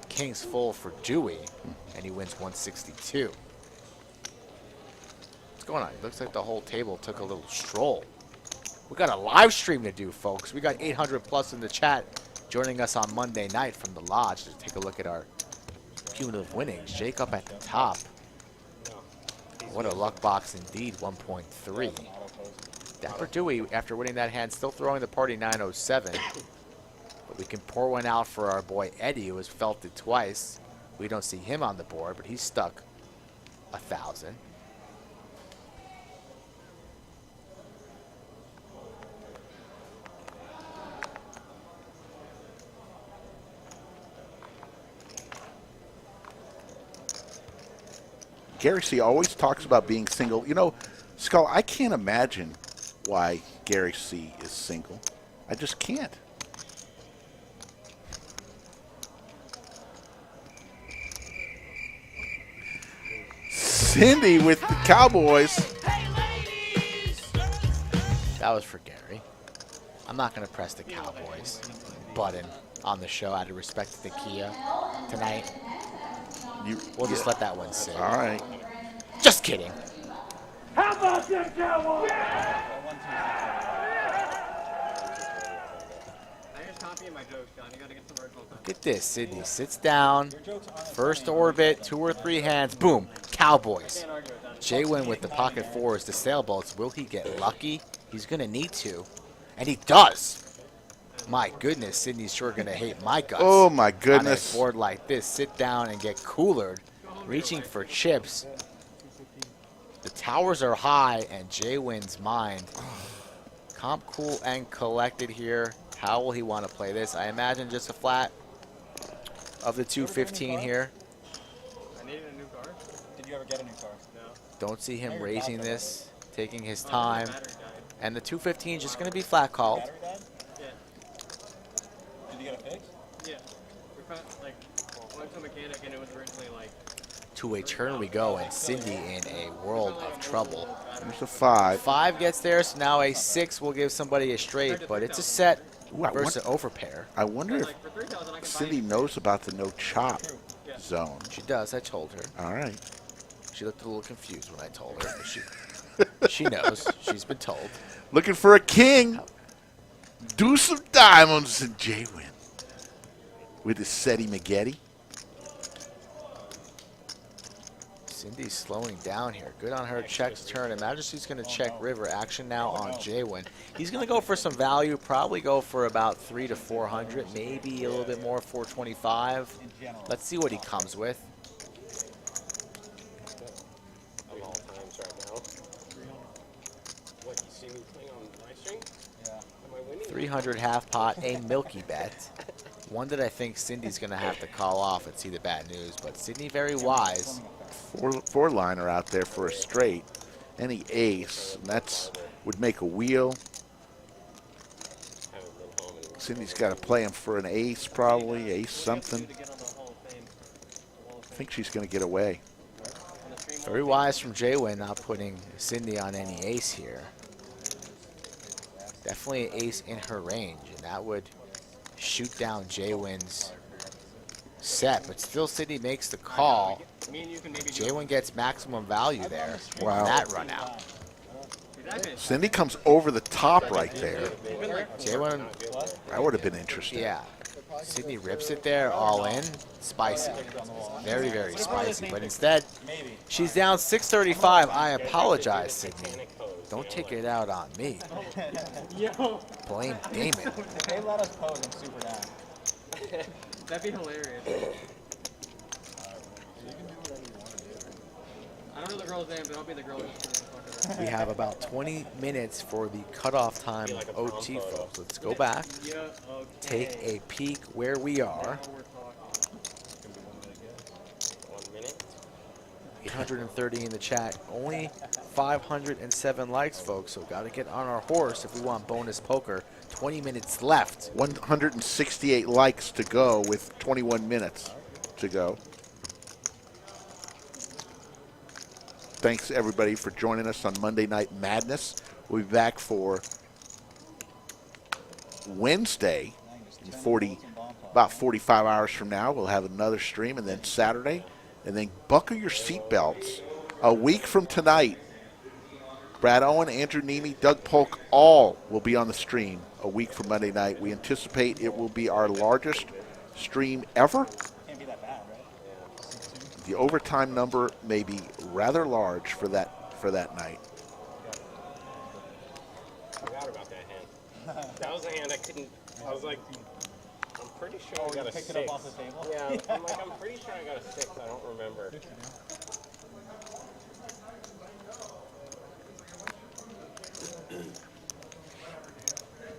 King's full for Dewey, and he wins 162. What's going on? It looks like the whole table took a little stroll. We got a live stream to do, folks. We got 800 plus in the chat joining us on Monday night from the lodge to take a look at our cumulative winnings. Jake up at the top. What a luck box indeed, 1.3. Dapper Dewey, after winning that hand, still throwing the party 907. But we can pour one out for our boy Eddie, who has felt it twice. We don't see him on the board, but he's stuck 1,000. Gary C. always talks about being single. You know, Skull, I can't imagine why Gary C. is single. I just can't. Cindy with the Cowboys. That was for Gary. I'm not going to press the Cowboys button on the show out of respect to the Kia tonight. We'll just let that one sit. All right. Just kidding. How about them Cowboys? Look at this. Sydney sits down. First orbit, 2 or 3 hands. Boom. Cowboys. Jay-Win with the pocket fours, the sailboats. Will he get lucky? He's going to need to. And he does. My goodness, Sydney's sure going to hate my guts. Oh, my goodness. On a board like this, sit down and get coolered. Reaching for chips. The towers are high, and Jay-Win's mind. Comp cool and collected here. How will he want to play this? I imagine just a flat of the 215 here. I needed a new car. Did you ever get a new car? No. Don't see him raising this, taking his time. And the 215 is just going to be flat called. Battery died? Yeah. Did you get it fixed? Yeah. We found, like, went to a mechanic and it was originally like. To a turn we go, and Cindy in a world of trouble. There's a 5. 5 gets there, so now a 6 will give somebody a straight, but it's a set versus an overpair. I wonder if Cindy knows about the no chop zone. She does. I told her. All right. She looked a little confused when I told her, but she knows. She's been told. Looking for a king. Do some diamonds and Jay-Win with his Seti McGetty. Cindy's slowing down here. Good on her. Checks turn. Imagine she's going to check river. Action now on Jay-Win. He's going to go for some value. Probably go for about 300 to 400. Maybe a little bit more, 425. Let's see what he comes with. Of all times right now. What, you see me playing on my string? Yeah. Am I winning? 300 half pot, a milky bet. One that I think Cindy's going to have to call off and see the bad news. But Sydney very wise. Four liner out there for a straight. Any ace, and that's would make a wheel. Cindy's got to play him for an ace, probably ace something. I think she's going to get away. Very wise from Jay-Win, not putting Cindy on any ace here. Definitely an ace in her range, and that would shoot down Jay-Win's set, but still Cindy makes the call. Jay-Win gets maximum value there. Wow. That run out. Cindy comes over the top right there. Jay-Win, That would have been interesting. yeah. Sydney rips it there, all in. Spicy. Very, very spicy. But instead, she's down 635. I apologize, Sydney. Don't take it out on me. Blame Damon. They let us pose and super down. That'd be hilarious. I don't know the girl's name, but I'll be the girl who's We have about 20 minutes for the cutoff time OT, folks. Let's go back, take a peek where we are. 1 minute. 830 in the chat. Only 507 likes, folks, so got to get on our horse if we want bonus poker. 20 minutes left. 168 likes to go with 21 minutes to go. Thanks, everybody, for joining us on Monday Night Madness. We'll be back for Wednesday in about 45 hours from now. We'll have another stream, and then Saturday. And then buckle your seatbelts. A week from tonight, Brad Owen, Andrew Nemi, Doug Polk, all will be on the stream a week from Monday night. We anticipate it will be our largest stream ever. Can't be that bad, right? The overtime number may be rather large for that night. I forgot about that hand. That was a hand I couldn't. I was like, I'm pretty sure I got a 6. Picked it up off the table? Yeah, I'm like, I'm pretty sure I got a 6. I don't remember.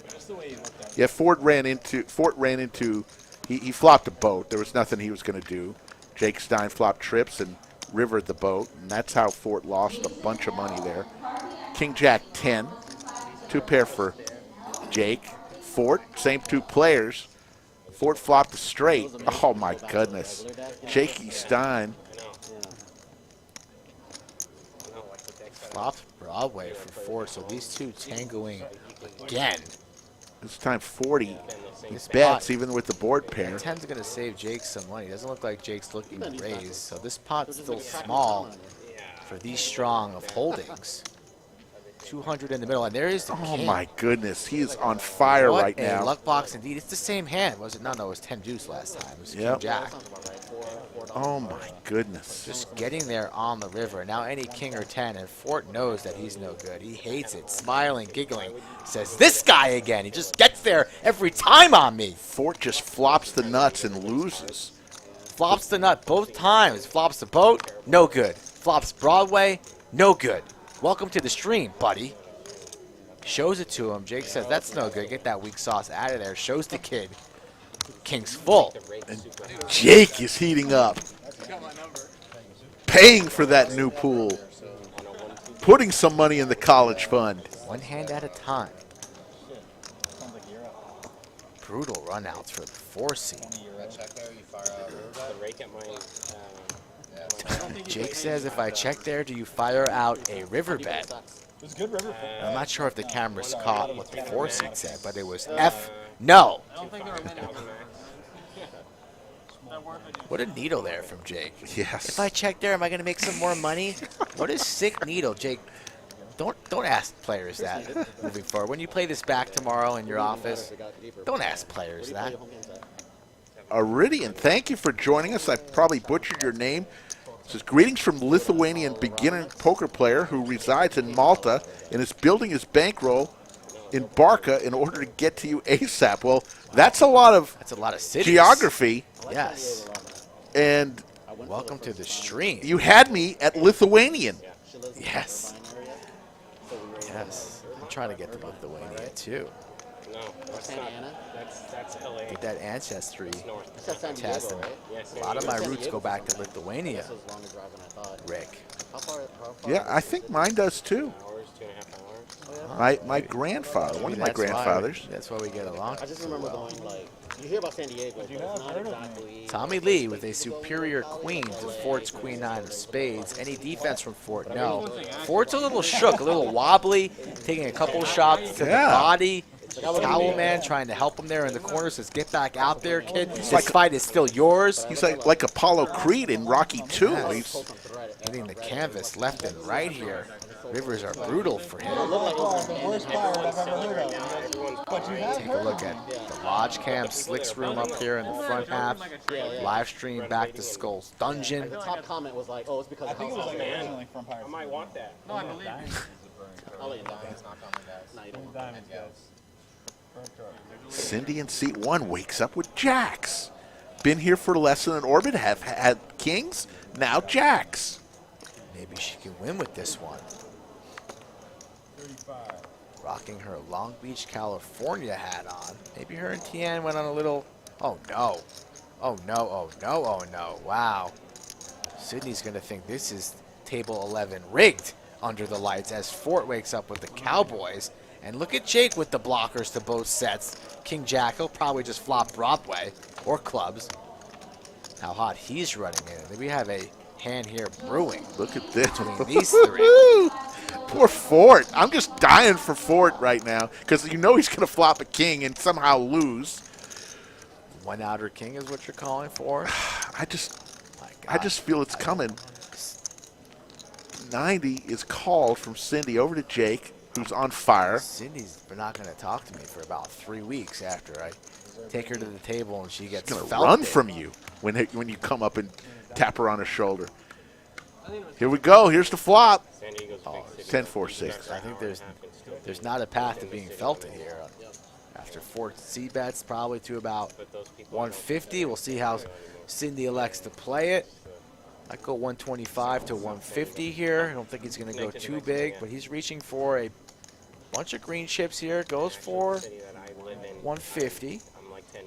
Just the way you looked at it. Yeah, Fort ran into he flopped a boat. There was nothing he was going to do. Jake Stein flopped trips, and river at the boat, and that's how Fort lost a bunch of money there. King Jack 10, 2 pair for Jake. Fort, same 2 players. Fort flopped a straight. Oh my goodness. Jakey Stein. Flopped Broadway for Fort, so these two tangoing again. This time 40 This bets, pot- even with the board pair. 10's going to save Jake some money. Doesn't look like Jake's looking to raise, so this pot's still small for these strong of holdings. 200 in the middle, and there is the Oh king. my goodness, he is on fire What right a now. luck box indeed. It's the same hand, was it? No, it was 10 deuce last time. It was Yep. King Jack. Oh my goodness. Just getting there on the river. Now any king or 10, and Fort knows that he's no good. He hates it. Smiling, giggling. Says, this guy again. He just gets there every time on me. Fort just flops the nuts and loses. Flops the nut both times. Flops the boat, no good. Flops Broadway, no good. Welcome to the stream, buddy. Shows it to him. Jake says, that's no good. Get that weak sauce out of there. Shows the kid. King's full. And Jake is heating up. Paying for that new pool. Putting some money in the college fund. One hand at a time. Brutal runouts for the 4 seed. The rake at my, Jake says, if I check there, do you fire out a river bet? It was a good river. I'm not sure if the cameras caught what the 4 seed said, but it was F no. What a needle there from Jake. Yes. If I check there, am I going to make some more money? What a sick needle, Jake. Don't ask players that moving forward. When you play this back tomorrow in your office, don't ask players that. Iridian, thank you for joining us. I probably butchered your name. It says, greetings from Lithuanian beginner poker player who resides in Malta and is building his bankroll in Barca in order to get to you ASAP. Well, that's a lot of cities. Geography. Yes. And welcome to the stream. You had me at Lithuanian. Yes. Yes. I'm trying to get to Lithuania too. No, that's not. That's LA. Get that ancestry That's San Diego, test. And right? Yeah, San a lot of my Diego. roots go back to Lithuania. Rick. Yeah, I think mine does too. Hours, 2.5 hours. My grandfather, one of my That's why grandfathers. that's why we get along. I just remember going like, you hear about San Diego, but it's not exactly. Tommy Lee with a superior queen to Fort's queen 9 of spades. Any defense from Fort? No. Fort's a little shook, a little wobbly, taking a couple shots to the body. Towel man trying to help him there in the corner says, get back out there, kid. This fight is still yours. He's like Apollo Creed in Rocky 2. He's hitting the canvas left and right here. Rivers are brutal for him. Take a look at the Lodge Cam Slicks room up here in the front half. Live stream back to Skull's Dungeon. The top comment was like, oh, it's because I think it was like originally from I might want that. No, I believe you. I'll let you know. No, you don't. Diamonds, guys. Cindy in seat 1 wakes up with jacks. Been here for less than an orbit, have had kings, now jacks. Maybe she can win with this one. Rocking her Long Beach, California hat on. Maybe her and Tian went on a little, oh no. Oh no, oh no, oh no, wow. Sydney's gonna think this is table 11 rigged under the lights as Fort wakes up with the Cowboys. And look at Jake with the blockers to both sets. King Jack, he'll probably just flop Broadway or clubs. How hot he's running in. We have a hand here brewing. Look at this. Between these three. Poor Fort. I'm just dying for Fort right now because you know he's going to flop a king and somehow lose. One outer king is what you're calling for? I just feel it's coming. 90 is called from Cindy over to Jake, who's on fire. Cindy's not going to talk to me for about 3 weeks after I take her to the table and she gets She's going to felted. run from you when you come up and tap her on her shoulder. Here we go. Here's the flop. 10-4-6. I think there's not a path to being felted here. After 4 C-bets, probably to about 150. We'll see how Cindy elects to play it. I go 125 to 150 here. I don't think he's going to go too big, but he's reaching for a bunch of green chips here. Goes for 150. I'm like 10,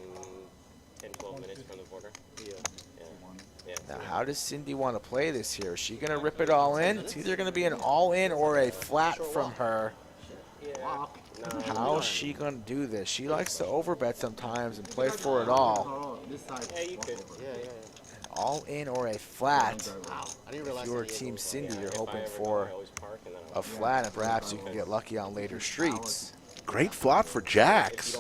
12 minutes from the border. Yeah. Now, how does Cindy want to play this here? Is she going to rip it all in? It's either going to be an all-in or a flat from her. How is she going to do this? She likes to overbet sometimes and play for it all. Yeah, you could. Yeah. All in or a flat. If you're Team Cindy, you're hoping for a flat, and perhaps you can get lucky on later streets. Great flop for Jacks.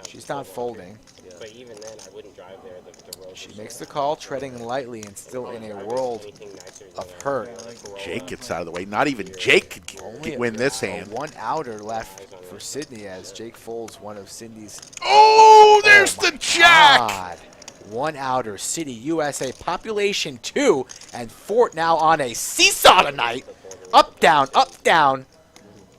She's not folding. But even then, I wouldn't drive there. The road She makes the call, treading lightly and still in a world of hurt. Jake gets out of the way. Not even Jake could win this hand. One outer left for Sydney as Jake folds one of Cindy's. Oh, there's the jack! God. One outer, City, USA, population 2, and Fort now on a seesaw tonight. Up, down, up, down.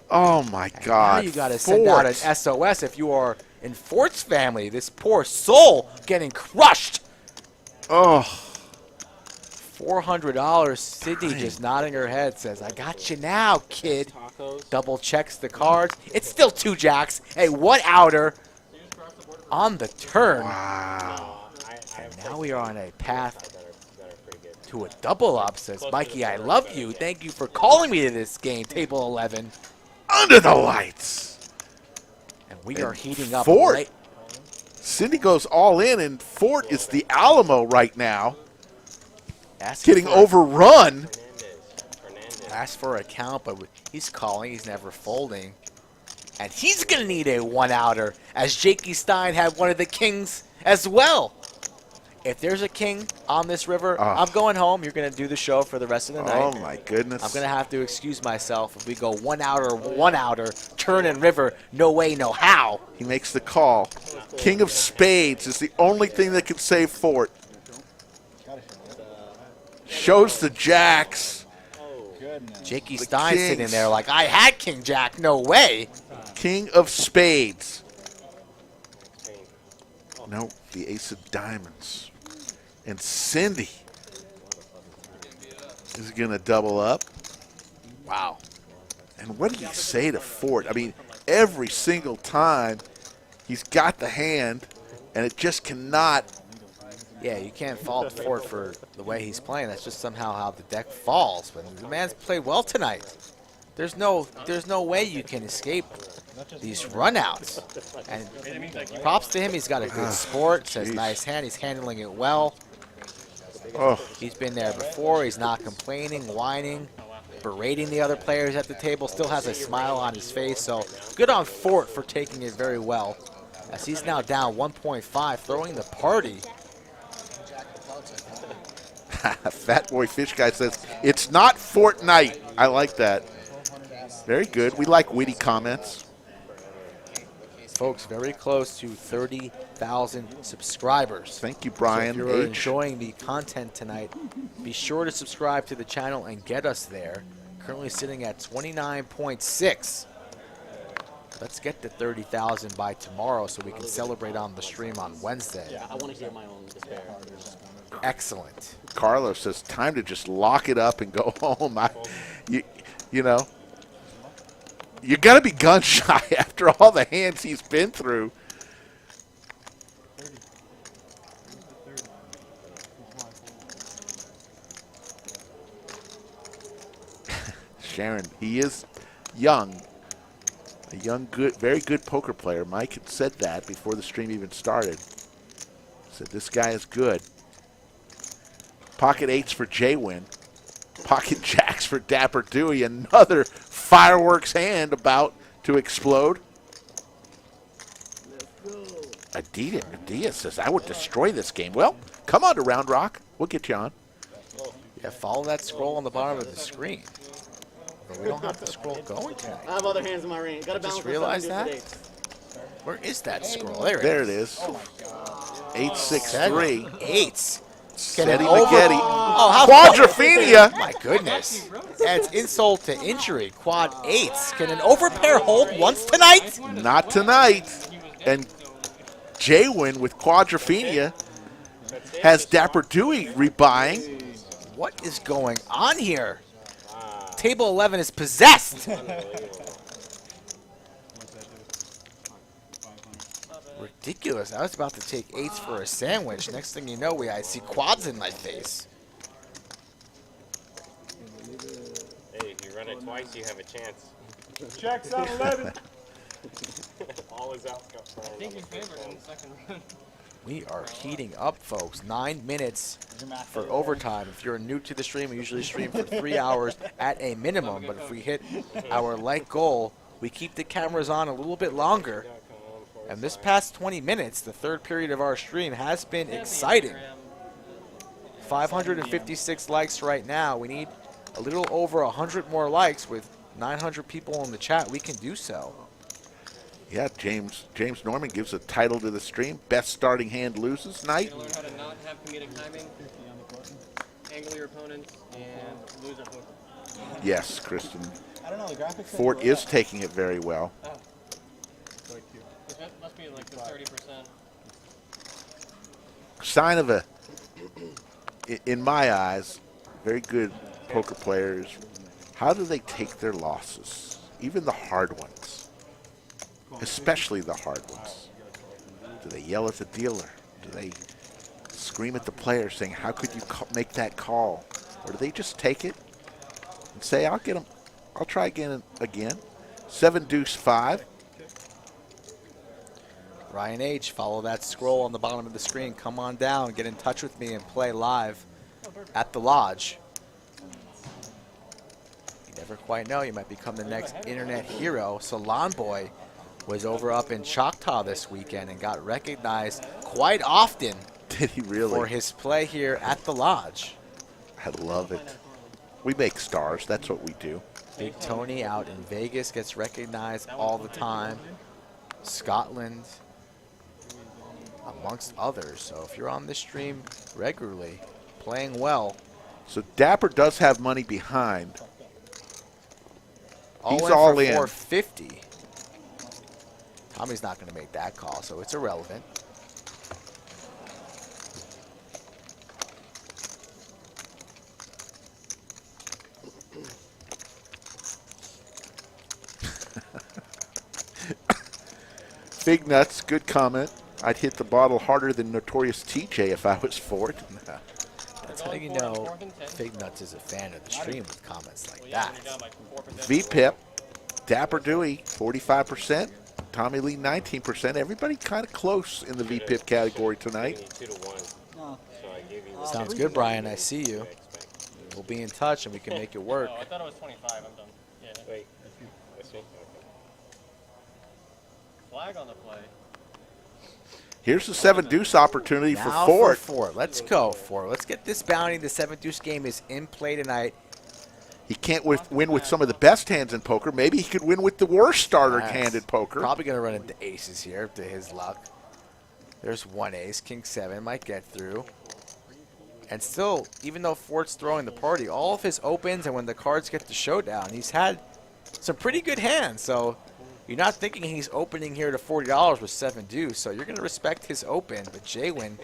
Oh, my God. Now you got to send out an SOS if you are in Fort's family. This poor soul getting crushed. Oh. $400. Sydney just nodding her head, says, I got you now, kid. Double checks the cards. It's still 2 jacks. A 1 outer on the turn. Wow. And now we are on a path to a double up, says Mikey, I love you. Thank you for calling me to this game, table 11. Under the lights. And we are heating up. Fort. Cindy goes all in, and Fort is the Alamo right now. Getting overrun. Asked for a count, but he's calling. He's never folding. And he's going to need a 1 outer, as Jakey Stein had one of the kings as well. If there's a king on this river, I'm going home. You're going to do the show for the rest of the night. Oh, my goodness. I'm going to have to excuse myself if we go 1 outer, turn and river, no way, no how. He makes the call. King of spades is the only thing that can save Fort. Shows the jacks. Jakey Stein sitting there like, I had King Jack, no way. King of spades. No, the ace of diamonds. And Cindy is going to double up. Wow. And what do you say to Fort? I mean, every single time he's got the hand, and it just cannot. Yeah, you can't fault Fort for the way he's playing. That's just somehow how the deck falls. But the man's played well tonight. There's no way you can escape these runouts. And props to him. He's got a good sport. Says nice hand. He's handling it well. Oh. He's been there before. He's not complaining, whining, berating the other players at the table. Still has a smile on his face. So good on Fort for taking it very well. As he's now down 1.5, throwing the party. Fat Boy Fish Guy says, it's not Fortnite. I like that. Very good. We like witty comments. Folks, very close to 30,000 subscribers. Thank you, Brian. So if you're H. enjoying the content tonight, be sure to subscribe to the channel and get us there. Currently sitting at 29.6. Let's get to 30,000 by tomorrow so we can celebrate on the stream on Wednesday. Yeah, I want to hear my own despair. Excellent. Carlos says, time to just lock it up and go home. You know, you got to be gun shy after all the hands he's been through. Sharon, he is young. A young, good, very good poker player. Mike had said that before the stream even started. Said this guy is good. Pocket eights for J-Win. Pocket jacks for Dapper Dewey. Another fireworks hand to explode. Adia says, I would destroy this game. Well, come on to Round Rock. We'll get you on. Yeah, follow that scroll on the bottom of the screen. But we don't have the scroll going tonight. I have other hands in my ring. Got to balance. Just realized that? Where is that scroll? There it is. 863. Eights. Steady McGetty. Oh, how Quadrophenia. My goodness. That's insult to injury. Quad eights. Can an overpair hold once tonight? Not tonight. And J-Win with Quadrophenia has Dapper Dewey rebuying. What is going on here? Table 11 is possessed. ridiculous. I was about to take 8s for a sandwich. Next thing you know, I see quads in my face. Hey, if you run it twice, you have a chance. Check's on 11. All is out. I think you favored in the second round. We are heating up, folks. 9 minutes for overtime. If you're new to the stream, we usually stream for 3 hours at a minimum. But if we hit our like goal, we keep the cameras on a little bit longer. And this past 20 minutes, the third period of our stream has been exciting. 556 likes right now. We need a little over 100 more likes. With 900 people in the chat, we can do so. Yeah, James Norman gives a title to the stream. Best starting hand loses night. Learn how to not have comedic timing, angle your opponents, and lose their poker. Yes, Kristen. I don't know, the graphics. Fort is taking it very well. Oh. That must be like the 30%. Sign of in my eyes, very good poker players. How do they take their losses? Even the hard ones. Especially the hard ones. Do they yell at the dealer? Do they scream at the player saying, how could you make that call? Or do they just take it and say, I'll get him. I'll try again and again. 7 deuce 5. Ryan H., follow that scroll on the bottom of the screen. Come on down, get in touch with me, and play live at the Lodge. You never quite know. You might become the next internet hero. Salon Boy was over up in Choctaw this weekend and got recognized quite often. Did he really? For his play here at the Lodge. I love it. We make stars. That's what we do. Big Tony out in Vegas gets recognized all the time. Scotland, amongst others. So if you're on this stream regularly, playing well. So Dapper does have money behind. He's all for in. 450. Tommy's not going to make that call, so it's irrelevant. Fig Nuts, good comment. I'd hit the bottle harder than Notorious TJ if I was Fort. That's how you know Fig Nuts is a fan of the stream with comments like that. VPIP, Dapper Dewey, 45%. Tommy Lee, 19%. Everybody kind of close in the VPIP category tonight. Sounds good, Brian. I see you. We'll be in touch and we can make it work. Oh, I thought it was 25. I'm done. Yeah. Wait. Let's see. Okay. Flag on the play. Here's the 7 deuce opportunity for Now Fort. for Fort. Let's go, Fort. Let's get this bounty. The 7 deuce game is in play tonight. He can't win with some of the best hands in poker. Maybe he could win with the worst starter hand in poker. Probably going to run into aces here to his luck. There's 1 ace. King 7 might get through. And still, even though Fort's throwing the party, all of his opens and when the cards get to showdown, he's had some pretty good hands. So you're not thinking he's opening here to $40 with 7 deuce. So you're going to respect his open. But Jaywin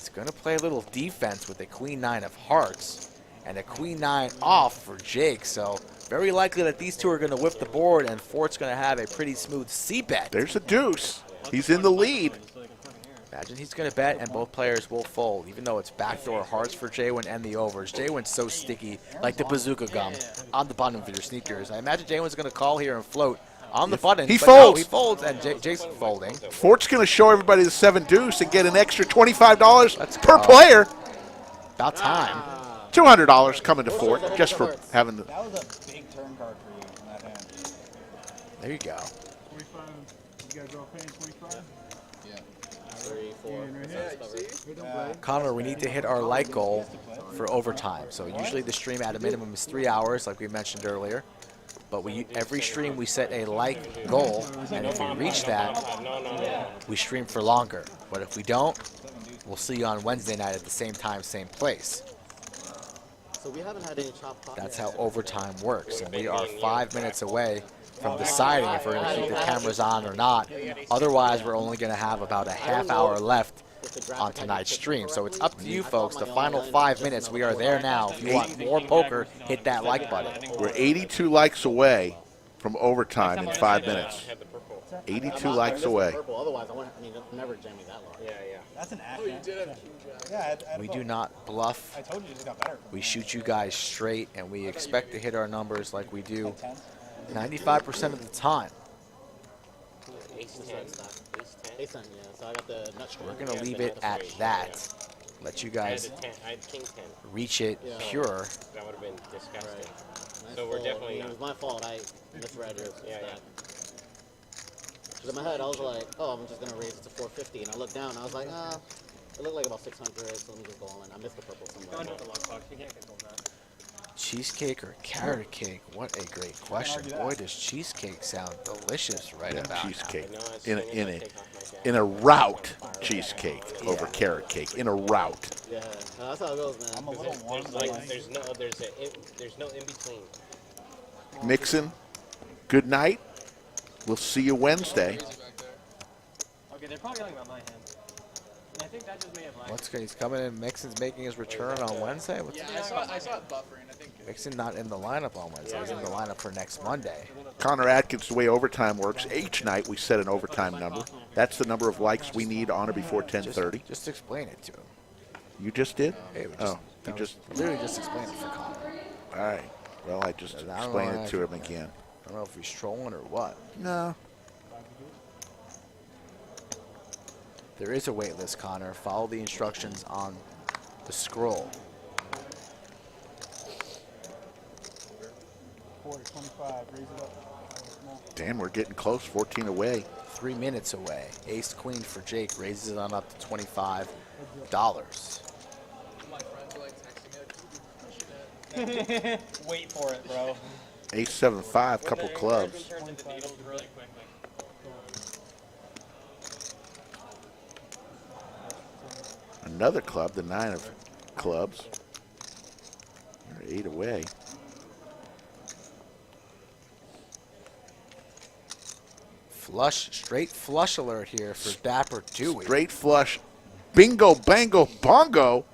is going to play a little defense with a Queen 9 of hearts. And a Queen 9 off for Jake. So very likely that these two are going to whip the board and Fort's going to have a pretty smooth C-bet. There's a deuce. He's in the lead. Imagine he's going to bet and both players will fold, even though it's backdoor hearts for Jaywin and the overs. Jaywin's so sticky, like the bazooka gum on the bottom of your sneakers. I imagine Jaywin's going to call here and float on the button. He but folds. No, he folds, and Jake's folding. Fort's going to show everybody the 7 deuce and get an extra $25 Let's per go. player. About time. $200 coming to Fort just for having the. That was a big turn card for you in that hand. There you go. 25. You guys all paying 25? Yeah. 3, 4. Connor, we need to hit our like goal for overtime. So usually the stream at a minimum is 3 hours, like we mentioned earlier. But every stream we set a like goal, and if we reach that, we stream for longer. But if we don't, we'll see you on Wednesday night at the same time, same place. So we haven't had any chop talk. That's how overtime works. And we are 5 minutes away from deciding if we're going to keep the cameras on or not. Otherwise, we're only going to have about a half hour left on tonight's stream. So it's up to you folks. The final 5 minutes, we are there now. If you want more poker, hit that like button. We're 82 likes away from overtime in 5 minutes. 82 likes away. Purple. Otherwise, I wouldn't. I mean, never jam me that low. Yeah, yeah. That's an act. Oh, you did have king jack. Yeah, I had We both. do not bluff. I told you it just got better. We shoot you guys straight, and we expect to hit our numbers like we do Like 10. 95% of the time. Ace 10. Ace 10. Ace 10, yeah. So I got the nut We're strike. going to leave it at that. Let you I had, guys a 10. I had king 10. reach it Yeah. pure. That would have been disgusting. Nice So we're fold. definitely I mean, not. it was my fault. I misread your Yeah, yeah. Because in my head, I was like, oh, I'm just going to raise it to 450. And I looked down, and I was like, it looked like about 600, so let me just go all in. I missed the purple Going somewhere. to the lockbox. You can't control that. Cheesecake or carrot cake? What a great question. Boy, does cheesecake sound delicious right about Cheesecake. I know, as In soon as I a take off my jacket, in a route, cheesecake over carrot cake. In a route. Yeah, that's how it goes, man. I'm a little warm. There's like, there's no in between. Mixon, good night. We'll see you Wednesday. Okay, they're probably yelling about my hand. And I think that just may have now. lagged. What's good? He's coming in. Mixon's making his return on Wednesday. What's Yeah, I saw it buffering. I think. Mixon not in the lineup on Wednesday. He's in the lineup for next Monday. Connor Atkins, the way overtime works, each night we set an overtime number. That's the number of likes we need on or before 10:30. Just explain it to him. You just did? Hey, we Oh, you that just. was literally just explain it for Connor. All right. Well, I just I don't know explained why it to him again. I don't know if he's trolling or what. No. There is a wait list, Connor. Follow the instructions on the scroll. 40, 25, raise it up. Damn, we're getting close. 14 away. 3 minutes away. Ace queen for Jake raises it on up to $25. My friends are like texting it. Wait for it, bro. Ace 7-5, couple clubs. Turns into needles really quickly. Another club, the 9 of clubs. They're 8 away. Flush, straight flush alert here for Dapper Dewey. Straight flush. Bingo, bango, bongo.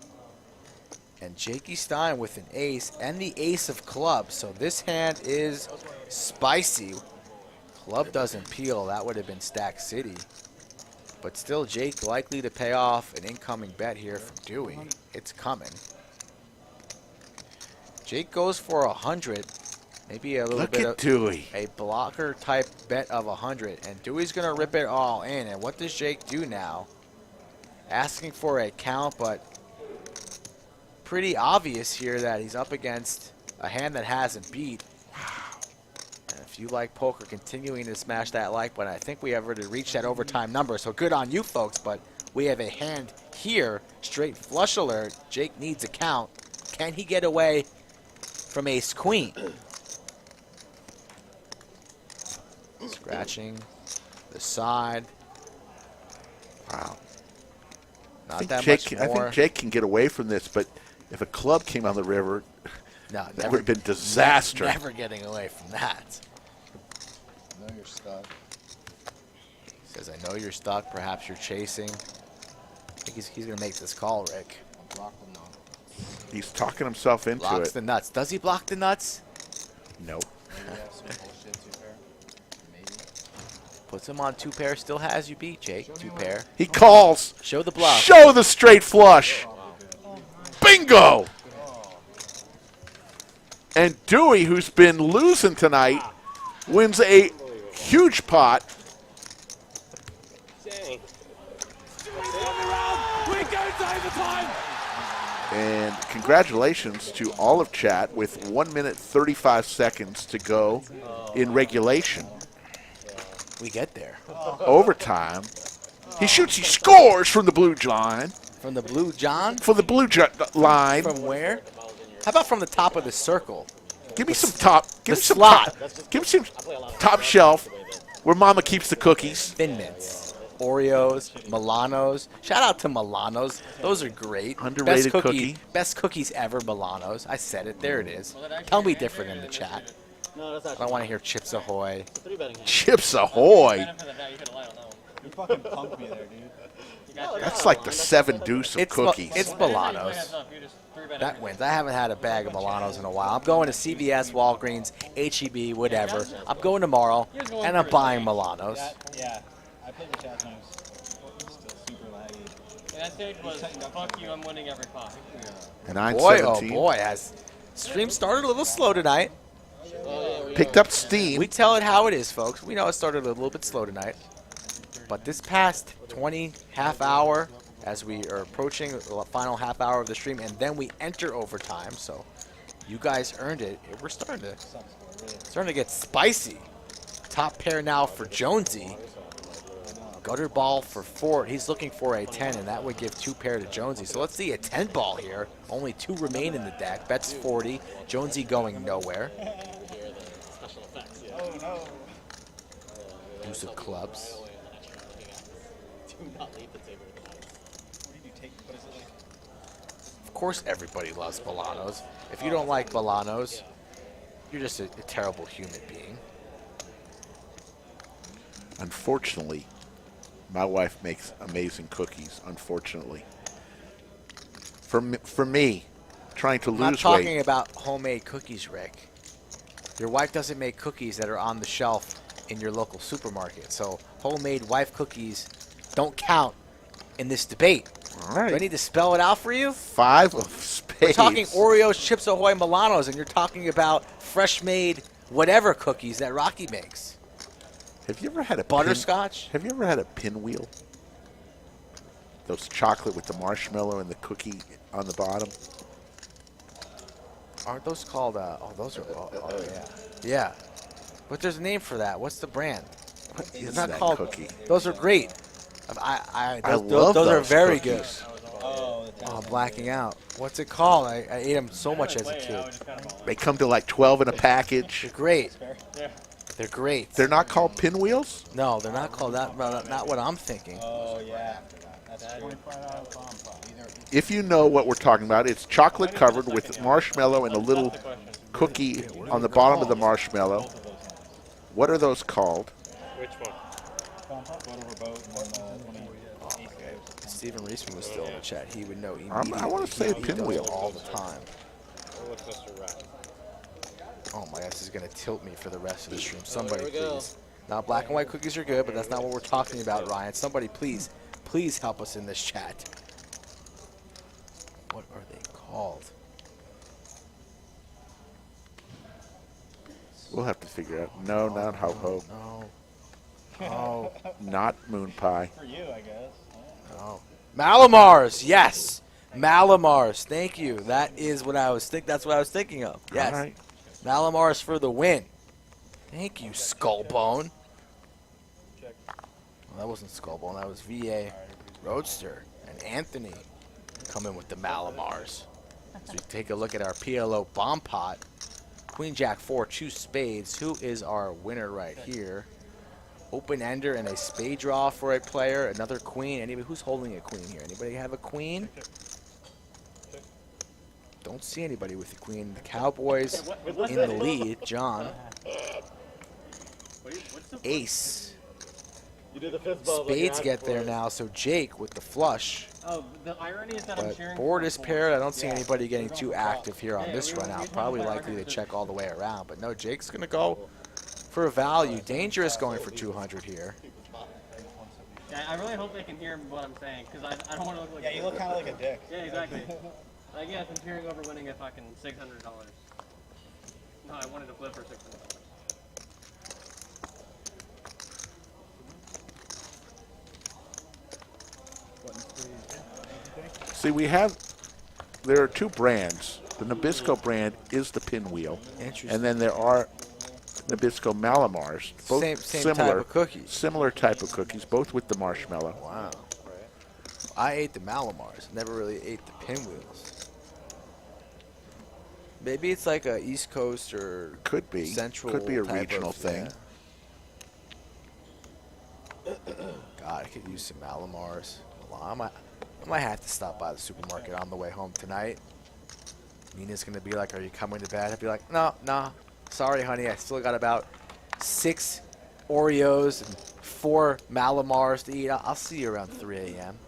And Jakey Stein with an ace and the ace of clubs. So this hand is spicy. Club doesn't peel. That would have been Stack City. But still, Jake likely to pay off an incoming bet here from Dewey. It's coming. Jake goes for 100. Maybe a little Look bit at of Dewey. a blocker type bet of 100. And Dewey's going to rip it all in. And what does Jake do now? Asking for a count, but pretty obvious here that he's up against a hand that hasn't beat. And if you like poker, continuing to smash that like button. I think we have already reached that overtime number, so good on you folks, but we have a hand here, straight flush alert. Jake needs a count. Can he get away from ace queen? Scratching the side. Wow. Not I that think much I more. think Jake can get away from this, but if a club came on the river, No, that would have been disaster. Never getting away from that. No, you're stuck. Says, I know you're stuck. Perhaps you're chasing. I think he's going to make this call, Rick. I'll block them now. He's talking himself into Blocks it. the nuts. Does he block the nuts? Nope. Maybe I have some bullshit 2-pair. Maybe. Puts him on 2-pair. Still has you beat, Jake. 2-pair. He calls. Show the bluff. Show the straight flush. Bingo. And Dewey, who's been losing tonight, wins a huge pot. Dang. We go to overtime. And congratulations to all of chat with 1 minute 35 seconds to go in regulation. We get there. Overtime. He shoots, he scores from the blue line. From the blue John? For the blue line. From where? How about from the top of the circle? Give me some top. Give The me some slot. top. Give me some top shelf where Mama keeps the cookies. Thin mints. Oreos, Milanos. Shout out to Milanos. Those are great. Underrated cookie. Best cookies ever, Milanos. I said it. There it is. Tell me different in the chat. No, that's I actually don't want to hear Chips Ahoy. a 3-betting hand. Chips Ahoy. Benefit of the doubt, you could have lied on that one. You fucking punked me there, dude. That's like the 7 deuce of cookies. It's Milanos. That wins. I haven't had a bag of Milanos in a while. I'm going to CVS, Walgreens, HEB, whatever. I'm going tomorrow, and I'm buying Milanos. Yeah. I played with Chaz when I was still super laggy. And that stage was, fuck you, I'm winning every pot. And Boy, 9-17. oh boy, has stream started a little slow tonight. Picked up steam. We tell it how it is, folks. We know it started a little bit slow tonight. But this past 20 half hour, as we are approaching the final half hour of the stream, and then we enter overtime. So you guys earned it. We're starting to get spicy. Top pair now for Jonesy. Gutter ball for Ford. He's looking for a 10, and that would give 2 pair to Jonesy. So let's see a 10 ball here. Only 2 remain in the deck. Bet's 40. Jonesy going nowhere. Deuce of clubs. Of course everybody loves Milanos. If you don't like Milanos, you're just a terrible human being. Unfortunately, my wife makes amazing cookies, unfortunately. For me, trying to I'm not lose talking weight. about homemade cookies, Rick. Your wife doesn't make cookies that are on the shelf in your local supermarket. So homemade wife cookies don't count in this debate. All right. Do I need to spell it out for you? 5 of spades. We're talking Oreos, Chips Ahoy, Milanos, and you're talking about fresh-made whatever cookies that Rocky makes. Have you ever had a Butterscotch? Have you ever had a pinwheel? Those chocolate with the marshmallow and the cookie on the bottom. Aren't those called? Those are. Oh, yeah. Yeah. But there's a name for that. What's the brand? What is It's not that called cookie? Those are great. I Those love those are those very cookies. good. Oh, I'm blacking out. What's it called? I ate them so much as a kid. They come to like 12 in a package. They're great. They're great. They're not called pinwheels? No, they're not called that. Not what I'm thinking. Oh, yeah. That's $25 bomb pot. If you know what we're talking about, it's chocolate covered with marshmallow and a little cookie on the bottom of the marshmallow. What are those called? Which one? Stephen Reisman was still in the chat. He would know immediately. I want to say a He does pinwheel. all the time. What's Mr. Ryan? Oh my gosh, this is going to tilt me for the rest of the stream. Somebody, There we go. please. Now, black and white cookies are good, but that's not what we're talking about, Ryan. Somebody, please help us in this chat. What are they called? We'll have to figure out. No, not ho-ho. No. Not moon pie. For you, I guess. No. Malamars, yes. Malamars, thank you. That is what I was that's what I was thinking of. Yes. All right. Malamars for the win. Thank you, Skullbone. Well, that wasn't Skullbone. That was VA Roadster and Anthony coming with the Malamars. So we take a look at our PLO bomb pot. Queen Jack 4, 2 spades. Who is our winner right here? Open ender and a spade draw for a player. Another queen. Anybody who's holding a queen here? Anybody have a queen? Don't see anybody with the queen. The Cowboys in the lead. John. Ace. You did the fifth ball. Spades get there now, so Jake with the flush. Oh, the irony is that I'm But cheering board for is paired. I don't see anybody getting too active here on this run out. Probably likely to check all the way around. But no, Jake's going to go for a value. Dangerous going for 200 here. Yeah, I really hope they can hear what I'm saying, because I don't want to look like. Yeah, you look kind of like a dick. Yeah, exactly. Like, yes, I'm cheering over winning a fucking $600. No, I wanted to flip for $600. See, there are 2 brands. The Nabisco brand is the pinwheel. Interesting. And then there are Nabisco Malamars. Both Same similar, type of cookies. Similar type of cookies, both with the marshmallow. Wow. I ate the Malamars. Never really ate the pinwheels. Maybe it's like a East Coast or Could be. Central. Could be a type regional of, thing. yeah. God, I could use some Malamars. Well, I might have to stop by the supermarket on the way home tonight. Nina's gonna be like, "Are you coming to bed?" I'd be like, "No, sorry, honey. I still got about 6 Oreos and 4 Malamars to eat. I'll see you around 3 a.m.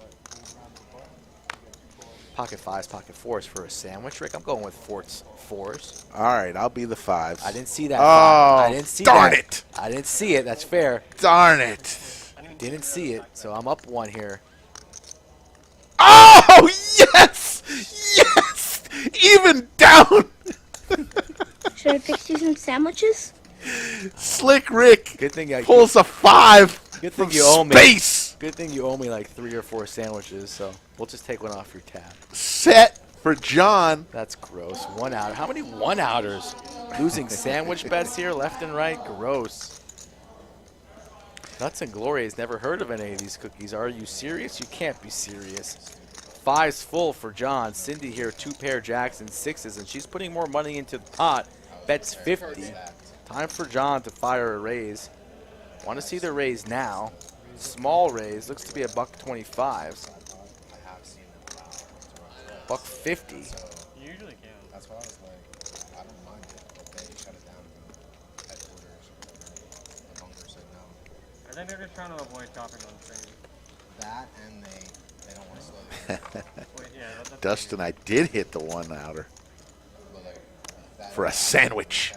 Pocket 5s, pocket 4s for a sandwich, Rick. I'm going with 4s. All right, I'll be the 5s. I didn't see that. Oh, I didn't see darn that. it. I didn't see it. That's fair. Darn it. Didn't see it, so I'm up 1 here. Oh, yes! Yes! Even down. Should I fix you some sandwiches? Slick Rick Good thing I pulls a 5 Good from thing you owe me. space. Good thing you owe me like 3 or 4 sandwiches, so we'll just take one off your tab. Set for John. That's gross. 1 out. How many 1-outers? Losing sandwich bets here left and right. Gross. Nuts and Glory has never heard of any of these cookies. Are you serious? You can't be serious. 5's full for John. Cindy here, 2 pair jacks and 6s, and she's putting more money into the pot. Bets 50. Time for John to fire a raise. Want to see the raise now. Small raise. Looks to be $1.25. $1.50. You usually can. That's why I was like, I don't mind it, but they shut it down. Headquarters or whatever. The bunker said no. I think they're just trying to avoid chopping on stream. That and they don't want to slow it down. Wait, yeah, that's Dustin, I did hit the 1-outer But like, that for a sandwich.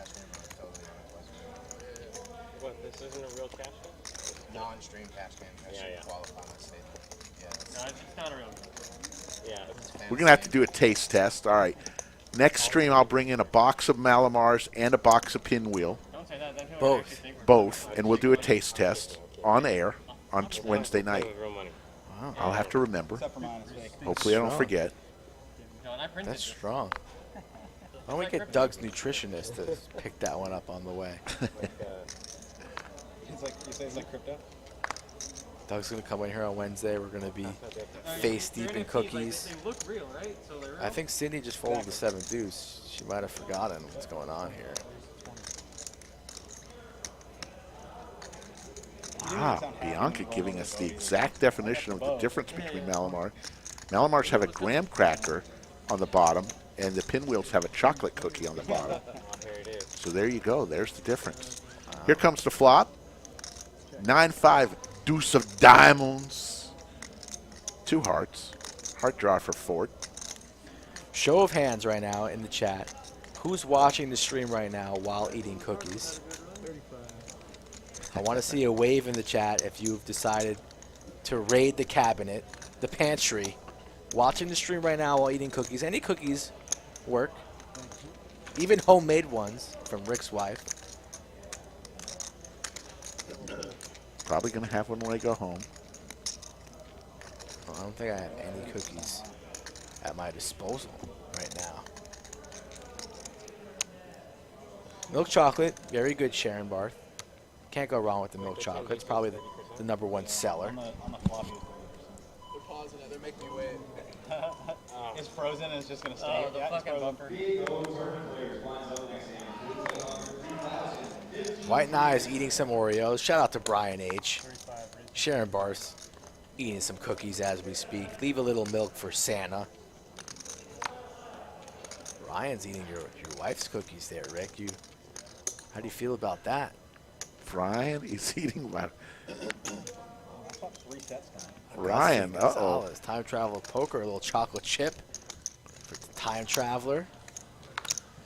What, this isn't a real cash game? Non-stream cash game. I should Yeah. qualify my statement. Yeah. No, it's not a real. Yeah. We're going to have to do a taste test. All right. Next stream, I'll bring in a box of Malamars and a box of Pinwheel. Don't say that. Then people Both. actually think we're Both. And we'll do a taste test on air on Wednesday night. Real money. Wow. I'll have to remember. Except for mine, it's fake. Hopefully I don't Strong. forget. John, I printed That's it. strong. Why don't we get Doug's nutritionist to pick that one up on the way? It's like, you say it's like crypto? Doug's going to come in here on Wednesday. We're going to be face deep in cookies. They look real, right? So they're real. I think Cindy just folded the 7 deuce. She might have forgotten what's going on here. Wow, Bianca giving us the exact definition of the difference between Malamar. Malamars have a graham cracker on the bottom, and the Pinwheels have a chocolate cookie on the bottom. There it is. So there you go. There's the difference. Here comes the flop. 9-5, deuce of diamonds. 2 hearts. Heart draw for Fort. Show of hands right now in the chat. Who's watching the stream right now while eating cookies? I want to see a wave in the chat if you've decided to raid the cabinet, the pantry, watching the stream right now while eating cookies. Any cookies work. Even homemade ones from Rick's wife. Probably going to have one when I go home. Well, I don't think I have any cookies at my disposal right now. Milk chocolate, very good, Sharon Barth. Can't go wrong with the milk chocolate. It's probably the #1 seller. On the floppy. They're pausing it. They're making me wait. It's frozen and it's just going to stay. The Yeah, it's fucking frozen. buffer. White Nye is eating some Oreos. Shout out to Brian H. Sharon Barth eating some cookies as we speak. Leave a little milk for Santa. Ryan's eating your wife's cookies there, Rick. How do you feel about that? Brian is eating my... I thought 3 sets time. Ryan, uh-oh. Gonzalez, Time Travel Poker, a little chocolate chip for the Time Traveler.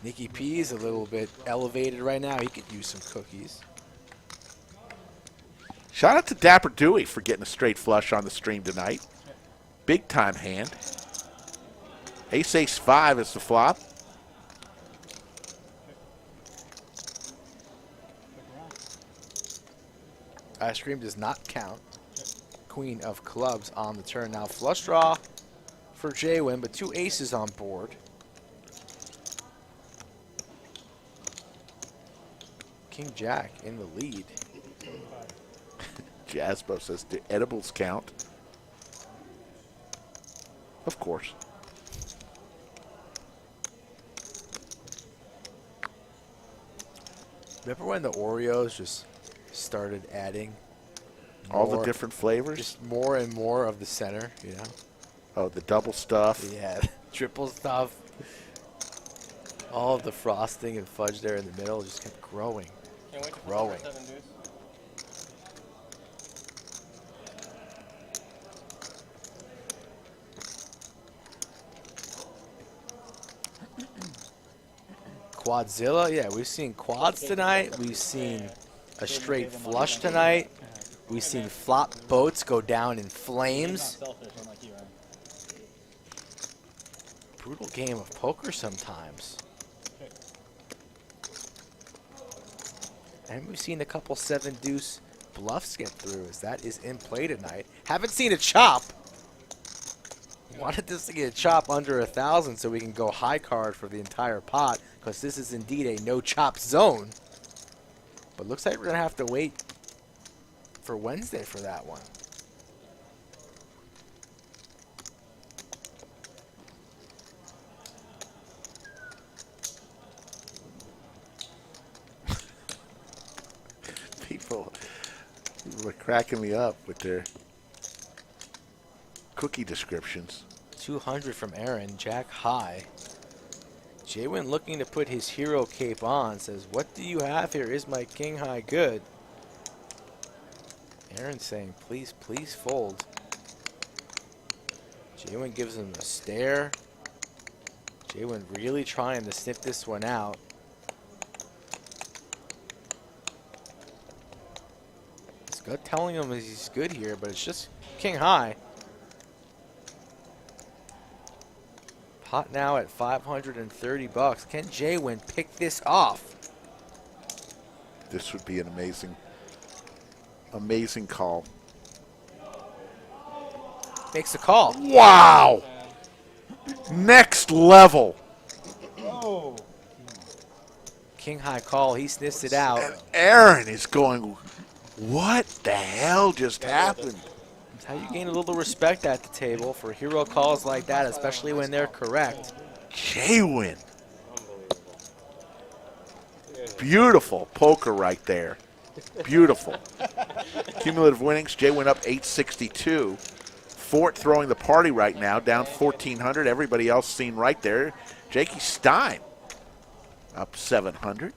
Nikki P is a little bit elevated right now. He could use some cookies. Shout out to Dapper Dewey for getting a straight flush on the stream tonight. Big time hand. Ace-5 is the flop. Ice cream does not count. Queen of clubs on the turn now. Flush draw for J-Win, but 2 aces on board. King Jack in the lead. Jasbo says, do edibles count? Of course. Remember when the Oreos just started adding All the more- different flavors? just more and more of the center, you know? Oh, the double stuff. Yeah, triple stuff. All of the frosting and fudge there in the middle just kept growing. Can't wait to Growing. flip our 7 deuce. Quadzilla, yeah, we've seen quads tonight. We've seen a straight flush tonight. We've seen flop boats go down in flames. Brutal game of poker sometimes. And we've seen a couple 7-deuce bluffs get through, as that is in play tonight. Haven't seen a chop. Wanted this to get a chop under 1,000 so we can go high card for the entire pot, because this is indeed a no chop zone. But looks like we're gonna have to wait for Wednesday for that one. People were cracking me up with their cookie descriptions. 200 from Aaron, jack high. Jaywin looking to put his hero cape on, says, what do you have here? Is my king high good? Aaron saying, please, please fold. Jaywin gives him a stare. Jaywin really trying to sniff this one out. His gut telling him he's good here, but it's just king high. Pot now at 530 bucks. Can Jaywin pick this off? This would be an amazing call. Makes a call. Wow! Next level. King high call. He sniffs it out. And Aaron is going, what the hell just happened? That's how you gain a little respect at the table for hero calls like that, especially when they're correct. Jaywin. Beautiful poker right there. Beautiful. Cumulative winnings, Jaywin up 862. Fort throwing the party right now, down 1,400. Everybody else seen right there. Jakey Stein up 700.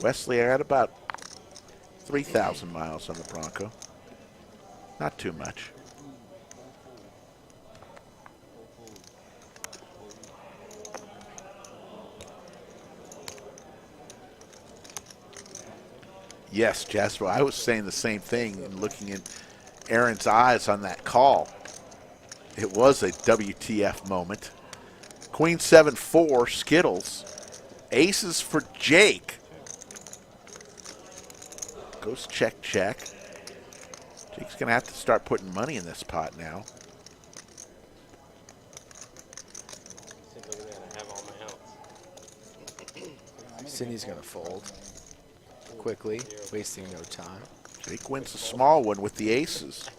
Wesley, I had about 3,000 miles on the Bronco. Not too much. Yes, Jasper, I was saying the same thing and looking in Aaron's eyes on that call. It was a WTF moment. Queen 7-4, Skittles. Aces for Jake. Goes check, check. Jake's going to have to start putting money in this pot now. Cindy's going to fold quickly, wasting no time. Jake wins a small one with the aces.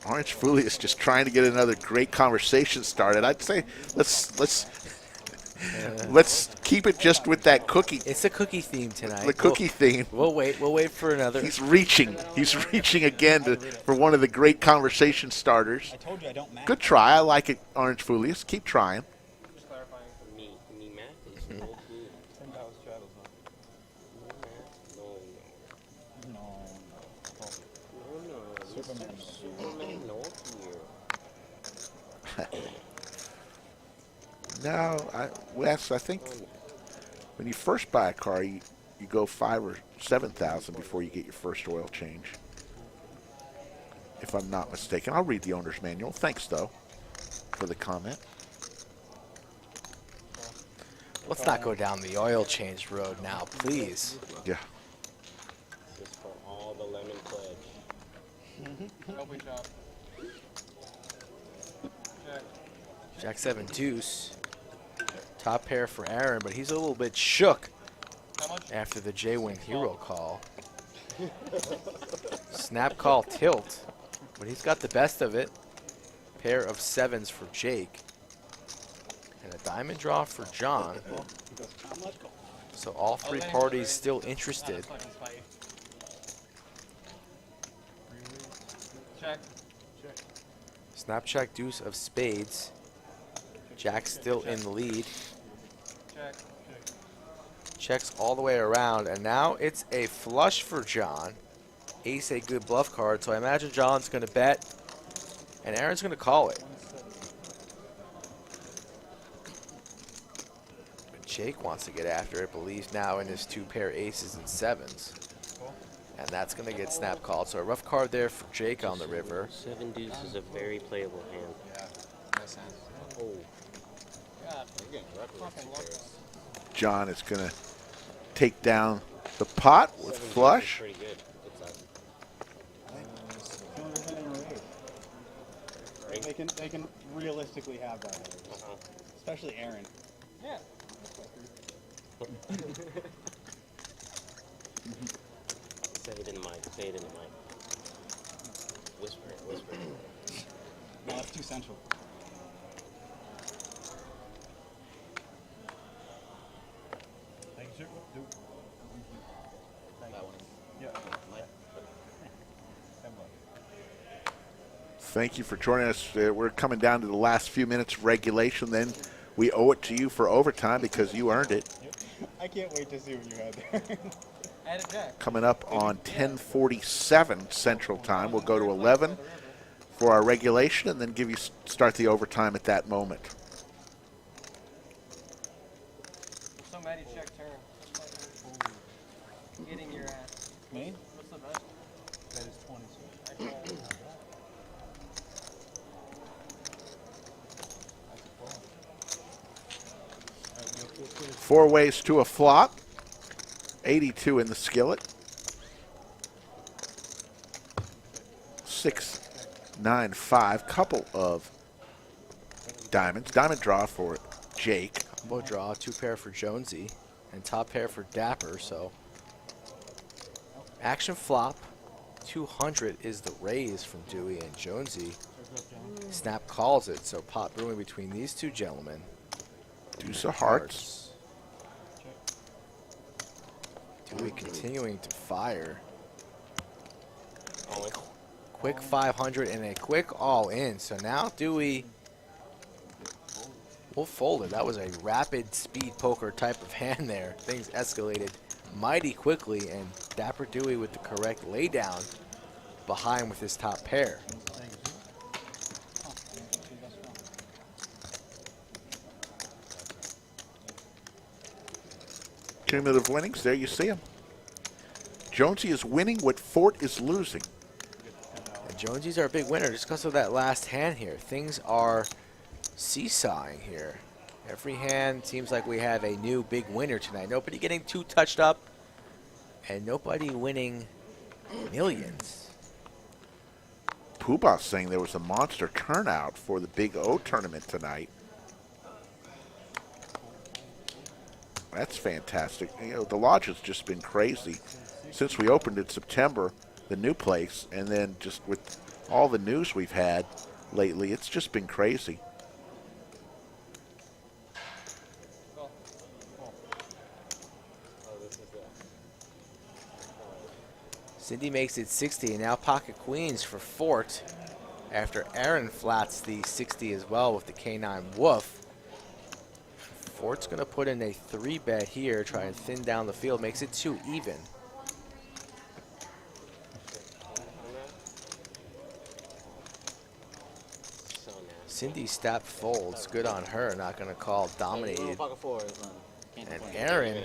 Orange Foolie is just trying to get another great conversation started. I'd say let's keep it just with that cookie. It's a cookie theme tonight. The cookie theme. We'll wait. We'll wait for another. He's reaching. He's reaching again for one of the great conversation starters. I told you I don't match. Good try. I like it, Orange Foolie. Keep trying. Just clarifying. Me math is no good. $10 straddles, No, Superman no here. No, Wes, I think when you first buy a car, you go 5,000 or 7,000 before you get your first oil change. If I'm not mistaken. I'll read the owner's manual. Thanks, though, for the comment. Let's not go down the oil change road now, please. Yeah. This is for all the lemon pledge. Open shot. Check. Jack 7 deuce. Top pair for Aaron, but he's a little bit shook after the Jaywin hero call. Snap call tilt, but he's got the best of it. Pair of sevens for Jake. And a diamond draw for John. So all three parties still interested. Check. Snap check, deuce of spades. Jack still in the lead. Check. Checks all the way around, and now it's a flush for John. Ace a good bluff card, so I imagine John's going to bet, and Aaron's going to call it. But Jake wants to get after it, believes now in his 2 pair aces and 7s. And that's going to get snap called. So a rough card there for Jake on the river. 7 deuce is a very playable hand. Yeah, nice hand. Oh. God, you're getting wrecked with 2 pairs. John is going to take down the pot with 7 deuce is flush. pretty good. They can realistically have that, especially Aaron. Yeah. Say it in the mic. Say it in the mic. Whisper it. Whisper it. No, that's too central. Thank you, sir. That one. Yeah. Thank you for joining us. We're coming down to the last few minutes of regulation. Then we owe it to you for overtime because you earned it. I can't wait to see what you had there. Add a jack. Coming up on 10:47 Central Time. We'll go to 11 for our regulation and then start the overtime at that moment. So mad you check turn. Getting your ass. Me? What's the best? That is 20. I call. 4 ways to a flop. 82 in the skillet. 6, 9, 5. Couple of diamonds. Diamond draw for Jake. Combo draw, 2 pair for Jonesy, and top pair for Dapper. So action flop. 200 is the raise from Dewey and Jonesy. Snap calls it, so pot brewing between these 2 gentlemen. Deuce of hearts. Dewey continuing to fire. Quick 500 and a quick all in. So now Dewey will fold it. That was a rapid speed poker type of hand there. Things escalated mighty quickly, and Dapper Dewey with the correct laydown behind with his top pair. Cumulative winnings, there you see them. Jonesy is winning what Fort is losing. And Jonesy's our big winner just because of that last hand here. Things are seesawing here. Every hand seems like we have a new big winner tonight. Nobody getting too touched up, and nobody winning millions. Poobah saying there was a monster turnout for the Big O tournament tonight. That's fantastic. You know, the lodge has just been crazy since we opened in September, the new place, and then just with all the news we've had lately, it's just been crazy. Cindy makes it 60, and now pocket queens for Fort after Aaron flats the 60 as well with the K9 Woof. Fort's going to put in a 3-bet here, try and thin down the field, makes it 2 even. Cindy Stapp folds, good on her, not going to call dominated. And Aaron,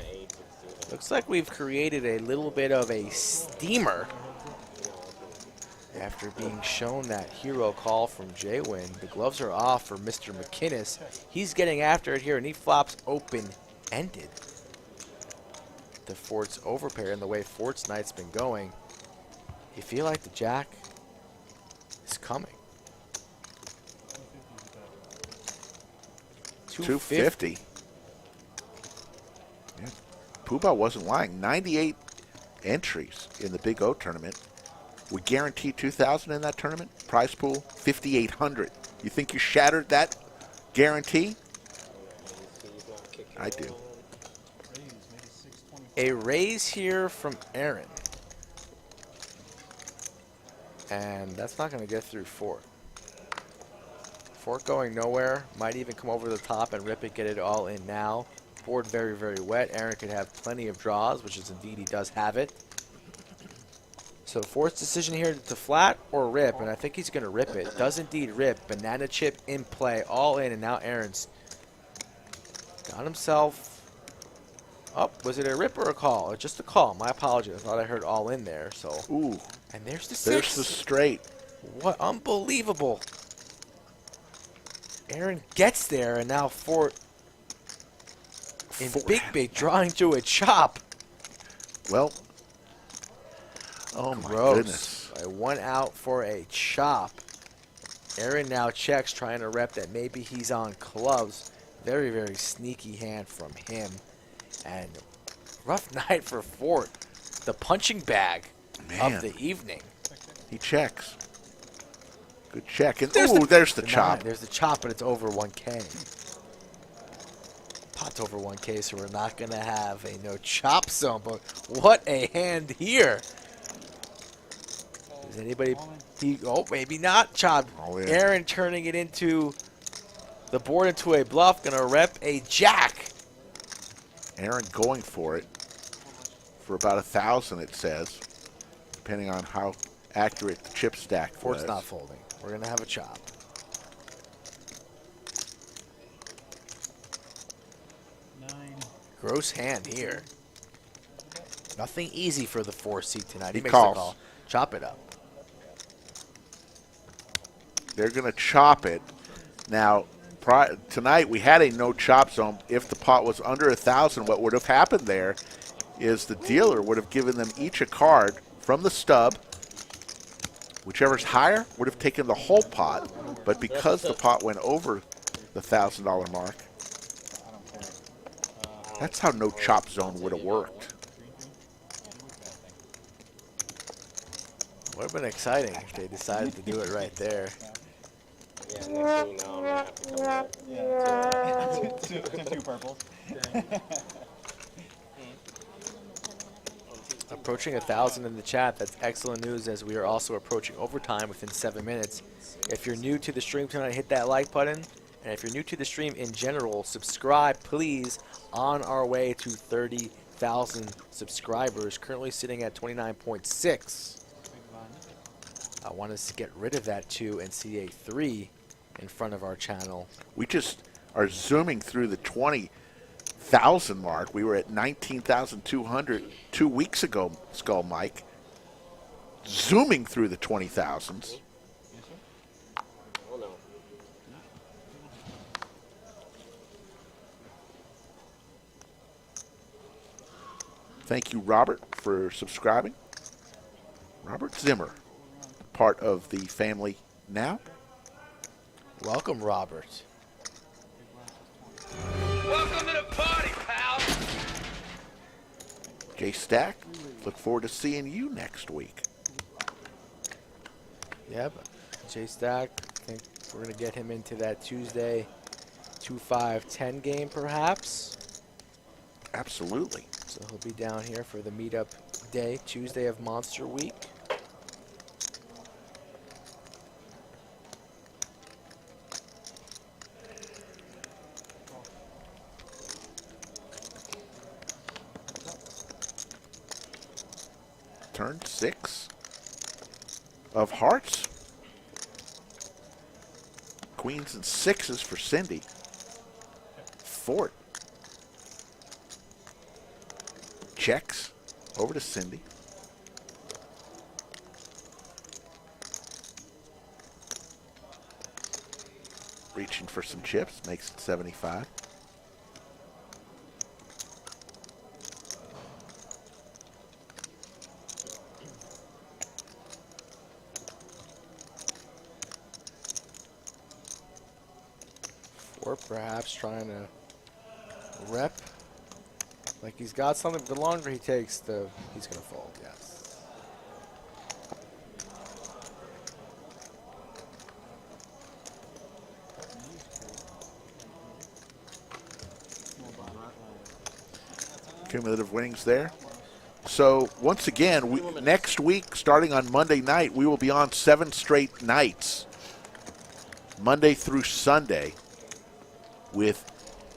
looks like we've created a little bit of a steamer after being shown that hero call from Jaywin. The gloves are off for Mr. McInnes. He's getting after it here, and he flops open-ended. The Fort's overpair, and the way Fort's night's been going, you feel like the jack is coming. 250. Yeah. Poobah wasn't lying. 98 entries in the Big O tournament. We guarantee 2,000 in that tournament. Prize pool 5,800. You think you shattered that guarantee? I do. A raise here from Aaron. And that's not going to get through Fort. Fort going nowhere. Might even come over the top and rip it, get it all in now. Board very, very wet. Aaron could have plenty of draws, which is indeed he does have it. So Fort's decision here to flat or rip, and I think he's going to rip it. Does indeed rip. Banana chip in play, all in, and now Aaron's got himself. Oh, was it a rip or a call? Or just a call. My apologies. I thought I heard all in there. So. Ooh. And there's the 6. There's the straight. What unbelievable. Aaron gets there, and now Fort in big drawing to a chop. Well, oh my goodness. I went out for a chop. Aaron now checks, trying to rep that maybe he's on clubs. Very, very sneaky hand from him. And rough night for Fort. The punching bag of the evening. He checks. Good check. And there's the chop. There's the chop, but it's over 1K. Pot's over 1K, so we're not going to have a no chop zone. But what a hand here. Does anybody... Oh, maybe not chop. Oh, yeah. Aaron turning it into the board into a bluff. Going to rep a jack. Aaron going for it for about 1,000, it says, depending on how accurate the chip stack was. Fort's not folding. We're going to have a chop. Gross hand here. Nothing easy for the 4 seed tonight. He makes calls. the call. Chop it up. They're going to chop it. Now, tonight we had a no chop zone. If the pot was under 1,000, what would have happened there is the dealer would have given them each a card from the stub. Whichever's higher would have taken the whole pot, but because the pot went over the $1,000 mark, that's how no chop zone would have worked. Would have been exciting if they decided to do it right there. Yeah, next thing you know, I'm going to have to come back. Two purples. Approaching 1,000 in the chat. That's excellent news, as we are also approaching overtime within 7 minutes. If you're new to the stream tonight, hit that like button. And if you're new to the stream in general, subscribe, please. On our way to 30,000 subscribers, currently sitting at 29.6. I want us to get rid of that 2 and see a 3 in front of our channel. We just are zooming through the 20,000 mark. We were at 19,200 2 weeks ago, Skull Mike. Zooming through the 20,000s. Oh, no. Thank you, Robert, for subscribing. Robert Zimmer, part of the family now. Welcome, Robert. Welcome to the party, pal. Jay Stack, look forward to seeing you next week. Yep, Jay Stack, I think we're going to get him into that Tuesday 2-5-10 game, perhaps. Absolutely. So he'll be down here for the meetup day, Tuesday of Monster Week. Turn 6 of hearts. Queens and 6s for Cindy. Fort. Checks over to Cindy. Reaching for some chips, makes it 75. Or perhaps trying to rep like he's got something. The longer he takes, he's going to fold, yes. Cumulative winnings there. So once again, next week, starting on Monday night, we will be on 7 straight nights. Monday through Sunday with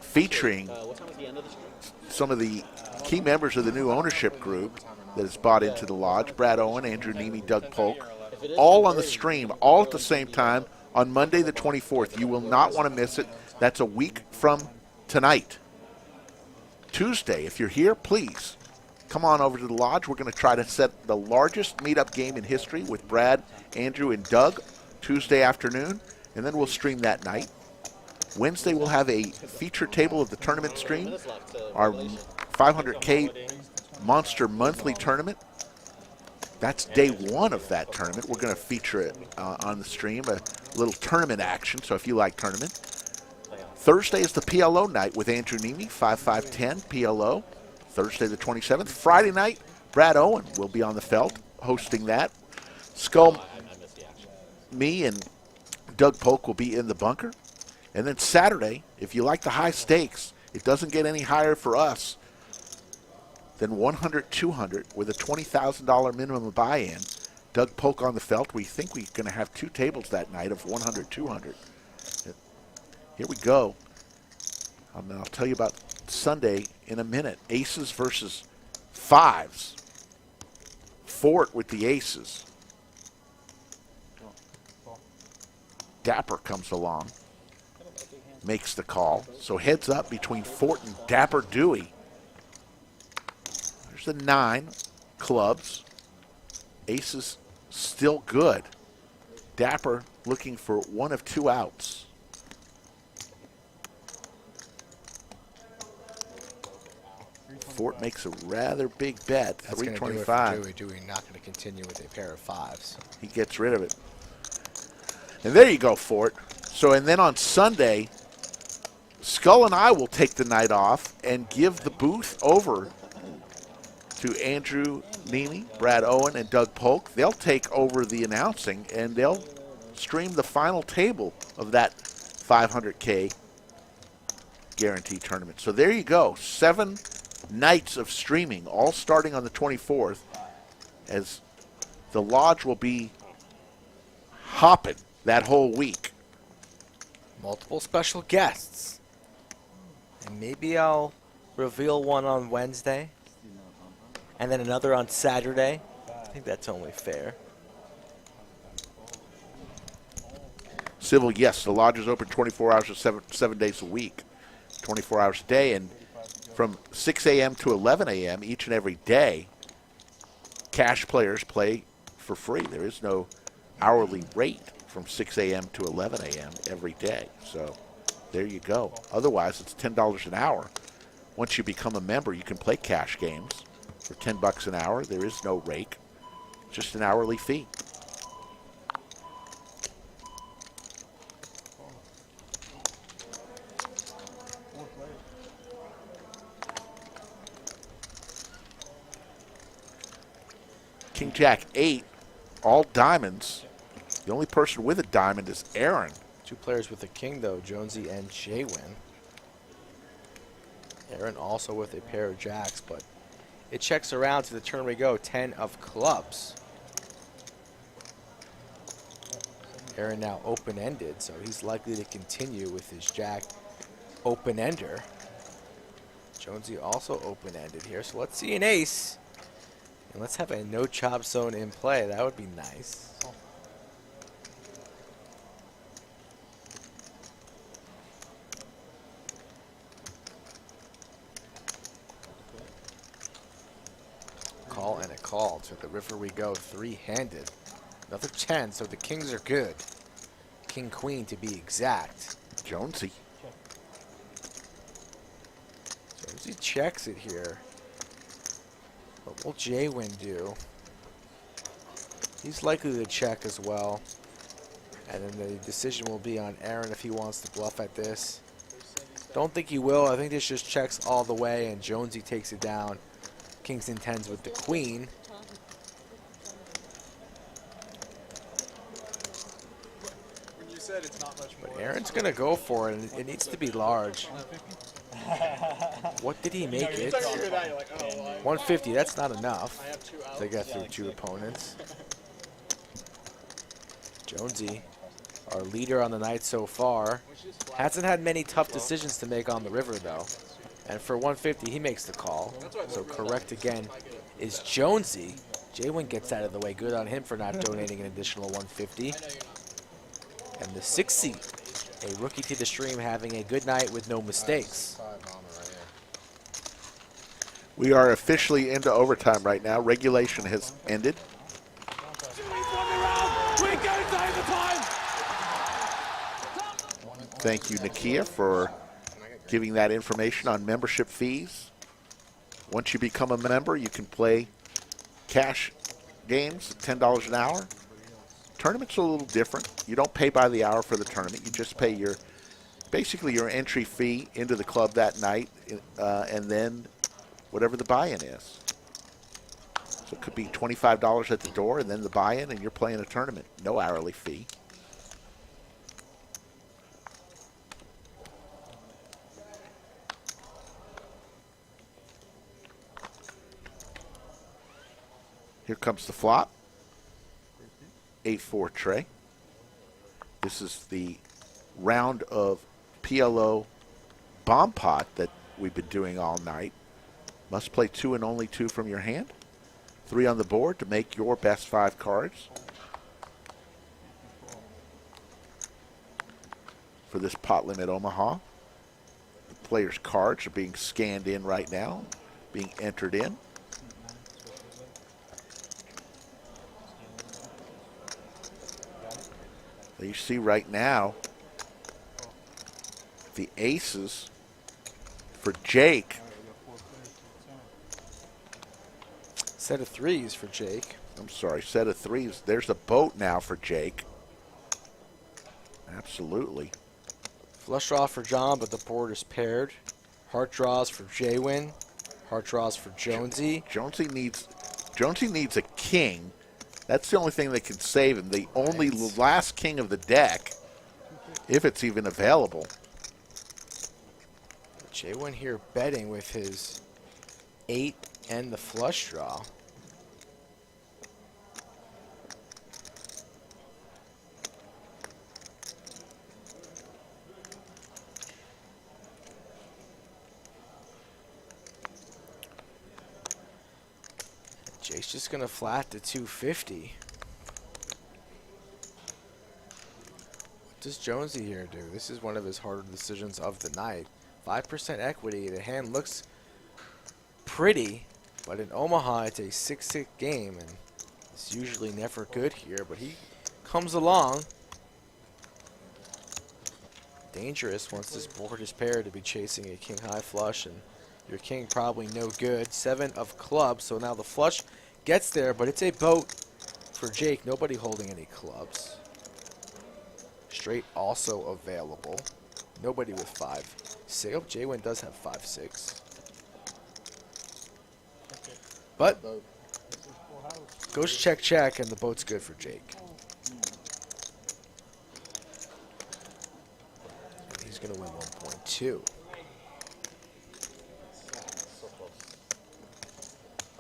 featuring What time is the end of the stream? some of the key members of the new ownership group that has bought into the lodge. Brad Owen, Andrew Nemi, Doug Polk, all on the stream, all at the same time on Monday the 24th. You will not want to miss it. That's a week from tonight. Tuesday, if you're here, please come on over to the lodge. We're going to try to set the largest meetup game in history with Brad, Andrew, and Doug Tuesday afternoon, and then we'll stream that night. Wednesday, we'll have a feature table of the tournament stream, our 500K Monster Monthly Tournament. That's day one of that tournament. We're going to feature it on the stream, a little tournament action, so if you like tournament. Thursday is the PLO night with Andrew Nemi, 5510 PLO, Thursday the 27th. Friday night, Brad Owen will be on the felt hosting that. Skull, me, and Doug Polk will be in the bunker. And then Saturday, if you like the high stakes, it doesn't get any higher for us than 100, 200 with a $20,000 minimum buy-in. Doug Polk on the felt. We think we're going to have two tables that night of 100, 200. Here we go. I'll tell you about Sunday in a minute. Aces versus fives. Fort with the aces. Dapper comes along. Makes the call. So heads up between Fort and Dapper Dewey. There's the 9 clubs. Aces still good. Dapper looking for one of 2 outs. Fort makes a rather big bet, That's 325. Dewey not going to continue with a pair of 5s. He gets rid of it. And there you go, Fort. So, and then on Sunday, Skull and I will take the night off and give the booth over to Andrew Nemi, Brad Owen, and Doug Polk. They'll take over the announcing, and they'll stream the final table of that 500K guarantee tournament. So there you go, 7 nights of streaming, all starting on the 24th, as the lodge will be hopping that whole week. Multiple special guests. And maybe I'll reveal one on Wednesday. And then another on Saturday. I think that's only fair. Civil, yes, the lodge is open 24 hours or 7 days a week, 24 hours a day, and from 6 a.m. to 11 a.m. each and every day, cash players play for free. There is no hourly rate from 6 a.m. to 11 a.m. every day. So there you go. Otherwise, it's $10 an hour. Once you become a member, you can play cash games for $10 an hour. There is no rake, just an hourly fee. King Jack 8, all diamonds. The only person with a diamond is Aaron. 2 players with a king, though, Jonesy and Jaywin. Aaron also with a pair of jacks, but it checks around to the turn we go, 10 of clubs. Aaron now open-ended, so he's likely to continue with his jack open-ender. Jonesy also open-ended here, so let's see an ace. And let's have a no-chop zone in play. That would be nice. Call and a call. To the river we go, 3-handed. Another 10, so the kings are good. King, queen to be exact. Jonesy. Jonesy checks it here. What will Jaywin do? He's likely to check as well. And then the decision will be on Aaron if he wants to bluff at this. Don't think he will. I think this just checks all the way, and Jonesy takes it down. Kings and 10s with the queen. When you said it's not much more. But Aaron's going to go for it, and it needs to be large. What did he make it? 150, that's not enough to get through 2 opponents. Jonesy our leader on the night so far. Hasn't had many tough decisions to make on the river, though. And for 150, he makes the call. So correct again is Jonesy. J1 gets out of the way. Good on him for not donating an additional 150. And the 6th seed, a rookie to the stream, having a good night with no mistakes. We are officially into overtime right now. Regulation has ended. Thank you, Nakia, for giving that information on membership fees. Once you become a member, you can play cash games at $10 an hour. Tournament's a little different. You don't pay by the hour for the tournament. You just pay basically your entry fee into the club that night, and then whatever the buy-in is. So it could be $25 at the door, and then the buy-in, and you're playing a tournament. No hourly fee. Here comes the flop. 8-4 tray. This is the round of PLO bomb pot that we've been doing all night. Must play 2 and only 2 from your hand. 3 on the board to make your best 5 cards. For this pot limit Omaha. The players' cards are being scanned in right now, being entered in. You see right now the aces for Jake. Set of 3s for Jake. I'm sorry, set of 3s. There's a boat now for Jake. Absolutely. Flush draw for John, but the board is paired. Heart draws for Jaywin. Heart draws for Jonesy. Jonesy needs a king. That's the only thing that can save him. The only last king of the deck, if it's even available. J1 here betting with his 8 and the flush draw. Jake's just going to flat to 250. What does Jonesy here do? This is one of his harder decisions of the night. 5% equity. The hand looks pretty, but in Omaha, it's a 6-6 game, and it's usually never good here, but he comes along. Dangerous once this board is paired to be chasing a king-high flush, and your king probably no good. 7 of clubs, so now the flush gets there, but it's a boat for Jake. Nobody holding any clubs. Straight also available. Nobody with 5-6. Oh, J1 does have 5-6. But goes check, and the boat's good for Jake. He's going to win 1.2.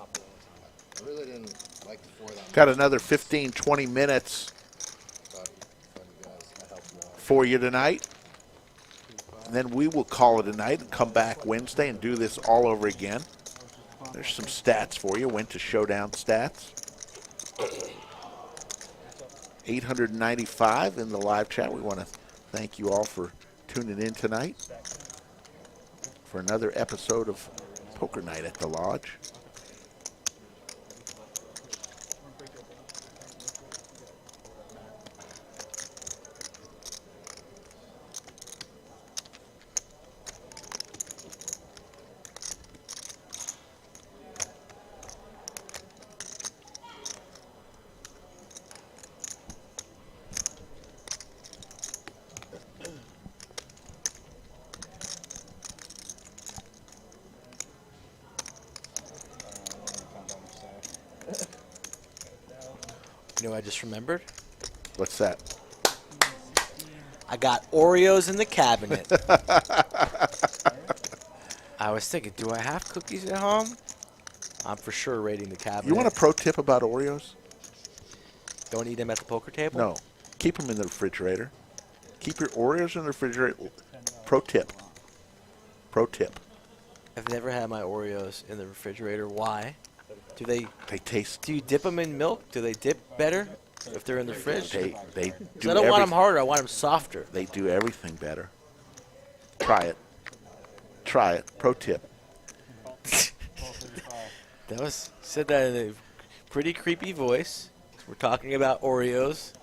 I really didn't like the 4 that Got another 15, 20 minutes for you tonight. And then we will call it a night and come back Wednesday and do this all over again. There's some stats for you. Went to Showdown Stats. 895 in the live chat. We want to thank you all for tuning in tonight for another episode of Poker Night at the Lodge. You know what I just remembered? What's that? I got Oreos in the cabinet. I was thinking, do I have cookies at home? I'm for sure raiding the cabinet. You want a pro tip about Oreos? Don't eat them at the poker table? No. Keep them in the refrigerator. Keep your Oreos in the refrigerator. Pro tip. Pro tip. I've never had my Oreos in the refrigerator. Why? Do they taste? Do you dip them in milk? Do they dip better if they're in the fridge? They 'Cause I don't want them harder. I want them softer. They do everything better. Try it. Try it. Pro tip. That was said that in a pretty creepy voice. We're talking about Oreos.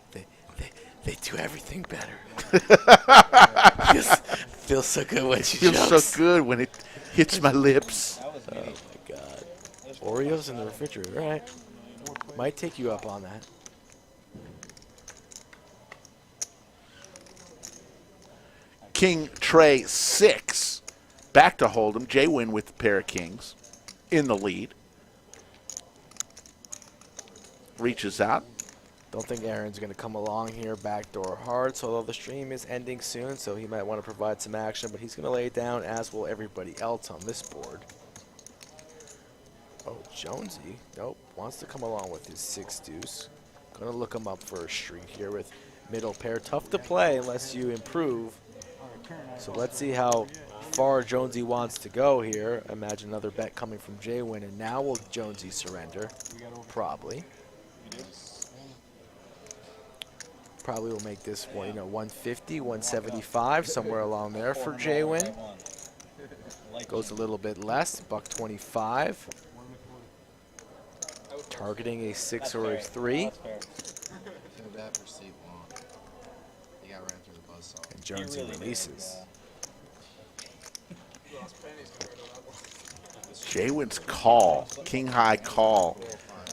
They do everything better. feels so good when she Feels jokes. so good when it hits my lips. Oh my god. Oreos in the refrigerator. All right. Might take you up on that. King tray 6. Back to Hold'em. Jay win with the pair of kings in the lead. Reaches out. Don't think Aaron's going to come along here backdoor hearts, although the stream is ending soon, so he might want to provide some action, but he's going to lay it down, as will everybody else on this board. Oh, Jonesy, nope, wants to come along with his 6 deuce. Going to look him up for a streak here with middle pair. Tough to play unless you improve. So let's see how far Jonesy wants to go here. Imagine another bet coming from Jaywin, and now will Jonesy surrender? Probably. Probably will make this one, 150, 175, somewhere along there for Jaywin. Goes a little bit less, $125. Targeting a 6 or a 3. And Jonesy releases. Jaywin's call, king high call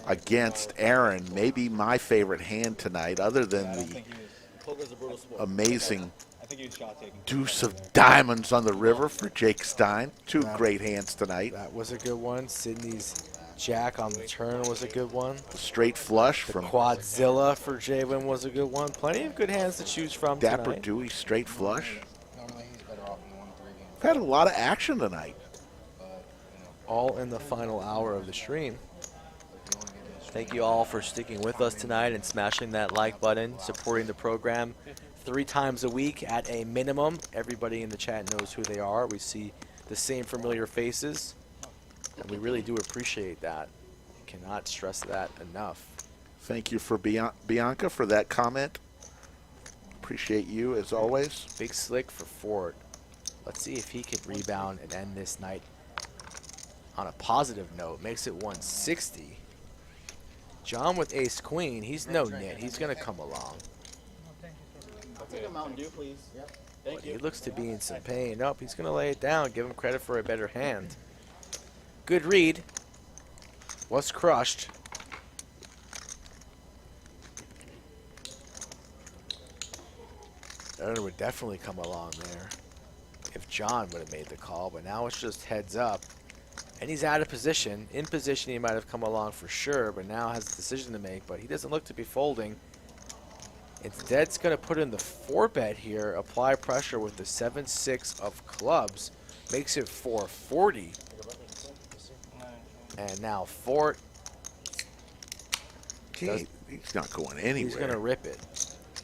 against Aaron, maybe my favorite hand tonight, other than the amazing deuce of diamonds on the river for Jake Stein. Two great hands tonight. That was a good one. Sydney's jack on the turn was a good one. The straight flush the from Quadzilla for Jaywin was a good one. Plenty of good hands to choose from Dapper tonight. Dewey straight flush. Had a lot of action tonight. All in the final hour of the stream. Thank you all for sticking with us tonight and smashing that like button, supporting the program 3 times a week at a minimum. Everybody in the chat knows who they are. We see the same familiar faces, and we really do appreciate that. Cannot stress that enough. Thank you for Bianca for that comment. Appreciate you as always. Big slick for Ford. Let's see if he can rebound and end this night on a positive note. Makes it 160. John with ace queen. He's no nit. He's going to come along. I'll take a Mountain Dew, please. Yep. Thank you. He looks to be in some pain. Nope, he's going to lay it down. Give him credit for a better hand. Good read. Was crushed. Aaron would definitely come along there if John would have made the call, but now it's just heads up. And he's out of position. In position, he might have come along for sure, but now has a decision to make, but he doesn't look to be folding. Instead, it's going to put in the 4-bet here, apply pressure with the 7-6 of clubs. Makes it 440. And now Fort. He's not going anywhere. He's going to rip it.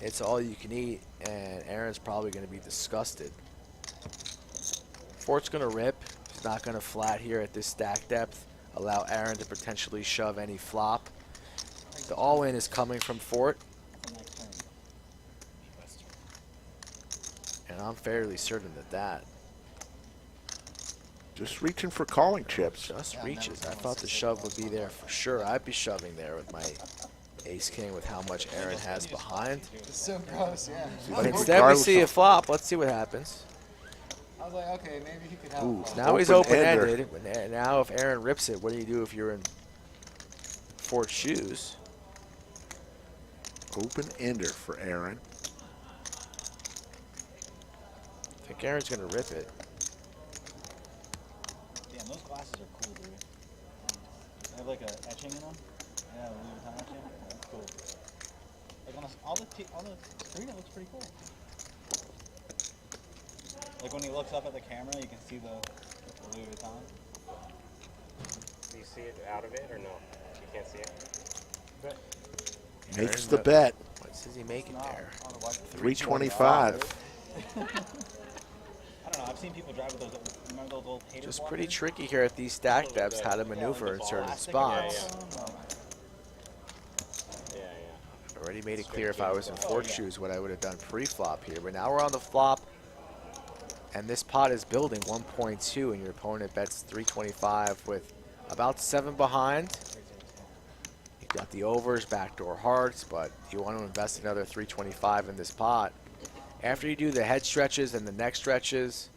It's all you can eat, and Aaron's probably going to be disgusted. Fort's going to rip. He's not going to flat here at this stack depth. Allow Aaron to potentially shove any flop. The all-in is coming from Fort. And I'm fairly certain that just reaching for calling chips. Just reaches. I thought the shove would be there for sure. I'd be shoving there with my ace-king with how much Aaron has behind. It's so gross, yeah. But instead we see a flop. Let's see what happens. I was like, okay, maybe he could have a flop. Now he's open-ended. Now if Aaron rips it, what do you do if you're in Fort's shoes? Open-ender for Aaron. I think Aaron's going to rip it. Damn, those glasses are cool, dude. They have like a etching in them. Yeah, Louis Vuitton etching. That's cool. Like on the screen, it looks pretty cool. Like when he looks up at the camera, you can see the Louis Vuitton. Do you see it out of it or no? You can't see it? Makes the bet. What's he making there? 325. I don't know. I've seen people drive with those. Remember those old haters? Just pretty tricky here at these stack depths how to maneuver in certain spots. Already made it clear if I was in fork shoes what I would have done pre-flop here. But now we're on the flop, and this pot is building 1.2, and your opponent bets 325 with about 7 behind. You got the overs, backdoor hearts, but you want to invest another 325 in this pot. After you do the head stretches and the neck stretches,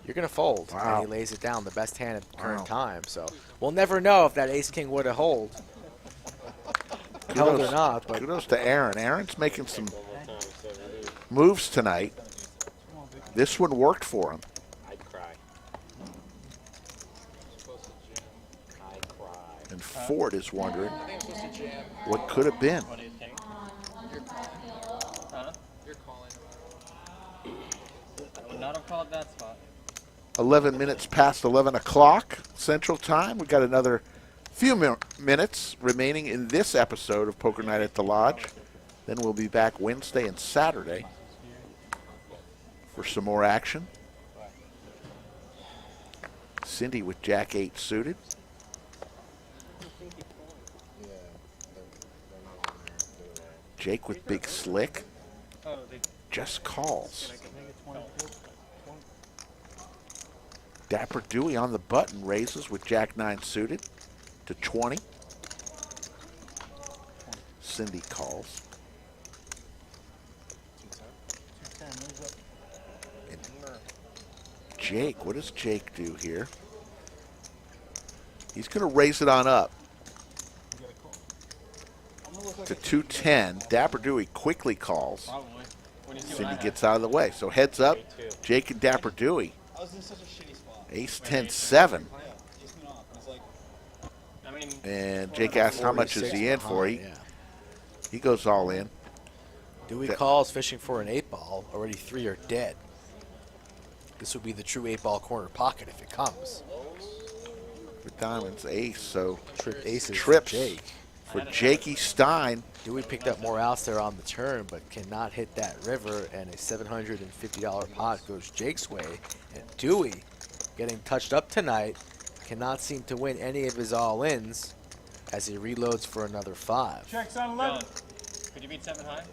you're going to fold. Wow. And he lays it down, the best hand at the current time. So we'll never know if that ace-king would have held or not. But kudos to Aaron. Aaron's making some moves tonight. This one worked for him. I'd cry. I'd cry. And Ford is wondering what could have been. What do you think? Huh? You're calling. I would not have called that spot. 11 minutes past 11 o'clock Central Time. We got another few minutes remaining in this episode of Poker Night at the Lodge. Then we'll be back Wednesday and Saturday for some more action. Cindy with Jack 8 suited. Jake with Big Slick. Just calls. Dapper Dewey on the button raises with Jack 9 suited to 20. Cindy calls. And Jake, what does Jake do here? He's going to raise it on up to 210. Dapper Dewey quickly calls. Cindy gets out of the way. So heads up, Jake and Dapper Dewey. I was in such a shitty spot. Ace 10-7. I mean, And Jake asks how much is he in for. He goes all in. Dewey calls fishing for an 8-ball. Already 3 are dead. This would be the true 8-ball corner pocket if it comes. For diamonds, ace. So Aces trips for Jake. for Jakey Stein. Dewey picked up more outs there on the turn, but cannot hit that river, and a $750 pot goes Jake's way. And Dewey, getting touched up tonight, cannot seem to win any of his all-ins as he reloads for another 5. Checks on 11. Could you beat 7 high?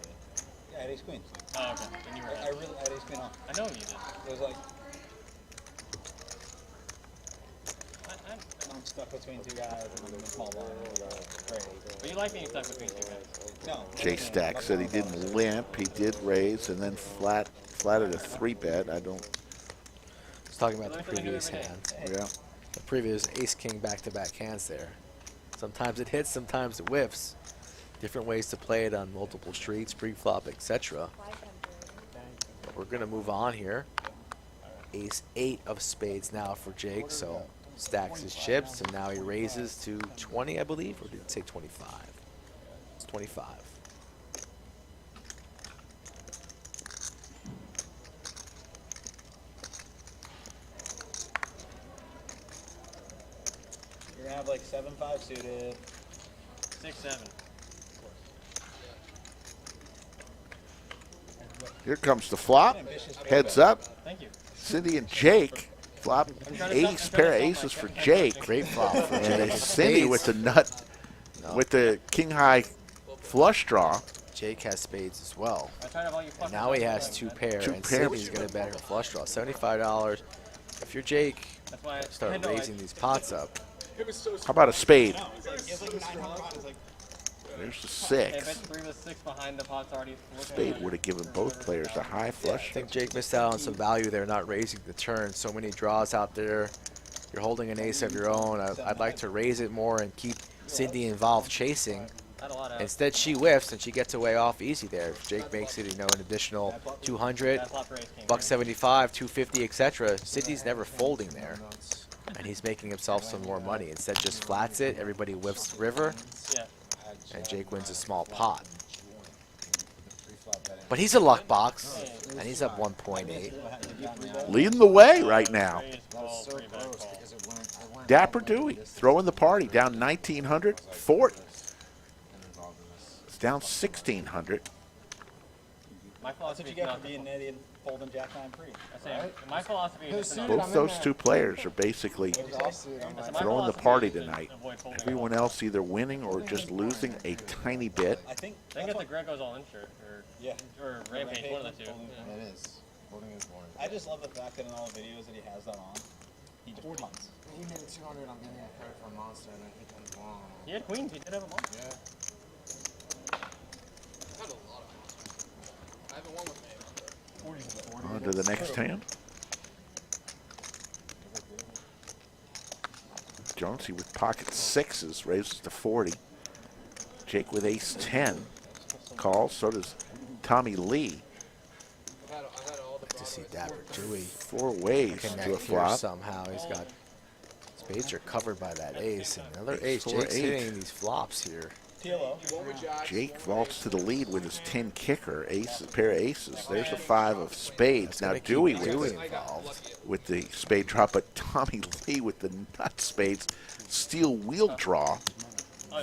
Yeah, I had ace queen. Oh, okay. Then you were I really had ace queen off. I know you did. It was like I'm stuck between two guys and I'm small blind. Great. But you like being stuck between 2 guys. No. Jay Stack said he didn't limp. He did raise and then flatted a 3-bet. I don't. I was talking about the previous hand. Yeah. The previous ace-king back-to-back hands there. Sometimes it hits, sometimes it whiffs. Different ways to play it on multiple streets, pre-flop, etc. But we're going to move on here. Ace 8 of spades now for Jake, so stacks his chips, and now he raises to 20, I believe, or did it say 25? It's 25. You're gonna have like 7-5 suited. 6-7. Here comes the flop. Heads up. Thank you. Cindy and Jake. Flop ace, pair of aces for Jake. Great flop for And Jake. Cindy with the nut, with the king high flush draw. Jake has spades as well. I tried to have all you And fucking now he has 2 pair, Two and pair. Cindy's going to bet her flush draw. $75. If you're Jake, That's why I start know, raising these pots up. It was so How about a spade? It's like 900. It's like There's the If it's 6. 3 with 6 behind, the pot's already looking Spade would have given both players a high I flush. think Jake missed out on some value there, not raising the turn. So many draws out there. You're holding an ace of your own. I'd like to raise it more and keep Cindy involved chasing. Instead, she whiffs and she gets away off easy there. If Jake makes it, an additional 200, $175, 250, etc. Cindy's never folding there, and he's making himself some more money. Instead, just flats it. Everybody whiffs river, and Jake wins a small pot. But he's a luck box, and he's up 1.8. Leading the way right now. Dapper Dewey throwing the party down 1,900. Fort It's down 1,600. My That's philosophy what you is get not for being an idiot folding Jack 9 pre. I say, my philosophy is just to not Both those two players are basically throwing the party tonight. Everyone else either winning or just losing a tiny bit. I think get the Greco's all in shirt, or Rampage, one of the two. It is. Folding is boring. I just love the fact that in all the videos that he has that on, he just punts. He made 200 on getting a credit for a monster, and then he comes along. He had queens, he did have a monster. Yeah. I've had a lot of monsters. I haven't won with me. On to the next hand. Jonesy with pocket sixes raises to 40. Jake with ace 10 calls. So does Tommy Lee. Like to see Dapper Dewey 4 ways connect to a here flop. somehow. He's got spades are covered by that ace, and another Ace ace. 4, Jake's 8. hitting these flops here. Jake vaults to the lead with his 10 kicker, aces, pair of aces. There's a 5 of spades. Now Dewey with the spade draw, but Tommy Lee with the nut spades. Steel wheel draw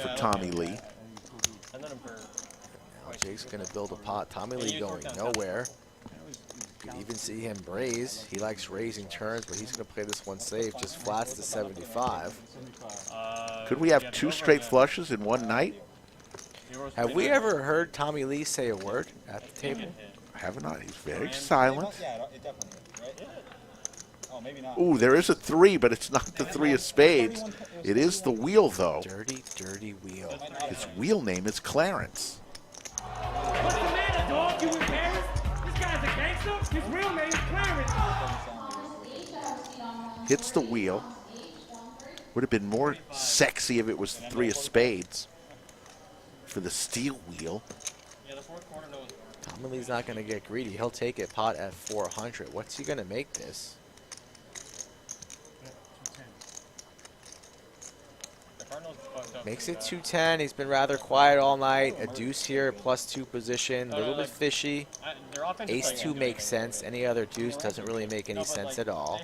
for Tommy Lee. Now Jake's going to build a pot. Tommy Lee going nowhere. You can even see him raise. He likes raising turns, but he's going to play this one safe. Just flats to 75. Could we have 2 straight flushes in one night? Have we ever heard Tommy Lee say a word at the table? I have not. He's very silent. Yeah, it definitely is, right? Oh, maybe not. Ooh, there is a 3, but it's not the 3 of spades. It is the wheel, though. Dirty, dirty wheel. His wheel name is Clarence. What's the matter, dog? You embarrassed? This guy's a gangster. His real name is Clarence. Hits the wheel. Would have been more sexy if it was the 3 of spades for the steel wheel. Tommy Lee's not going to get greedy. He'll take it pot at 400. What's he going to make this? Makes it 210. He's been rather quiet all night. A deuce here, +2 position. A little bit fishy. Ace 2 makes sense. Any other deuce doesn't really make any sense at all.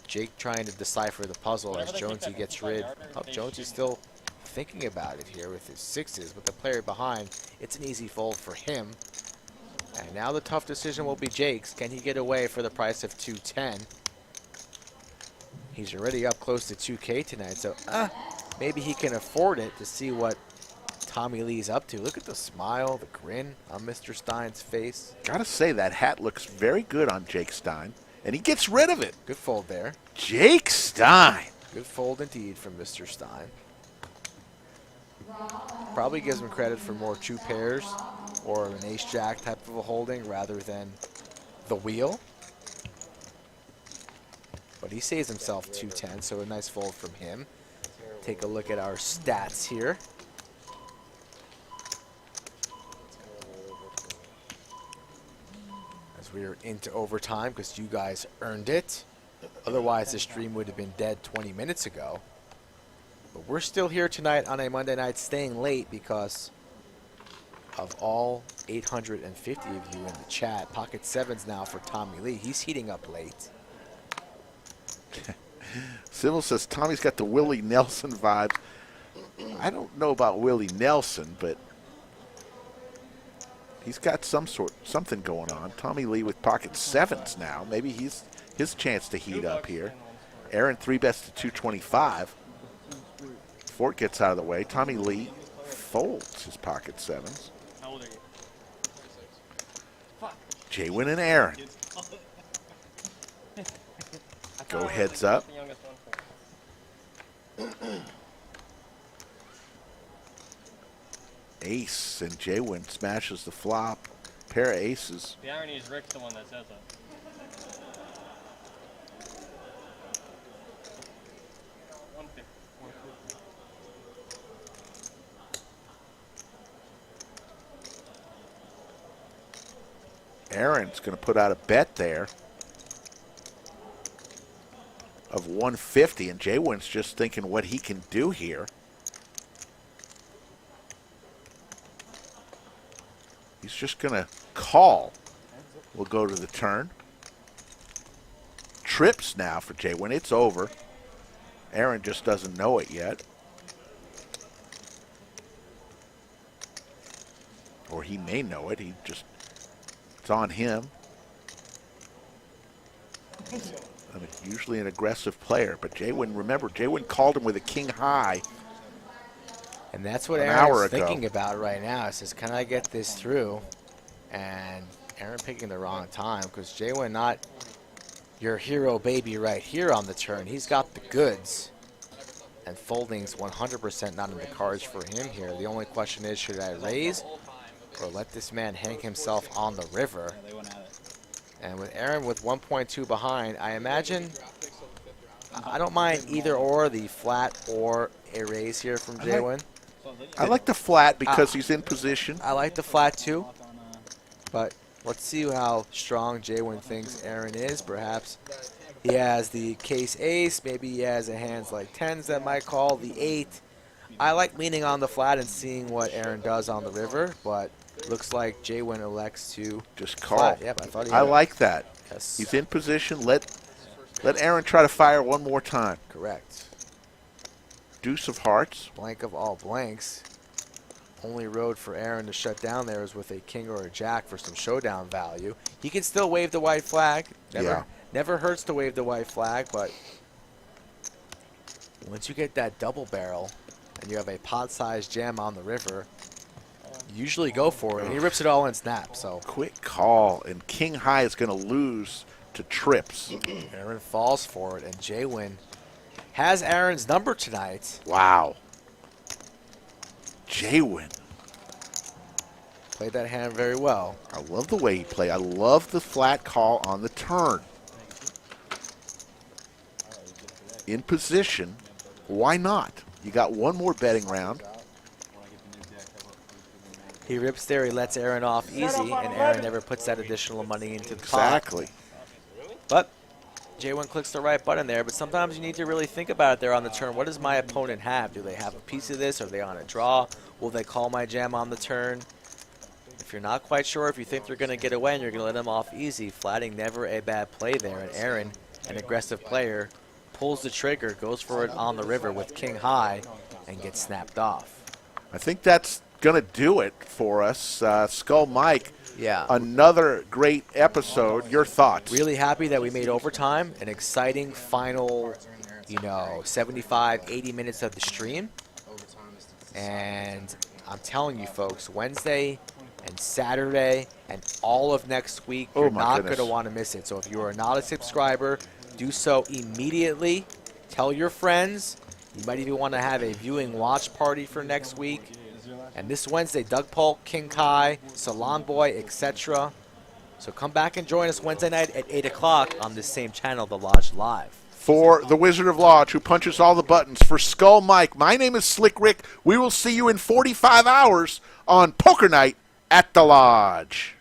Jake trying to decipher the puzzle as Jonesy gets rid. Oh, Jonesy's still thinking about it here with his sixes. With the player behind, it's an easy fold for him. And now the tough decision will be Jake's. Can he get away for the price of 210? He's already up close to 2K tonight, so maybe he can afford it to see what Tommy Lee's up to. Look at the smile, the grin on Mr. Stein's face. Gotta say, that hat looks very good on Jake Stein, and he gets rid of it. Good fold there. Jake Stein. Good fold indeed from Mr. Stein. Probably gives him credit for more 2 pairs or an ace-jack type of a holding rather than the wheel. But he saves himself 210, so a nice fold from him. Take a look at our stats here. As we are into overtime because you guys earned it. Otherwise, this stream would have been dead 20 minutes ago. But we're still here tonight on a Monday night, staying late because of all 850 of you in the chat. Pocket sevens now for Tommy Lee. He's heating up late. Sybil says Tommy's got the Willie Nelson vibes. I don't know about Willie Nelson, but he's got something going on. Tommy Lee with pocket sevens now. Maybe he's his chance to heat up here. Aaron 3-bets to 225. Fort gets out of the way. Tommy Lee folds his pocket sevens. How old are you? Jaywin and Aaron go heads up. Ace and Jaywin smashes the flop. Pair of aces. The irony is Rick's the one that says that. Aaron's going to put out a bet there of 150, and Jaywin's just thinking what he can do here. He's just going to call. We'll go to the turn. Trips now for Jaywin. It's over. Aaron just doesn't know it yet. Or he may know it. It's on him. I mean, usually an aggressive player, but remember, Jaywin called him with a king high. And that's what an hour Aaron's ago. thinking about right now. He says, can I get this through? And Aaron picking the wrong time because Jaywin not your hero baby right here on the turn. He's got the goods. And folding's 100% not in the cards for him here. The only question is, should I raise or let this man hang himself on the river? Yeah, they went at it. And with Aaron with 1.2 behind, I imagine I don't mind either or, the flat or a raise here from Jaywin. I like the flat because he's in position. I like the flat too, but let's see how strong Jaywin thinks Aaron is. Perhaps he has the case ace, maybe he has a hands like tens that might call, the 8. I like leaning on the flat and seeing what Aaron does on the river, but looks like Jaywin elects to just call. Flat. Yep, I thought he I had like that. Yes. He's in position. Let Aaron try to fire one more time. Correct. Deuce of hearts. Blank of all blanks. Only road for Aaron to shut down there is with a king or a jack for some showdown value. He can still wave the white flag. Never hurts to wave the white flag, but once you get that double barrel and you have a pot-sized jam on the river, you usually go for it. And he rips it all in snap. So quick call, and king high is going to lose to trips. Aaron falls for it, and Jaywin has Aaron's number tonight. Wow. Jaywin. Played that hand very well. I love the way he played. I love the flat call on the turn. In position. Why not? You got one more betting round. He rips there, he lets Aaron off easy, and Aaron never puts that additional money into the pot. Exactly. But Jaywin clicks the right button there, but sometimes you need to really think about it there on the turn. What does my opponent have? Do they have a piece of this? Are they on a draw? Will they call my jam on the turn? If you're not quite sure, if you think they're going to get away and you're going to let them off easy, flatting never a bad play there. And Aaron, an aggressive player, pulls the trigger, goes for it on the river with king high, and gets snapped off. I think that's going to do it for us. Skull Mike, yeah, another great episode. Your thoughts? Really happy that we made overtime, an exciting final, 75, 80 minutes of the stream. And I'm telling you folks, Wednesday and Saturday and all of next week, you're not going to want to miss it. So if you are not a subscriber, do so immediately. Tell your friends. You might even want to have a viewing watch party for next week. And this Wednesday, Doug Polk, King Kai, Salon Boy, etc. So come back and join us Wednesday night at 8 o'clock on this same channel, The Lodge Live. For the Wizard of Lodge, who punches all the buttons, for Skull Mike, my name is Slick Rick. We will see you in 45 hours on Poker Night at the Lodge.